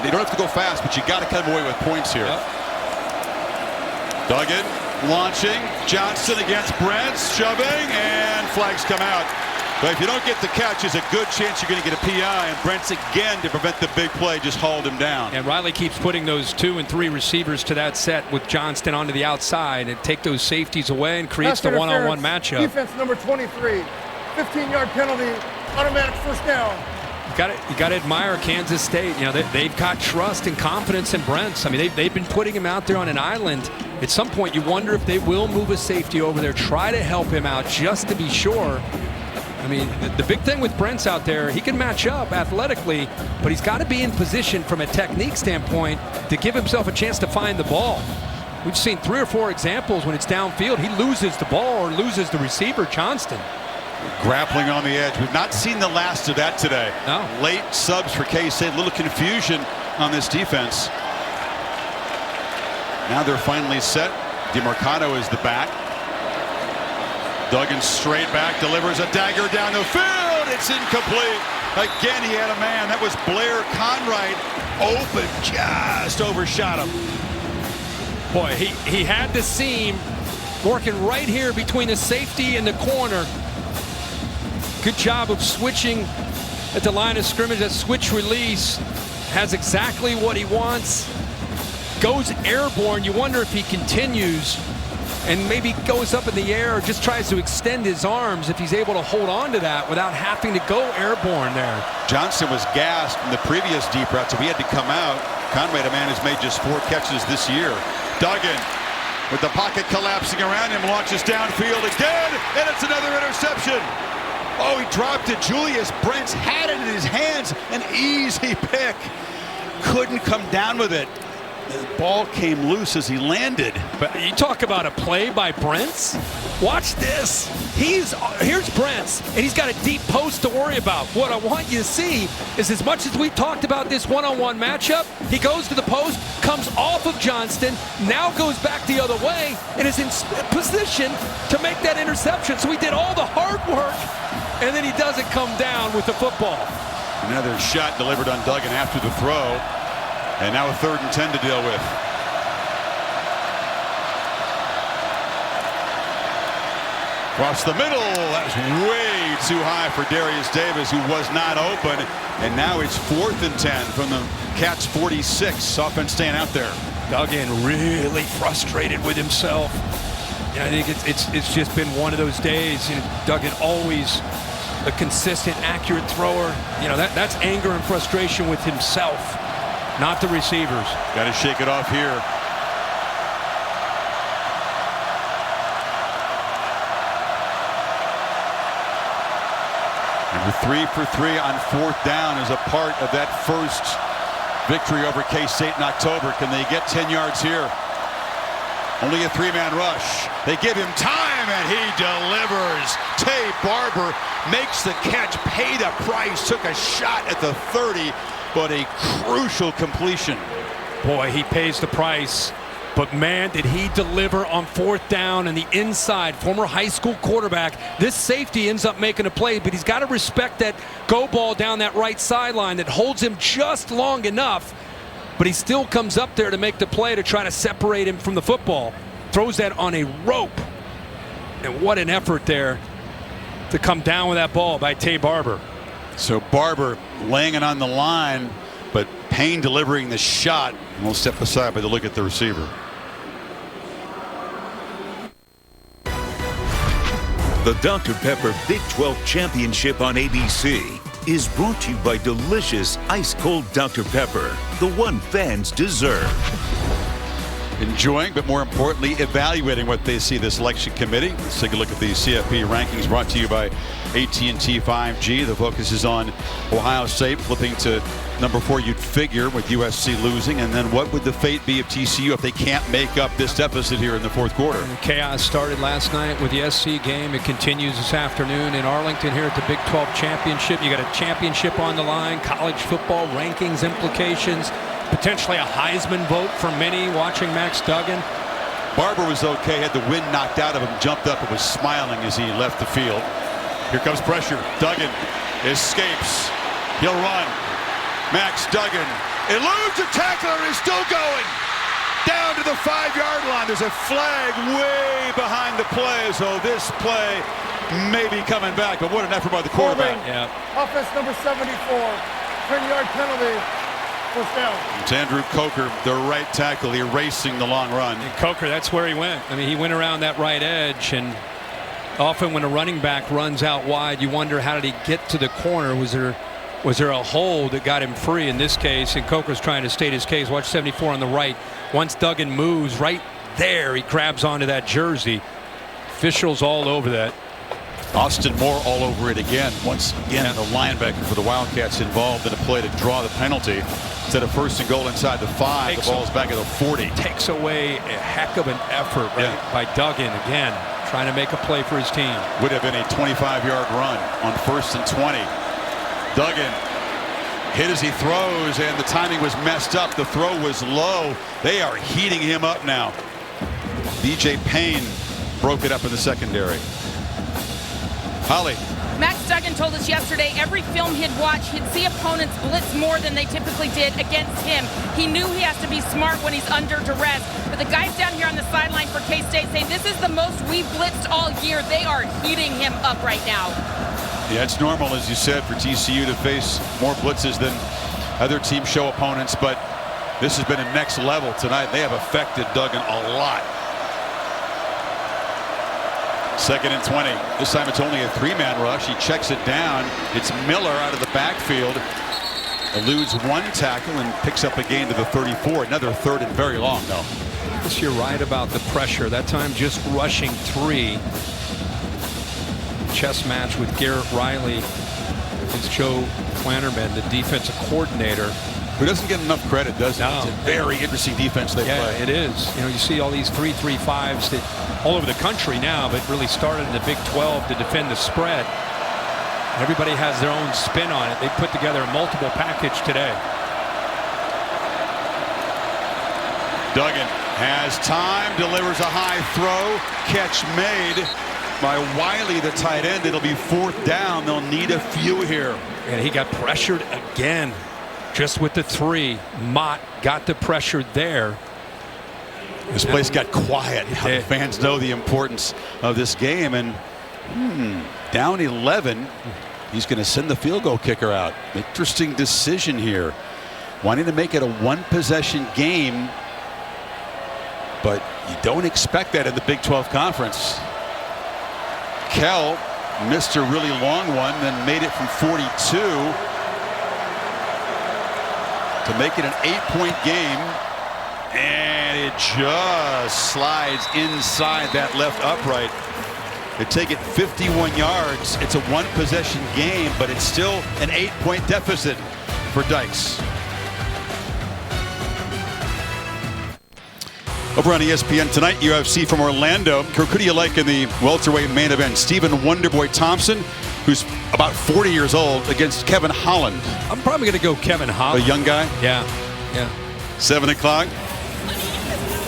They don't have to go fast, but you got to come away with points here. Yep. Duggan launching. Johnson against Brents, shoving, and flags come out. But if you don't get the catch, there's a good chance you're going to get a PI, and Brents again, to prevent the big play, just hauled him down. And Riley keeps putting those 2 and 3 receivers to that set with Johnston onto the outside and take those safeties away and creates the one-on-one matchup. Defense number 23, 15-yard penalty, automatic first down. You got to admire Kansas State. You know, they've got trust and confidence in Brents. I mean, they've been putting him out there on an island. At some point, you wonder if they will move a safety over there, try to help him out just to be sure. I mean, the big thing with Brents out there, he can match up athletically, but he's got to be in position from a technique standpoint to give himself a chance to find the ball. We've seen 3 or 4 examples when it's downfield, he loses the ball or loses the receiver, Johnston. Grappling on the edge. We've not seen the last of that today. No. Late subs for K-State. A little confusion on this defense. Now they're finally set. DeMarcado is the back. Duggan straight back, delivers a dagger down the field. It's incomplete. Again, he had a man. That was Blair Conright. Open, just overshot him. Boy, he had the seam working right here between the safety and the corner. Good job of switching at the line of scrimmage. That switch release has exactly what he wants. Goes airborne. You wonder if he continues and maybe goes up in the air or just tries to extend his arms if he's able to hold on to that without having to go airborne there. Johnson was gassed in the previous deep route, so he had to come out. Conway, a man who's made just 4 catches this year. Duggan with the pocket collapsing around him, launches downfield again, and it's another interception. Oh, he dropped it. Julius Brents had it in his hands. An easy pick. Couldn't come down with it. The ball came loose as he landed. But you talk about a play by Brents. Watch this. Here's Brents, and he's got a deep post to worry about. What I want you to see is, as much as we talked about this one-on-one matchup, he goes to the post, comes off of Johnston, now goes back the other way, and is in position to make that interception. So he did all the hard work, and then he doesn't come down with the football. Another shot delivered on Duggan after the throw. And now a 3rd and 10 to deal with. Across the middle. That was way too high for Darius Davis, who was not open. And now it's 4th and 10 from the Cats 46. Offense staying out there. Duggan really frustrated with himself. You know, I think it's just been one of those days. You know, Duggan always a consistent, accurate thrower. You know, that's anger and frustration with himself, not the receivers. Got to shake it off here. Number 3 for 3 on 4th down is a part of that first victory over K-State in October. Can they get 10 yards here? Only a 3-man rush. They give him time, and he delivers. Tay Barber makes the catch, paid a price, took a shot at the 30, but a crucial completion. Boy, he pays the price. But man, did he deliver on 4th down and the inside. Former high school quarterback. This safety ends up making a play, but he's got to respect that go ball down that right sideline that holds him just long enough. But he still comes up there to make the play to try to separate him from the football. Throws that on a rope. And what an effort there to come down with that ball by Tay Barber. So Barber laying it on the line, but Payne delivering the shot. And we'll step aside by the look at the receiver. The Dr. Pepper Big 12 Championship on ABC is brought to you by delicious ice-cold Dr. Pepper, the one fans deserve. Enjoying, but more importantly, evaluating what they see the selection committee. Let's take a look at the CFP rankings brought to you by AT&T 5G. The focus is on Ohio State flipping to number 4, you'd figure, with USC losing. And then what would the fate be of TCU if they can't make up this deficit here in the 4th quarter? And chaos started last night with the SC game. It continues this afternoon in Arlington here at the Big 12 Championship. You got a championship on the line, college football rankings implications, potentially a Heisman vote for many watching Max Duggan. Barber was okay, had the wind knocked out of him, jumped up and was smiling as he left the field. Here comes pressure. Duggan escapes. He'll run. Max Duggan eludes a tackler and is still going down to the 5-yard line. There's a flag way behind the play, so this play maybe coming back, but what an effort by the quarterback. Yeah. Offense number 74. 10-yard penalty. First down. It's Andrew Coker, the right tackle, erasing the long run. And Coker, that's where he went. I mean, he went around that right edge, and often when a running back runs out wide, you wonder, how did he get to the corner? Was there a hole that got him free in this case? And Coker's trying to state his case. Watch 74 on the right. Once Duggan moves right there, he grabs onto that jersey. Officials all over that. Austin Moore all over it again. Once again, the linebacker for the Wildcats involved in a play to draw the penalty. Instead of 1st and goal inside the 5, the ball's back at the 40. Takes away a heck of an effort by Duggan again, trying to make a play for his team. Would have been a 25-yard run on 1st and 20. Duggan hit as he throws, and the timing was messed up. The throw was low. They are heating him up now. DJ Payne broke it up in the secondary. Holly. Max Duggan told us yesterday every film he'd watch, he'd see opponents blitz more than they typically did against him. He knew he has to be smart when he's under duress. But the guys down here on the sideline for K-State say this is the most we've blitzed all year. They are heating him up right now. Yeah, it's normal, as you said, for TCU to face more blitzes than other teams show opponents, but this has been a next level tonight. They have affected Duggan a lot. 2nd and 20. This time it's only a 3-man rush. He checks it down. It's Miller out of the backfield. Eludes one tackle and picks up a gain to the 34. Another 3rd and very long, though. Yes, you're right about the pressure. That time just rushing 3. Chess match with Garrett Riley. It's Joe Klannerman, the defensive coordinator. Who doesn't get enough credit, does he? No. It's a very interesting defense they play. Yeah, it is. You know, you see all these 3-3-5s that all over the country now, but really started in the Big 12 to defend the spread. Everybody has their own spin on it. They put together a multiple package today. Duggan has time, delivers a high throw, catch made by Wiley, the tight end. It'll be 4th down. They'll need a few here. And he got pressured again. Just with the 3, Mott got the pressure there. This place got quiet. Now the fans know the importance of this game, and down 11. He's going to send the field goal kicker out. Interesting decision here. Wanting to make it a 1-possession game, but you don't expect that in the Big 12 Conference. Kell missed a really long one, then made it from 42. To make it an 8-point game, and it just slides inside that left upright. They take it 51 yards. It's a 1-possession game, but it's still an 8-point deficit for Dykes. Over on ESPN tonight, UFC from Orlando. Who do you like in the welterweight main event? Stephen Wonderboy Thompson, who's about 40 years old, against Kevin Holland. I'm probably going to go Kevin Holland. A young guy? Yeah. 7 o'clock.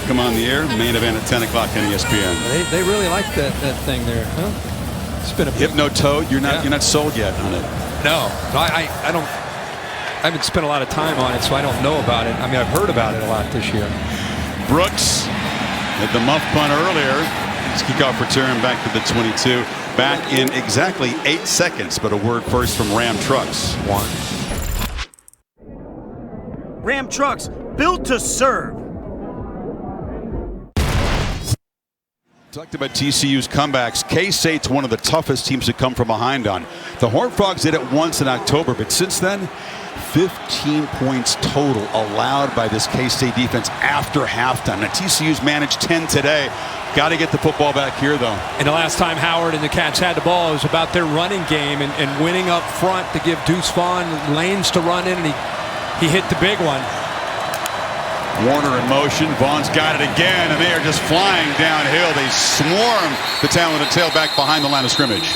Come on the air. Main event at 10 o'clock on ESPN. They really like that thing there, huh? It's been a Hypno-Toad. You're not sold yet on it. No, I don't. I haven't spent a lot of time on it, so I don't know about it. I mean, I've heard about it a lot this year. Brooks hit the muff punt earlier. His kickoff return back to the 22. Back in exactly 8 seconds, but a word first from Ram Trucks. Ram Trucks, built to serve. Talked about TCU's comebacks. K-State's one of the toughest teams to come from behind on. The Horned Frogs did it once in October, but since then, 15 points total allowed by this K-State defense after halftime. Now TCU's managed 10 today. Got to get the football back here, though. And the last time Howard and the Cats had the ball, it was about their running game and winning up front to give Deuce Vaughn lanes to run in, and he hit the big one. Warner in motion. Vaughn's got it again, and they are just flying downhill. They swarm the talented tailback behind the line of scrimmage.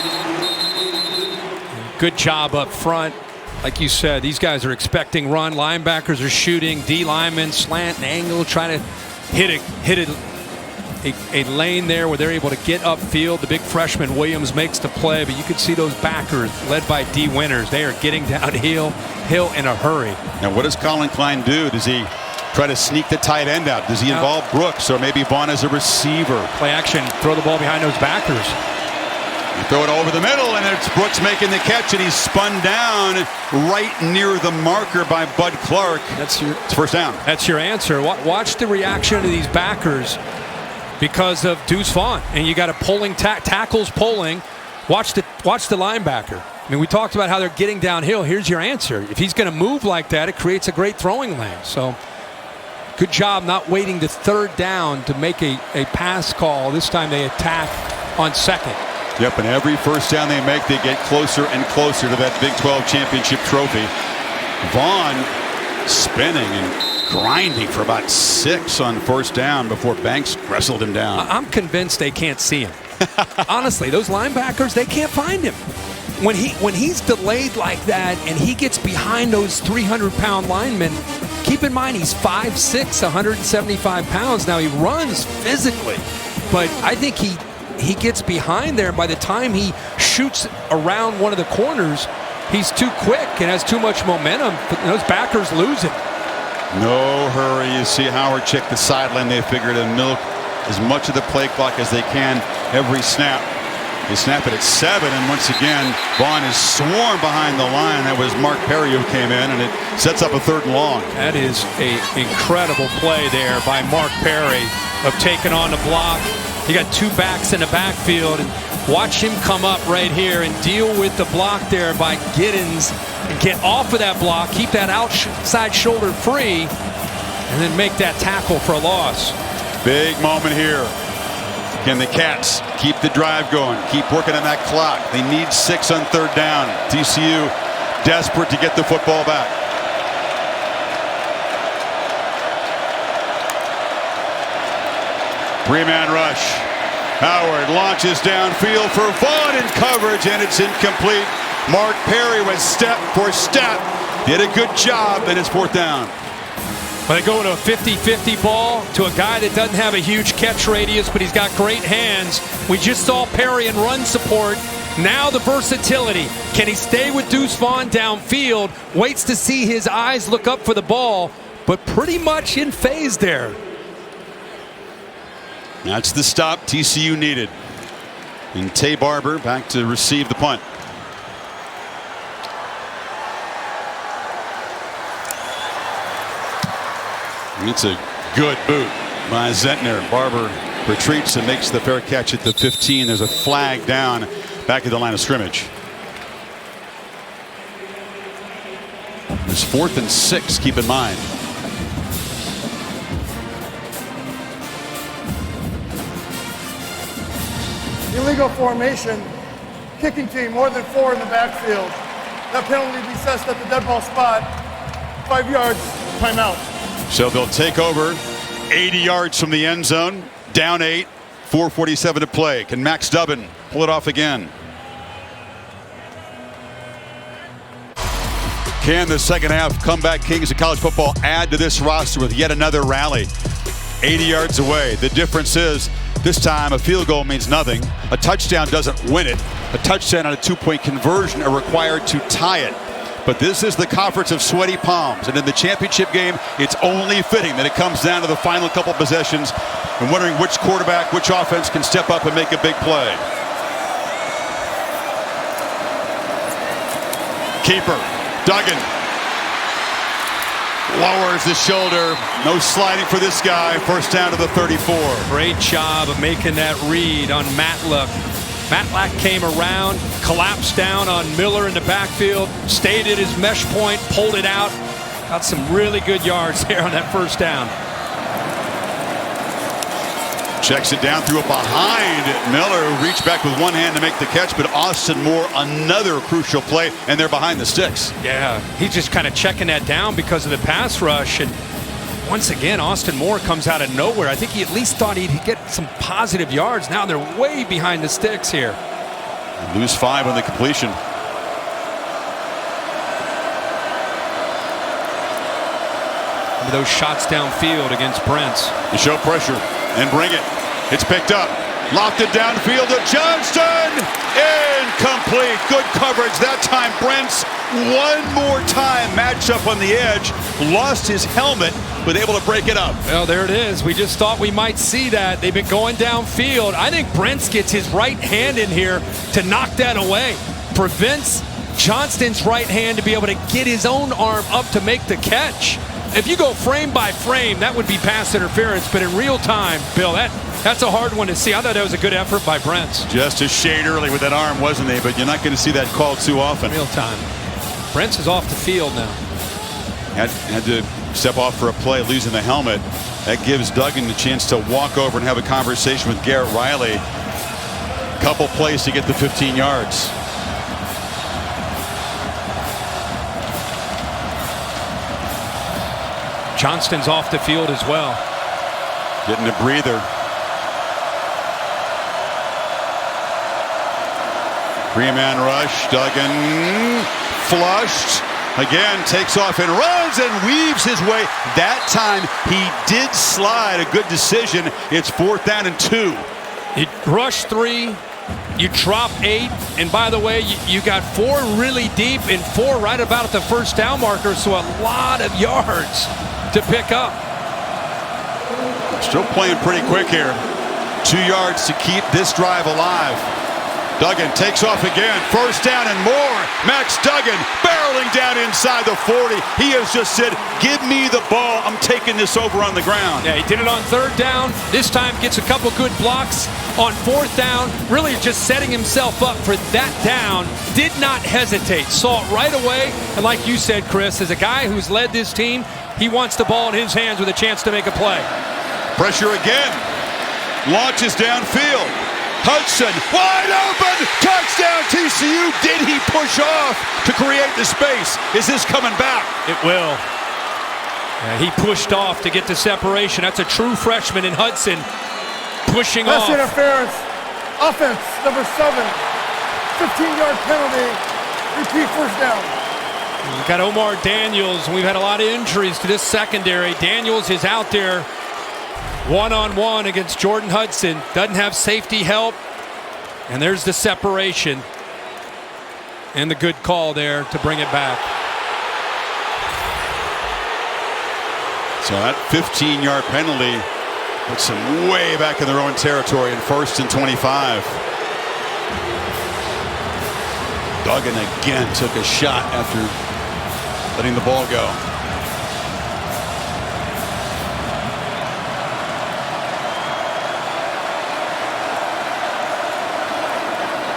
Good job up front. Like you said, these guys are expecting run. Linebackers are shooting. D linemen slant and angle, trying to hit a lane there where they're able to get upfield. The big freshman Williams makes the play, but you can see those backers led by D Winters. They are getting downhill in a hurry. Now, what does Colin Klein do? Does he try to sneak the tight end out? Does he involve Brooks or maybe Vaughn as a receiver? Play action, throw the ball behind those backers. Throw it over the middle, and it's Brooks making the catch, and he's spun down right near the marker by Bud Clark. That's your first down. That's your answer. Watch the reaction of these backers because of Deuce Vaughn, and you got a pulling tackles pulling. Watch the linebacker. I mean, we talked about how they're getting downhill. Here's your answer. If he's going to move like that, it creates a great throwing lane. So good job not waiting to third down to make a pass call. This time they attack on second. Yep, and every first down they make, they get closer and closer to that Big 12 championship trophy. Vaughn spinning and grinding for about 6 on first down before Banks wrestled him down. I'm convinced they can't see him. Honestly, those linebackers, they can't find him. When he's delayed like that and he gets behind those 300-pound linemen, keep in mind he's 5'6", 175 pounds. Now he runs physically, but I think he gets behind there, and by the time he shoots around one of the corners, he's too quick and has too much momentum. Those backers lose it. No hurry. You see Howard check the sideline. They figure to milk as much of the play clock as they can every snap. They snap it at 7, and once again, Vaughn is swarmed behind the line. That was Mark Perry who came in, and it sets up a 3rd and long. That is an incredible play there by Mark Perry of taking on the block. You got 2 backs in the backfield, and watch him come up right here and deal with the block there by Giddens and get off of that block, keep that outside shoulder free, and then make that tackle for a loss. Big moment here. Can the Cats keep the drive going, keep working on that clock? They need 6 on 3rd down. TCU desperate to get the football back. Three-man rush. Howard launches downfield for Vaughn in coverage, and it's incomplete. Mark Perry was step for step. Did a good job, and it's 4th down. But they go to a 50-50 ball to a guy that doesn't have a huge catch radius, but he's got great hands. We just saw Perry in run support. Now the versatility. Can he stay with Deuce Vaughn downfield? Waits to see his eyes look up for the ball, but pretty much in phase there. That's the stop TCU needed. And Tay Barber back to receive the punt. It's a good boot by Zentner. Barber retreats and makes the fair catch at the 15. There's a flag down back at the line of scrimmage. There's 4th and 6, keep in mind. Illegal formation, kicking team, more than 4 in the backfield. That penalty will be assessed at the dead ball spot. 5 yards, timeout. So they'll take over 80 yards from the end zone, down 8, 4:47 to play. Can Max Dubin pull it off again? Can the second half comeback kings of college football add to this roster with yet another rally? 80 yards away. The difference is this time a field goal means nothing. A touchdown doesn't win it. A touchdown on a 2-point conversion are required to tie it. But this is the conference of sweaty palms, and in the championship game, it's only fitting that it comes down to the final couple possessions and wondering which quarterback, which offense can step up and make a big play. Keeper, Duggan, lowers the shoulder. No sliding for this guy. First down to the 34. Great job of making that read on Matlack. Matlack came around, collapsed down on Miller in the backfield, stayed at his mesh point, pulled it out. Got some really good yards there on that first down. Checks it down, threw it behind Miller, who reached back with one hand to make the catch, but Austin Moore, another crucial play, and they're behind the sticks. Yeah, he's just kind of checking that down because of the pass rush. And once again, Austin Moore comes out of nowhere. I think he at least thought he'd get some positive yards. Now they're way behind the sticks here. Lose 5 on the completion. Those shots downfield against Brents. You show pressure and bring it. It's picked up. Lofted downfield to Johnston. Incomplete. Good coverage that time. Brents one more time, matched up on the edge, lost his helmet, but able to break it up. Well, there it is. We just thought we might see that. They've been going downfield. I think Brents gets his right hand in here to knock that away. Prevents Johnston's right hand to be able to get his own arm up to make the catch. If you go frame by frame, that would be pass interference, but in real time, Bill, that's a hard one to see. I thought that was a good effort by Brents. Just a shade early with that arm, wasn't he? But you're not going to see that call too often. Real time. Brents is off the field now. Had to step off for a play, losing the helmet. That gives Duggan the chance to walk over and have a conversation with Garrett Riley. Couple plays to get the 15 yards. Johnston's off the field as well. Getting a breather. Three-man rush. Duggan flushed. Again, takes off and runs and weaves his way. That time he did slide. A good decision. It's 4th down and 2. You rush 3. You drop 8, and by the way, you got 4 really deep and 4 right about at the first down marker, so a lot of yards to pick up. Still playing pretty quick here. 2 yards to keep this drive alive. Duggan takes off again. 1st down and more. Max Duggan barreling down inside the 40. He has just said, give me the ball. I'm taking this over on the ground. Yeah, he did it on 3rd down. This time gets a couple good blocks on 4th down. Really just setting himself up for that down. Did not hesitate. Saw it right away. And like you said, Chris, as a guy who's led this team, he wants the ball in his hands with a chance to make a play. Pressure again. Launches downfield. Hudson, wide open, touchdown TCU. Did he push off to create the space? Is this coming back? It will. Yeah, he pushed off to get the separation. That's a true freshman in Hudson pushing off. Pass interference. Offense, number 7. 15-yard penalty. Repeat 1st down. We've got Omar Daniels. We've had a lot of injuries to this secondary. Daniels is out there one-on-one against Jordan Hudson. Doesn't have safety help. And there's the separation. And the good call there to bring it back. So that 15-yard penalty puts them way back in their own territory in 1st and 25. Duggan again took a shot after letting the ball go.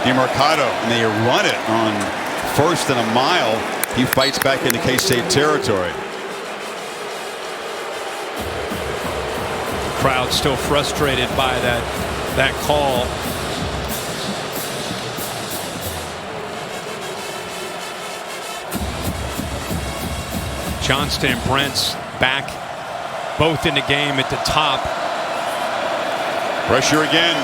DeMarcado, and they run it on 1st and a mile. He fights back into K-State territory. Crowd still frustrated by that call. Johnston and Brents back both in the game at the top. Pressure again.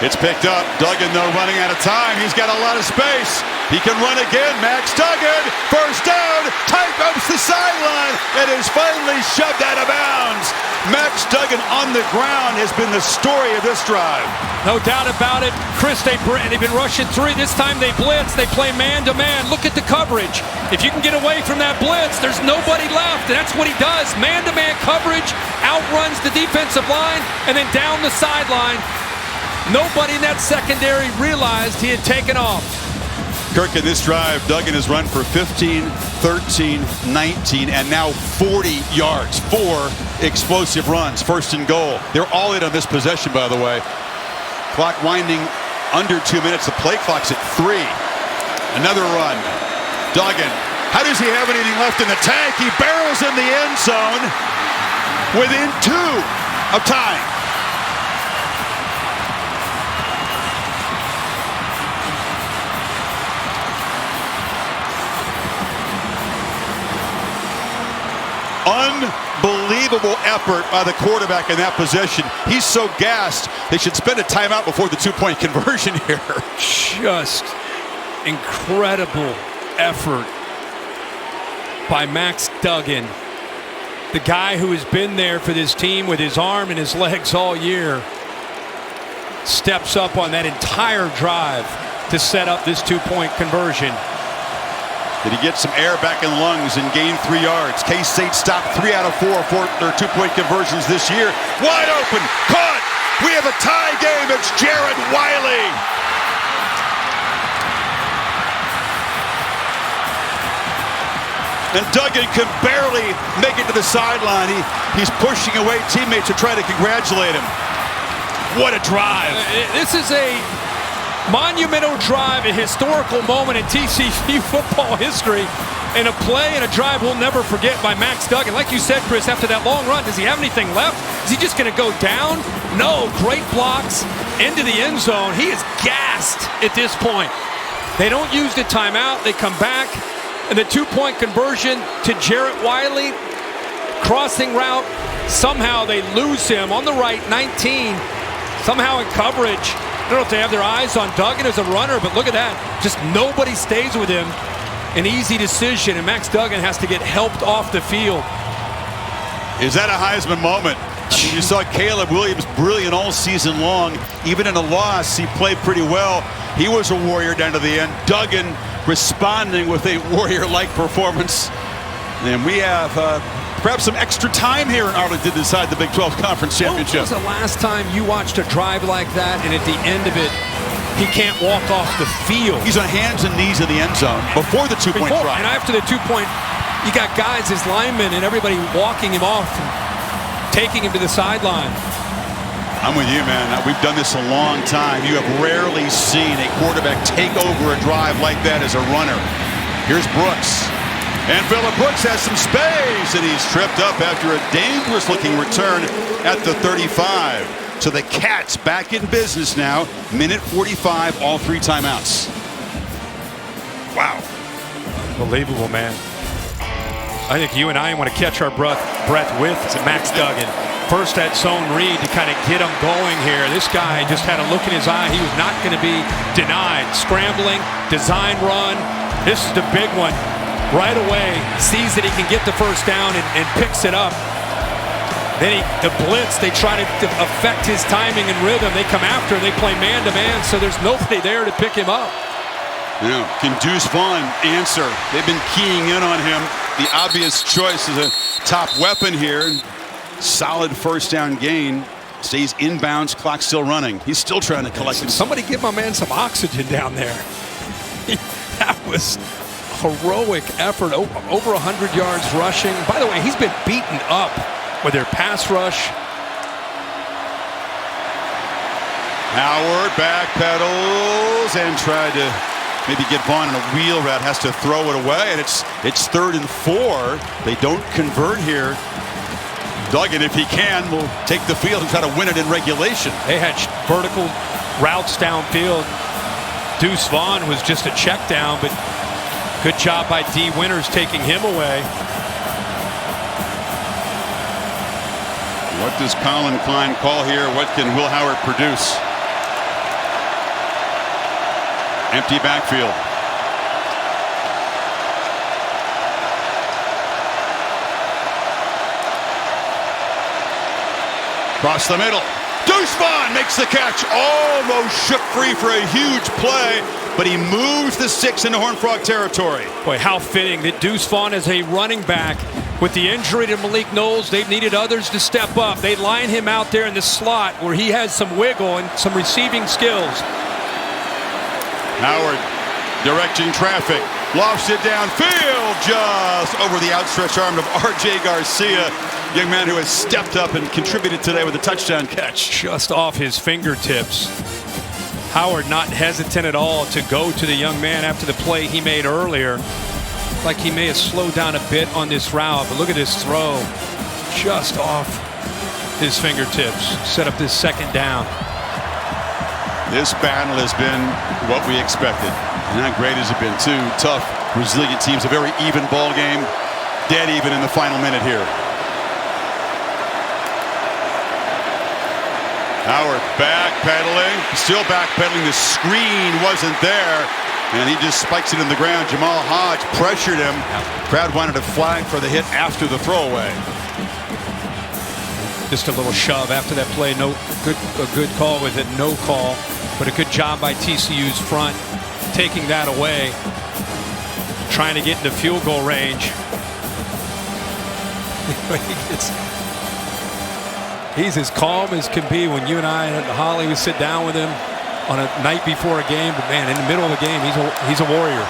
It's picked up. Duggan, though, running out of time. He's got a lot of space. He can run again. Max Duggan, 1st down, tight ropes the sideline, and is finally shoved out of bounds. Max Duggan on the ground has been the story of this drive. No doubt about it. Chris, they've been rushing 3. This time they blitz. They play man-to-man. Look at the coverage. If you can get away from that blitz, there's nobody left, and that's what he does. Man-to-man coverage, outruns the defensive line, and then down the sideline. Nobody in that secondary realized he had taken off. Kirk, in this drive, Duggan has run for 15, 13, 19, and now 40 yards. 4 explosive runs, 1st and goal. They're all in on this possession, by the way. Clock winding under 2 minutes. The play clock's at 3. Another run. Duggan, how does he have anything left in the tank? He barrels in the end zone within 2 of tying. Unbelievable effort by the quarterback in that position. He's so gassed, they should spend a timeout before the 2-point conversion here. Just incredible effort by Max Duggan. The guy who has been there for this team with his arm and his legs all year steps up on that entire drive to set up this 2-point conversion. Did he get some air back in the lungs and gain 3 yards? K-State stopped 3 out of 4 for their 2-point conversions this year. Wide open, caught. We have a tie game. It's Jared Wiley. And Duggan can barely make it to the sideline. He's pushing away teammates to try to congratulate him. What a drive. This is a monumental drive, a historical moment in TCU football history, and a play and a drive we'll never forget by Max Duggan. Like you said, Chris, after that long run, does he have anything left? Is he just going to go down? No, great blocks into the end zone. He is gassed at this point. They don't use the timeout. They come back, and the 2-point conversion to Jarrett Wiley, crossing route. Somehow they lose him on the right, 19, somehow in coverage. I don't know if they have their eyes on Duggan as a runner, but look at that. Just nobody stays with him. An easy decision, and Max Duggan has to get helped off the field. Is that a Heisman moment? I mean, you saw Caleb Williams brilliant all season long. Even in a loss, he played pretty well. He was a warrior down to the end. Duggan responding with a warrior-like performance. And we have perhaps some extra time here in Arlington to decide the Big 12 Conference Championship. When was the last time you watched a drive like that, and at the end of it, he can't walk off the field? He's on hands and knees in the end zone before the 2-point try. And after the 2-point, you got guys, his linemen, and everybody walking him off and taking him to the sideline. I'm with you, man. We've done this a long time. You have rarely seen a quarterback take over a drive like that as a runner. Here's Brooks. And Phillip Brooks has some space, and he's tripped up after a dangerous-looking return at the 35. So the Cats back in business now. Minute 45, all 3 timeouts. Wow. Unbelievable, man. I think you and I want to catch our breath with Max Duggan. First that zone read to kind of get him going here. This guy just had a look in his eye. He was not going to be denied. Scrambling, design run. This is the big one. Right away, sees that he can get the first down and picks it up. Then the blitz, they try to affect his timing and rhythm. They come after, they play man-to-man, so there's nobody there to pick him up. Yeah, can Deuce Vaughn answer? They've been keying in on him. The obvious choice is a top weapon here. Solid first down gain. Stays inbounds, clock still running. He's still trying to collect him. Somebody give my man some oxygen down there. That was heroic effort, over 100 yards rushing. By the way, he's been beaten up with their pass rush. Howard backpedals and tried to maybe get Vaughn in a wheel route, has to throw it away, and it's 3rd and 4. They don't convert here. Duggan, if he can, will take the field and try to win it in regulation. They had vertical routes downfield. Deuce Vaughn was just a check down, but good job by D. Winters taking him away. What does Colin Klein call here? What can Will Howard produce? Empty backfield. Across the middle. Deuce Vaughn makes the catch. Almost shook free for a huge play, but he moves the 6 into Horned Frog territory. Boy, how fitting that Deuce Vaughn is a running back. With the injury to Malik Knowles, they've needed others to step up. They line him out there in the slot where he has some wiggle and some receiving skills. Howard directing traffic, lofts it downfield just over the outstretched arm of R.J. Garcia. Young man who has stepped up and contributed today with a touchdown catch. Just off his fingertips. Howard not hesitant at all to go to the young man after the play he made earlier. Like he may have slowed down a bit on this route, but look at his throw. Just off his fingertips. Set up this 2nd down. This battle has been what we expected. And how great has it been? 2 tough, resilient teams. A very even ball game. Dead even in the final minute here. Howard backpedaling, still backpedaling. The screen wasn't there, and he just spikes it in the ground. Jamal Hodge pressured him. Crowd wanted a flag for the hit after the throwaway. Just a little shove after that play. A good call with it. No call, but a good job by TCU's front taking that away. trying to get into field goal range. He's as calm as can be when you and I and Holly would sit down with him on a night before a game. But man, in the middle of the game, he's a warrior.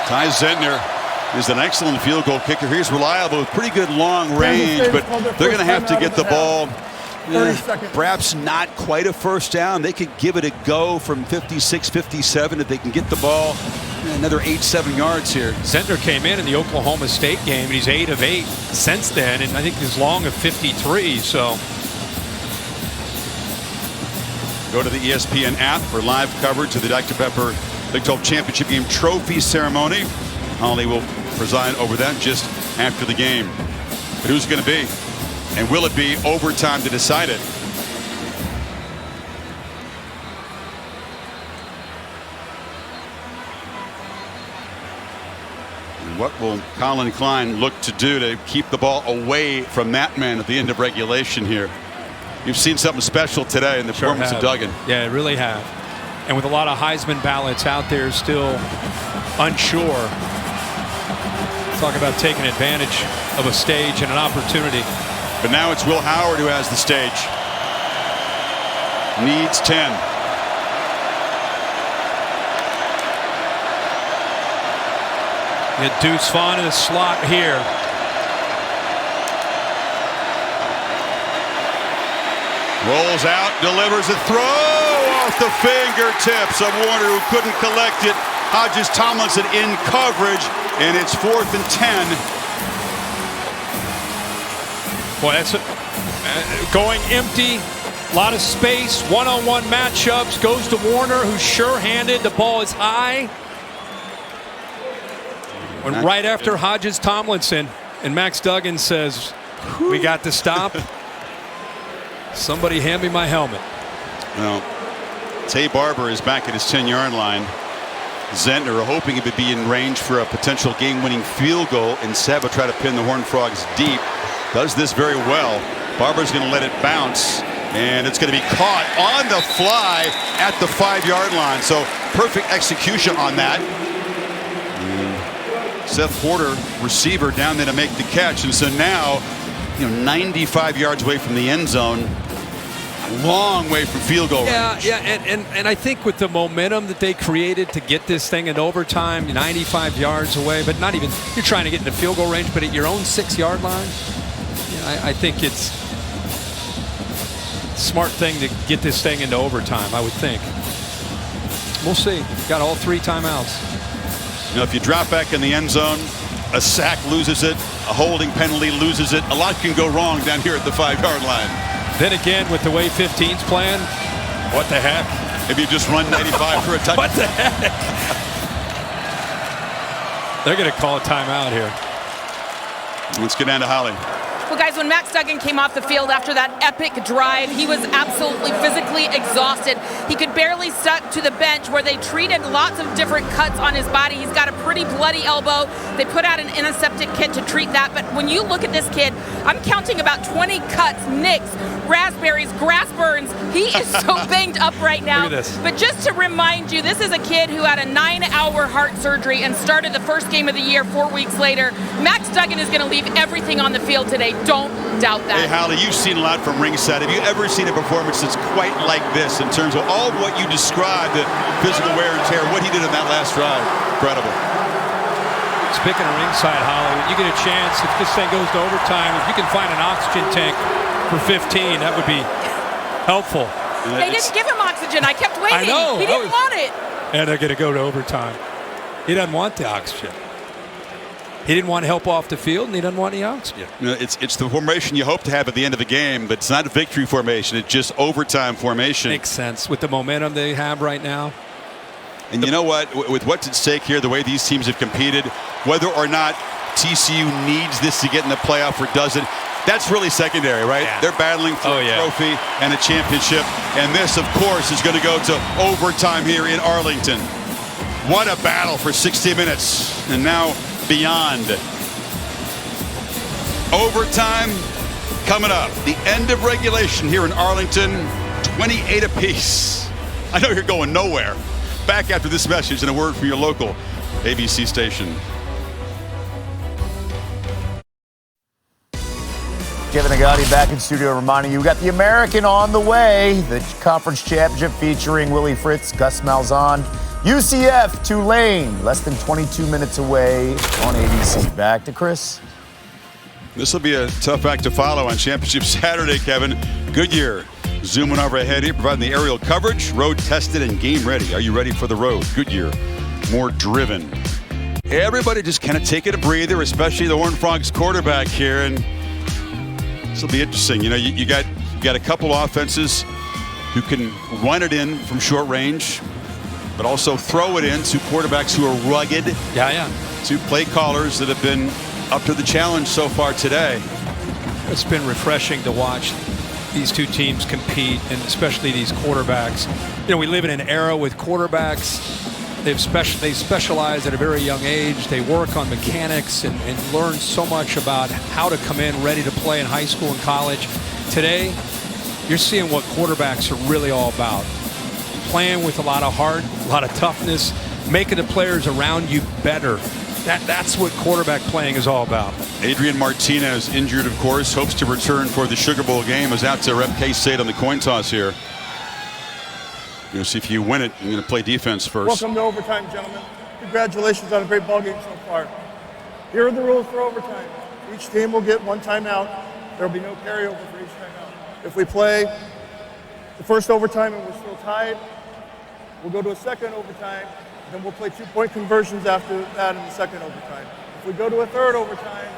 Ty Zentner is an excellent field goal kicker. He's reliable with pretty good long range, but they're going to have to get the ball. Perhaps not quite a first down. They could give it a go from 56, 57 if they can get the ball another 8-7 yards here. Zentner came in the Oklahoma State game, and he's 8 of 8 since then, and I think he's long of 53. So go to the ESPN app for live coverage of the Dr. Pepper Big 12 Championship Game trophy ceremony. Holly will preside over that just after the game. But who's it going to be? And will it be overtime to decide it? And what will Colin Klein look to do to keep the ball away from that man at the end of regulation here? You've seen something special today in the performance of Duggan. Yeah, I really have. And with a lot of Heisman ballots out there still unsure. Talk about taking advantage of a stage and an opportunity. But now it's Will Howard who has the stage. Needs 10. Get Deuce Vaughn in the slot here. Rolls out, delivers a throw off the fingertips of Warner, who couldn't collect it. Hodges Tomlinson in coverage, and it's 4th and 10. Boy, that's going empty. A lot of space. One-on-one matchups. Goes to Warner, who's sure-handed. The ball is high. And right after Hodges Tomlinson, and Max Duggan says, "We got to stop. Somebody hand me my helmet." Well, Tay Barber is back at his 10-yard line. Zentner hoping he would be in range for a potential game-winning field goal. Instead, will try to pin the Horned Frogs deep. Does this very well. Barber's going to let it bounce, and it's going to be caught on the fly at the 5-yard line. So perfect execution on that. Seth Porter, receiver, down there to make the catch, and so now, 95 yards away from the end zone, a long way from field goal range. Yeah, and I think with the momentum that they created to get this thing in overtime, 95 yards away, but not even, you're trying to get into field goal range, but at your own 6-yard line, I think it's a smart thing to get this thing into overtime, I would think. We'll see. Got all 3 timeouts. If you drop back in the end zone, a sack loses it, a holding penalty loses it. A lot can go wrong down here at the 5-yard line. Then again, with the way 15's playing, what the heck? If you just run 95 for a touchdown. What the heck? They're going to call a timeout here. Let's get down to Holly. Well, guys, when Max Duggan came off the field after that epic drive, he was absolutely physically exhausted. He could barely stuck to the bench where they treated lots of different cuts on his body. He's got a pretty bloody elbow. They put out an antiseptic kit to treat that. But when you look at this kid, I'm counting about 20 cuts, nicks, raspberries, grass burns. He is so banged up right now. Look at this. But just to remind you, this is a kid who had a 9-hour heart surgery and started the first game of the year 4 weeks later. Max Duggan is going to leave everything on the field today. Don't doubt that. Hey, Holly, you've seen a lot from ringside. Have you ever seen a performance that's quite like this in terms of all of what you described, the physical wear and tear, what he did in that last drive? Incredible. Speaking of ringside, Holly, when you get a chance, if this thing goes to overtime, if you can find an oxygen tank for 15, that would be helpful. They didn't give him oxygen. I kept waiting. I know. He didn't want it. And they're going to go to overtime. He doesn't want the oxygen. He didn't want help off the field, and he doesn't want any oxygen. It's the formation you hope to have at the end of the game, but it's not a victory formation. It's just overtime formation. Makes sense with the momentum they have right now. And you know what? With what's at stake here, the way these teams have competed, whether or not TCU needs this to get in the playoff or doesn't, that's really secondary, right? Yeah. They're battling for a trophy and a championship. And this, of course, is going to go to overtime here in Arlington. What a battle for 60 minutes. And now beyond. Overtime coming up. The end of regulation here in Arlington, 28 apiece. I know you're going nowhere. Back after this message and a word from your local ABC station. Kevin Agati back in studio reminding you we got the American on the way. The conference championship featuring Willie Fritz, Gus Malzahn, UCF, Tulane, less than 22 minutes away on ABC. Back to Chris. This will be a tough act to follow on Championship Saturday, Kevin. Goodyear zooming over ahead here, providing the aerial coverage, road tested and game ready. Are you ready for the road? Goodyear, more driven. Everybody just kind of taking a breather, especially the Horned Frogs quarterback here. And this will be interesting. You know, you got a couple offenses who can run it in from short range, but also throw it in to quarterbacks who are rugged. Yeah. To play callers that have been up to the challenge so far today. It's been refreshing to watch these two teams compete, and especially these quarterbacks. You know, we live in an era with quarterbacks. They specialize at a very young age. They work on mechanics and learn so much about how to come in ready to play in high school and college. Today, you're seeing what quarterbacks are really all about. Playing with a lot of heart, a lot of toughness, making the players around you better. That's what quarterback playing is all about. Adrian Martinez, injured, of course, hopes to return for the Sugar Bowl game. Is out to rep K-State on the coin toss here. You're going to see if you win it. You're going to play defense first. Welcome to overtime, gentlemen. Congratulations on a great ball game so far. Here are the rules for overtime. Each team will get one timeout. There will be no carryover for each timeout. If we play the first overtime and we're still tied, we'll go to a second overtime. Then we'll play 2-point conversions after that in the second overtime. If we go to a third overtime,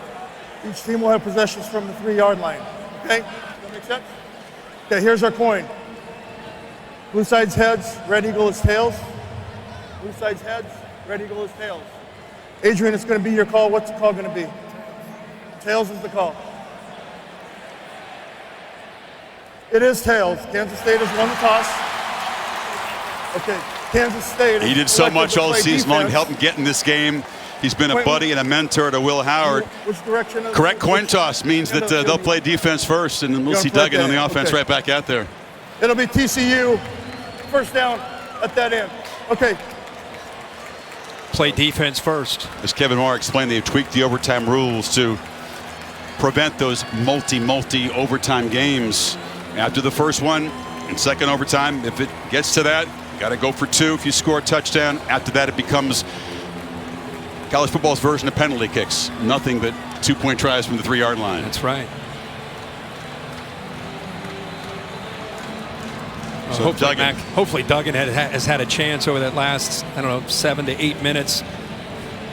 each team will have possessions from the 3-yard line. Okay? Does that make sense? Okay, here's our coin. Blue side's heads, red eagle is tails. Blue side's heads, red eagle is tails. Adrian, it's going to be your call. What's the call going to be? Tails is the call. It is tails. Kansas State has won the toss. Okay. Kansas State. He did so much all season long to help him get in this game. He's been a buddy and a mentor to Will Howard. Which direction? Correct coin toss means that they'll play defense first, and then we'll see Duggan on the offense right back out there. It'll be TCU. First down at that end. Okay. Play defense first. As Kevin Moore explained, they've tweaked the overtime rules to prevent those multi overtime games. After the first one and second overtime, if it gets to that, got to go for 2 if you score a touchdown. After that, it becomes college football's version of penalty kicks. Nothing but 2-point tries from the 3-yard line. That's right. So hopefully Duggan has had a chance over that last, 7 to 8 minutes.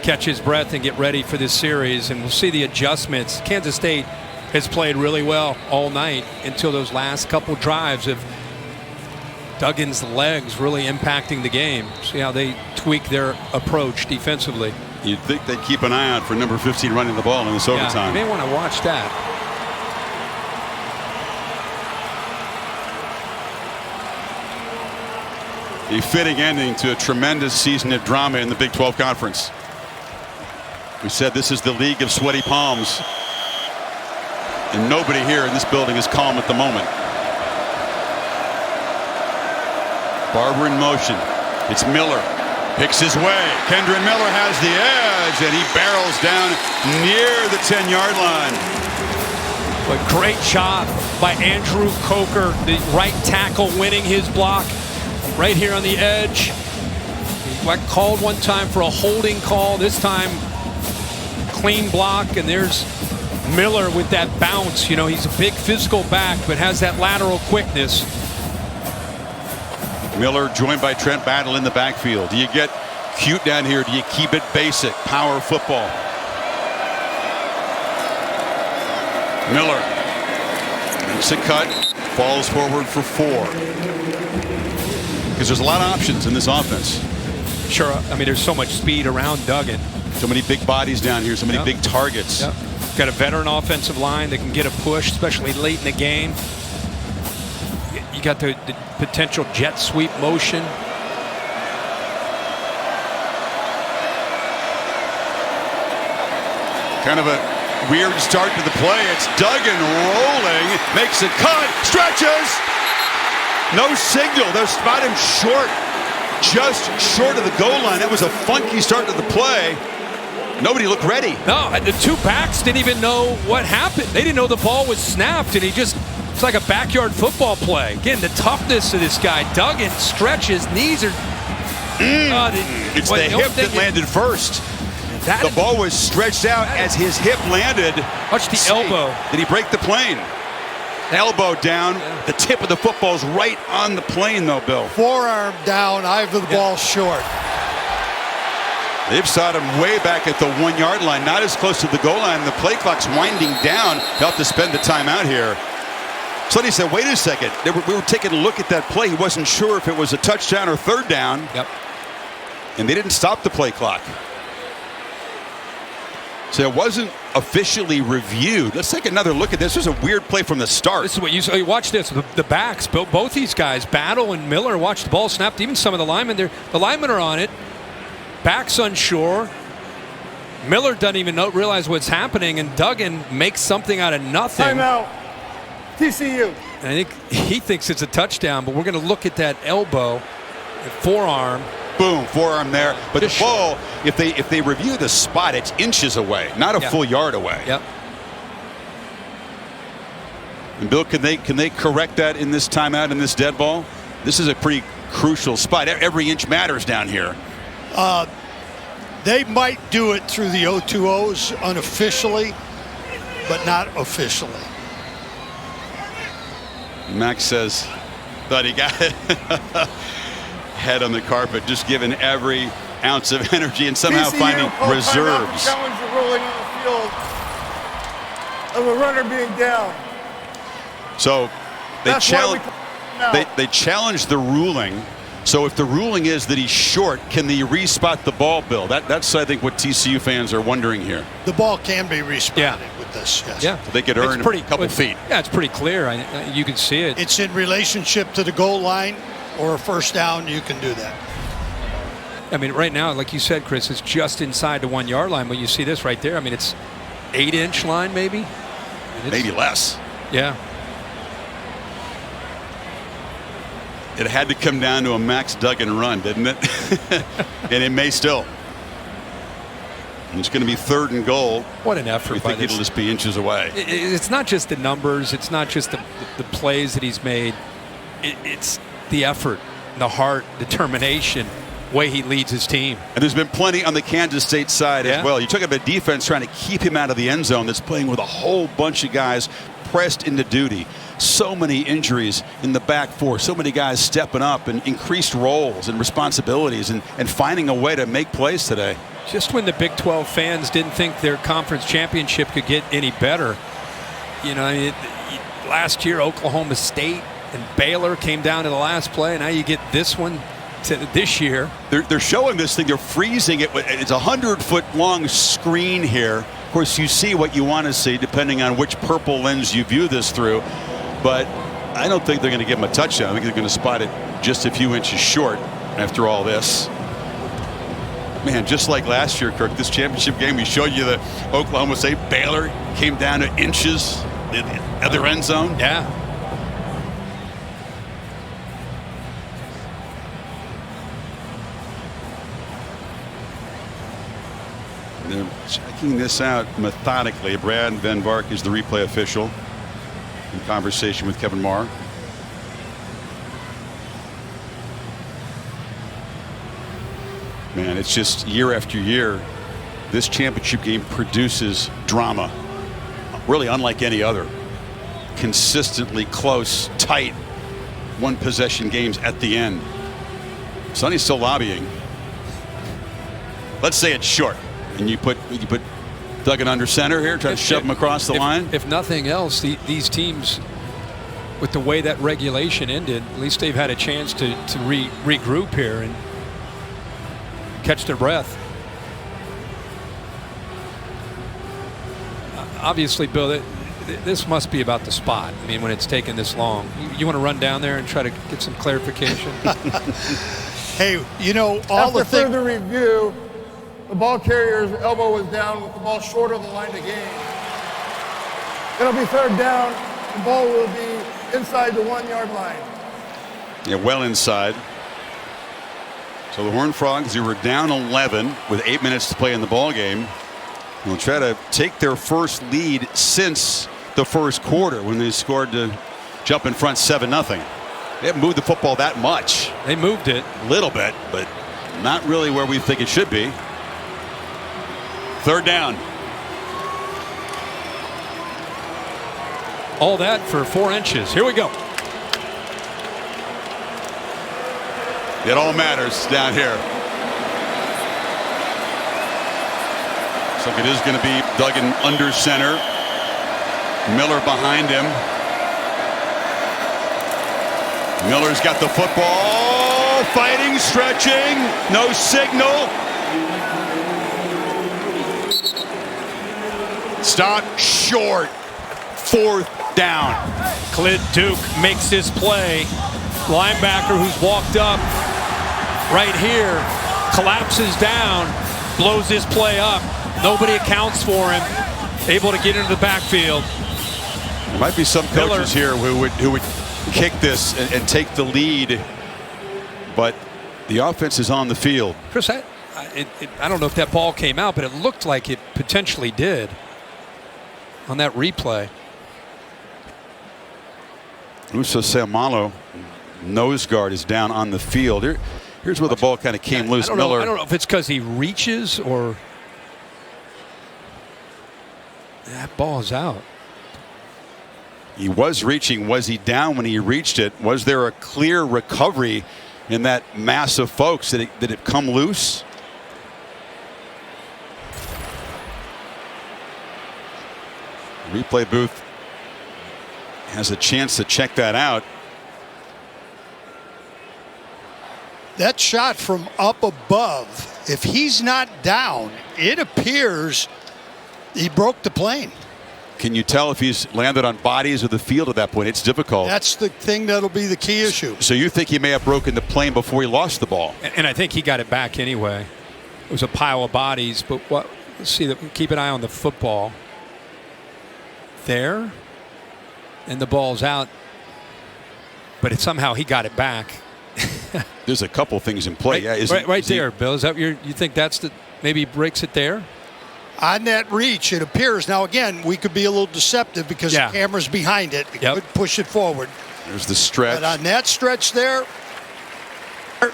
Catch his breath and get ready for this series. And we'll see the adjustments. Kansas State has played really well all night until those last couple drives of Duggan's legs really impacting the game. See how they tweak their approach defensively. You'd think they'd keep an eye out for number 15 running the ball in this overtime. You may want to watch that. A fitting ending to a tremendous season of drama in the Big 12 Conference. We said this is the league of sweaty palms. And nobody here in this building is calm at the moment. Barber in motion. It's Miller. Picks his way. Kendron Miller has the edge, and he barrels down near the 10-yard line. But great job by Andrew Coker, the right tackle, winning his block right here on the edge. He got called one time for a holding call. This time, clean block, and there's Miller with that bounce. You know, he's a big physical back, but has that lateral quickness. Miller joined by Trent Battle in the backfield. Do you get cute down here? Do you keep it basic? Power football. Miller makes a cut, falls forward for 4. Because there's a lot of options in this offense. Sure, I mean, there's so much speed around Duggan. So many big bodies down here, so many big targets. Yep. Got a veteran offensive line that can get a push, especially late in the game. You got the potential jet sweep motion. Kind of a weird start to the play. It's Duggan rolling, makes a cut, stretches. No signal. They'll spot him short. just short of the goal line. That was a funky start to the play. Nobody looked ready. No, and the two backs didn't even know what happened. They didn't know the ball was snapped, and it's like a backyard football play. Again, the toughness of this guy. Duggan stretches, knees are... It's the hip that landed first. The ball was stretched out as his hip landed. Watch the elbow. Did he break the plane? Elbow down. The tip of the football's right on the plane, though, Bill. Forearm down, eye of the ball short. They've sought him way back at the 1 yard line, not as close to the goal line. The play clock's winding down. They'll have to spend the timeout here. Sonny said, wait a second. We were taking a look at that play. He wasn't sure if it was a touchdown or third down. Yep. And they didn't stop the play clock. So it wasn't officially reviewed. Let's take another look at this. This was a weird play from the start. This is what you saw. Watch this. The backs, both these guys, Battle and Miller, watch the ball snapped. Even some of the linemen, the linemen are on it. Backs unsure. Miller doesn't even realize what's happening, and Duggan makes something out of nothing. Timeout. TCU. And I think he thinks it's a touchdown, but we're going to look at that elbow, forearm. Boom, forearm there. But the ball, if they review the spot, it's inches away, not a full yard away. Yep. And Bill, can they correct that in this timeout, in this dead ball? This is a pretty crucial spot. Every inch matters down here. They might do it through the O2Os unofficially, but not officially. Max says, thought he got it. Head on the carpet, just giving every ounce of energy and somehow TCU finding reserves. Challenge the ruling on the field of a runner being down. So they challenged the ruling. So if the ruling is that he's short, can they respot the ball, Bill? That's I think what TCU fans are wondering here. The ball can be respotted with this. Yes. Yeah, so they could earn a couple feet. Yeah, it's pretty clear. You can see it. It's in relationship to the goal line or a first down. You can do that. I mean, right now, like you said, Chris, it's just inside the 1 yard line. But you see this right there. I mean, it's 8-inch line, maybe. Maybe less. Yeah. It had to come down to a Max Duggan run, didn't it? And it may still. And it's going to be 3rd and goal. What an effort! We think it'll just be inches away. It's not just the numbers. It's not just the plays that he's made. It's the effort, the heart, determination, way he leads his team. And there's been plenty on the Kansas State side as well. You took up a defense trying to keep him out of the end zone that's playing with a whole bunch of guys pressed into duty. So many injuries in the back four, so many guys stepping up and increased roles and responsibilities and finding a way to make plays today. Just when the Big 12 fans didn't think their conference championship could get any better. You know, last year Oklahoma State and Baylor came down to the last play, and now you get this one to this year. They're showing this thing. They're freezing it. It's a 100-foot long screen here. Of course, you see what you want to see depending on which purple lens you view this through. But I don't think they're going to give him a touchdown. I think they're going to spot it just a few inches short after all this. Man, just like last year, Kirk, this championship game, we showed you the Oklahoma State Baylor came down to inches in the other end zone. Yeah. They're checking this out methodically. Brad Van Bark is the replay official in conversation with Kevin Marr. Man, it's just year after year, this championship game produces drama, really unlike any other. Consistently close, tight, one-possession games at the end. Sonny's still lobbying. Let's say it's short, and you put Duggan under center here, try to shove him across the line. If nothing else, these teams, with the way that regulation ended, at least they've had a chance to regroup here and catch their breath. Obviously, Bill, this must be about the spot. I mean, when it's taken this long, you want to run down there and try to get some clarification. Hey, you know, all After the things. further review, the ball carrier's elbow was down with the ball short of the line to gain. It'll be 3rd down. The ball will be inside the 1 yard line. Yeah, well inside. So the Horned Frogs, who were down 11 with 8 minutes to play in the ball game, will try to take their first lead since the first quarter when they scored to jump in front 7-0. They haven't moved the football that much. They moved it a little bit, but not really where we think it should be. Third down. All that for 4 inches. Here we go. It all matters down here. Looks like it is going to be Duggan under center. Miller behind him. Miller's got the football. Fighting, stretching. No signal. Stop short. Fourth down. Clint Duke makes this play. Linebacker who's walked up right here collapses down, blows this play up. Nobody accounts for him. Able to get into the backfield. There might be some coaches here who would kick this and take the lead, but the offense is on the field. Chris, I don't know if that ball came out, but it looked like it potentially did on that replay. Uso Seumalo, nose guard, is down on the field. Here's where the ball kind of came loose. I don't know if it's because he reaches or that ball is out. He was reaching. Was he down when he reached it? Was there a clear recovery in that mass of folks? Did it come loose? Replay booth has a chance to check that out. That shot from up above, if he's not down, it appears he broke the plane. Can you tell if he's landed on bodies or the field at that point? It's difficult. That's the thing that'll be the key issue. So you think he may have broken the plane before he lost the ball? And I think he got it back anyway. It was a pile of bodies, but what? Let's see. Keep an eye on the football. There, and the ball's out, but somehow he got it back. There's a couple things in play. Right there, Bill. Is that you think that's the maybe he breaks it there? On that reach, it appears. Now, again, we could be a little deceptive because the camera's behind it. It could push it forward. There's the stretch. But on that stretch there,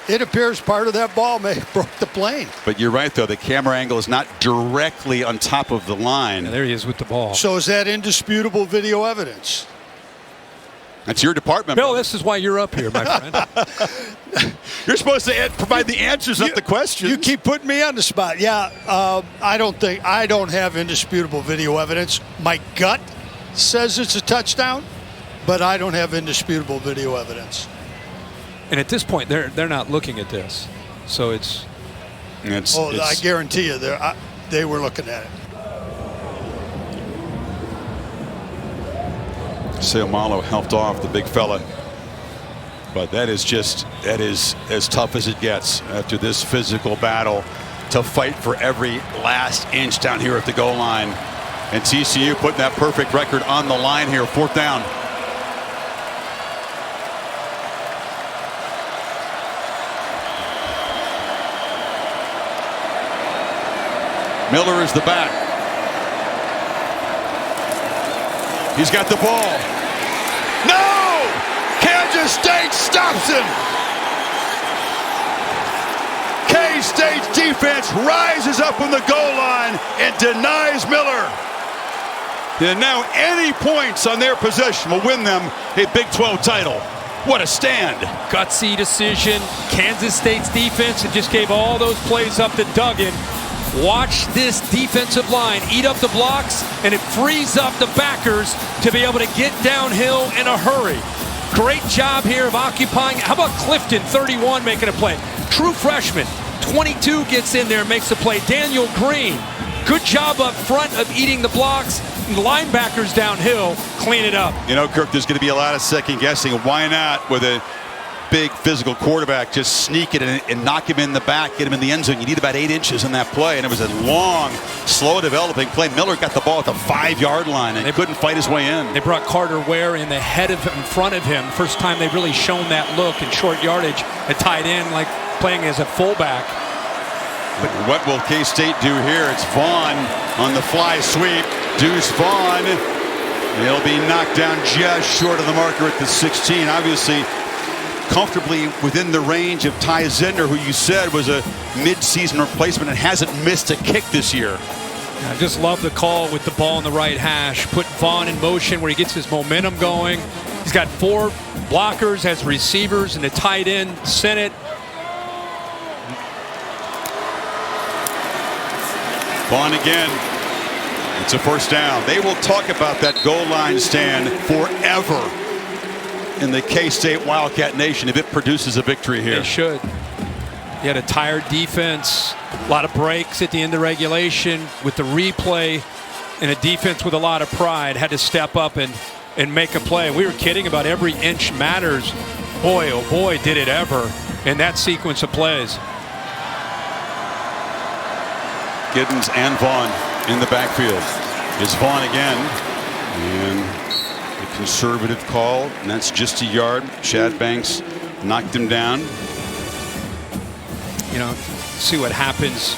it appears part of that ball may have broke the plane. But you're right, though. The camera angle is not directly on top of the line. Yeah, there he is with the ball. So is that indisputable video evidence? That's your department. Bill, this is why you're up here, my friend. You're supposed to provide the answers, not the questions. You keep putting me on the spot. Yeah, I don't have indisputable video evidence. My gut says it's a touchdown, but I don't have indisputable video evidence. And at this point, they're not looking at this, so it's. I guarantee you, they were looking at it. Seumalo helped off the big fella, but that is as tough as it gets after this physical battle to fight for every last inch down here at the goal line. And TCU putting that perfect record on the line here. Fourth down. Miller is the back. He's got the ball. No! Kansas State stops him. K-State's defense rises up on the goal line and denies Miller. And now any points on their possession will win them a Big 12 title. What a stand. Gutsy decision. Kansas State's defense, it just gave all those plays up to Duggan. Watch this defensive line eat up the blocks, and it frees up the backers to be able to get downhill in a hurry. Great job here of occupying. How about Clifton, 31, making a play? True freshman, 22, gets in there, makes a play. Daniel Green, good job up front of eating the blocks. And the linebackers downhill clean it up. You know, Kirk, there's going to be a lot of second guessing. Why not with a big physical quarterback just sneak it and knock him in the back, get him in the end zone? You need about 8 inches in that play, and it was a long, slow developing play. Miller got the ball at the 5-yard line and couldn't fight his way in. They brought Carter Ware in the head of him, in front of him. First time they've really shown that look in short yardage. A tight end like playing as a fullback. But what will K-State do here? It's Vaughn on the fly sweep. Deuce Vaughn. He'll be knocked down just short of the marker at the 16. Obviously, comfortably within the range of Ty Zentner, who you said was a mid-season replacement and hasn't missed a kick this year. I just love the call with the ball in the right hash. Put Vaughn in motion where he gets his momentum going. He's got 4 blockers, has receivers, and a tight end. Sent it. Vaughn again. It's a first down. They will talk about that goal line stand forever in the K-State Wildcat Nation if it produces a victory here. They should. You had a tired defense, a lot of breaks at the end of regulation with the replay, and a defense with a lot of pride had to step up and make a play. We were kidding about every inch matters. Boy, oh boy, did it ever in that sequence of plays. Giddens and Vaughn in the backfield. It's Vaughn again. And the conservative call, and that's just a yard. Chad Banks knocked him down. You know, see what happens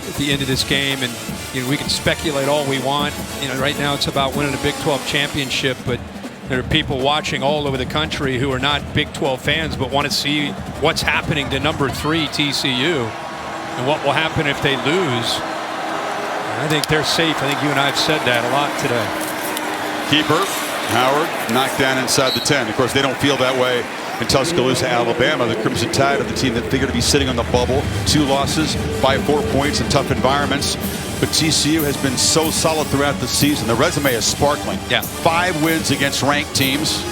at the end of this game, and you know, we can speculate all we want. You know, right now it's about winning a Big 12 championship, but there are people watching all over the country who are not Big 12 fans but want to see what's happening to number 3 TCU and what will happen if they lose. I think they're safe. I think you and I have said that a lot today. Keeper Howard knocked down inside the 10. Of course, they don't feel that way in Tuscaloosa, Alabama. The Crimson Tide of the team that figured to be sitting on the bubble. 2 losses by 4 points in tough environments. But TCU has been so solid throughout the season. The resume is sparkling. Yeah. 5 wins against ranked teams.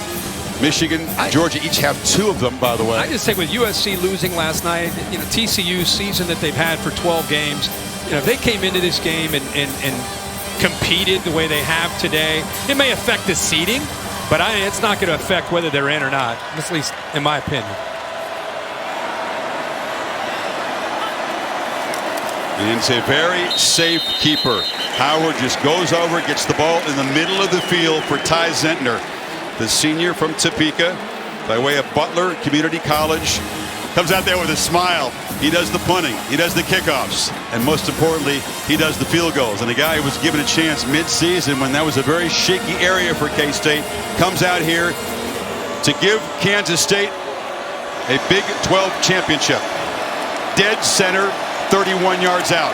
Michigan, Georgia each have 2 of them, by the way. I just think with USC losing last night, you know, TCU's season that they've had for 12 games, you know, if they came into this game and competed the way they have today, it may affect the seeding, but it's not going to affect whether they're in or not, at least in my opinion. And it's a very safe keeper. Howard just goes over, gets the ball in the middle of the field for Ty Zentner, the senior from Topeka, by way of Butler Community College. Comes out there with a smile. He does the punting, he does the kickoffs, and most importantly, he does the field goals. And a guy who was given a chance mid-season when that was a very shaky area for K-State comes out here to give Kansas State a Big 12 championship. Dead center, 31 yards out.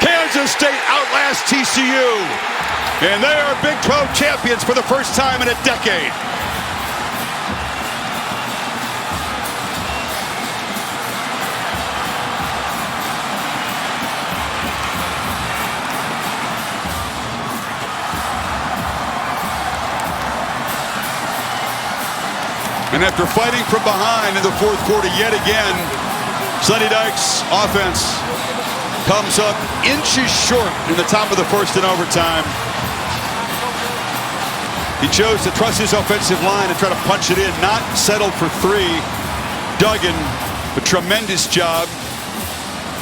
Kansas State outlasts TCU. And they are Big 12 champions for the first time in a decade. And after fighting from behind in the 4th quarter yet again, Sonny Dykes' offense comes up inches short in the top of the 1st in overtime. He chose to trust his offensive line and try to punch it in, not settle for 3. Duggan, a tremendous job.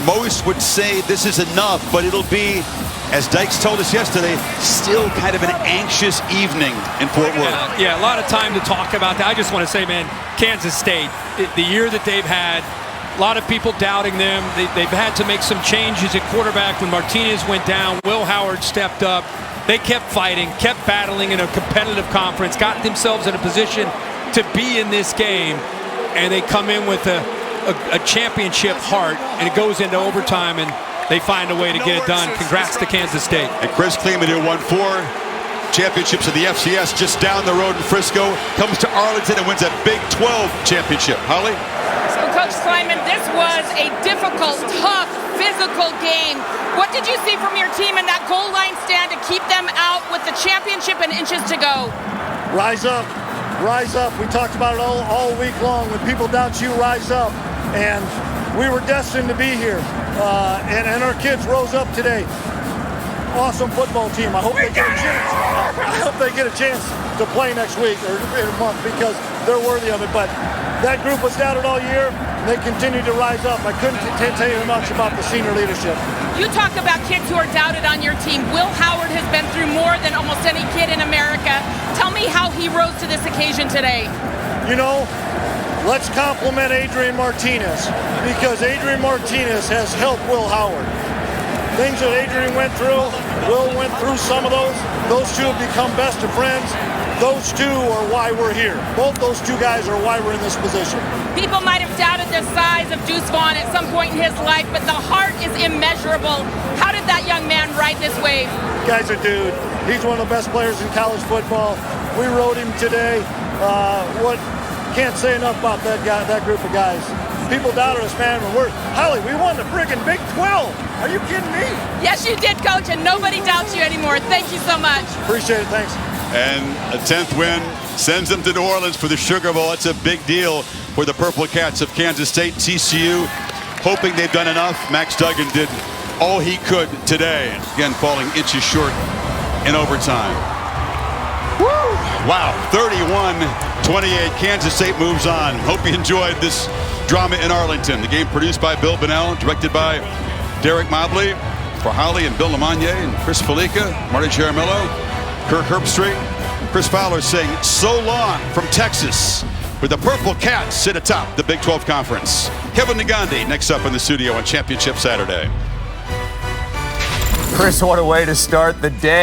Most would say this is enough, but it'll be, as Dykes told us yesterday, still kind of an anxious evening in Fort Worth. Yeah, a lot of time to talk about that. I just want to say, man, Kansas State, the year that they've had, a lot of people doubting them. They've had to make some changes at quarterback when Martinez went down. Will Howard stepped up. They kept fighting, kept battling in a competitive conference, got themselves in a position to be in this game, and they come in with a championship heart, and it goes into overtime, and they find a way to get it done. Congrats to Kansas State. And Chris Kleeman, who won 4 championships of the FCS just down the road in Frisco, comes to Arlington and wins a Big 12 championship. Holly? So, Coach Kleiman, this was a difficult, tough, physical game. What did you see from your team in that goal line stand to keep them out with the championship and inches to go? Rise up. Rise up. We talked about it all week long. When people doubt you, rise up. And we were destined to be here. And our kids rose up today. Awesome football team. I hope they get a chance. I hope they get a chance to play next week or in a month because they're worthy of it. But that group was doubted all year. and they continue to rise up. I couldn't tell you much about the senior leadership. You talk about kids who are doubted on your team. Will Howard has been through more than almost any kid in America. Tell me how he rose to this occasion today. You know, let's compliment Adrian Martinez, because Adrian Martinez has helped Will Howard. Things that Adrian went through, Will went through some of those. Those two have become best of friends. Those two are why we're here. Both those two guys are why we're in this position. People might have doubted the size of Deuce Vaughn at some point in his life, but the heart is immeasurable. How did that young man ride this wave? Guy's a dude. He's one of the best players in college football. We rode him today. Can't say enough about that group of guys. People doubted us, man. Holly, we won the friggin' Big 12. Are you kidding me? Yes, you did, Coach, and nobody doubts you anymore. Thank you so much. Appreciate it. Thanks. And a 10th win sends them to New Orleans for the Sugar Bowl. That's a big deal for the Purple Cats of Kansas State. TCU hoping they've done enough. Max Duggan did all he could today. Again, falling inches short in overtime. Woo! Wow, 31-28. Kansas State moves on. Hope you enjoyed this drama in Arlington. The game produced by Bill Bonnell, directed by Derek Mobley. For Holly and Bill Lamagna and Chris Felica, Marty Jaramillo, Kirk Herbstreit, Chris Fowler saying so long from Texas, with the Purple Cats sit atop the Big 12 Conference. Kevin Negandhi next up in the studio on Championship Saturday. Chris, what a way to start the day.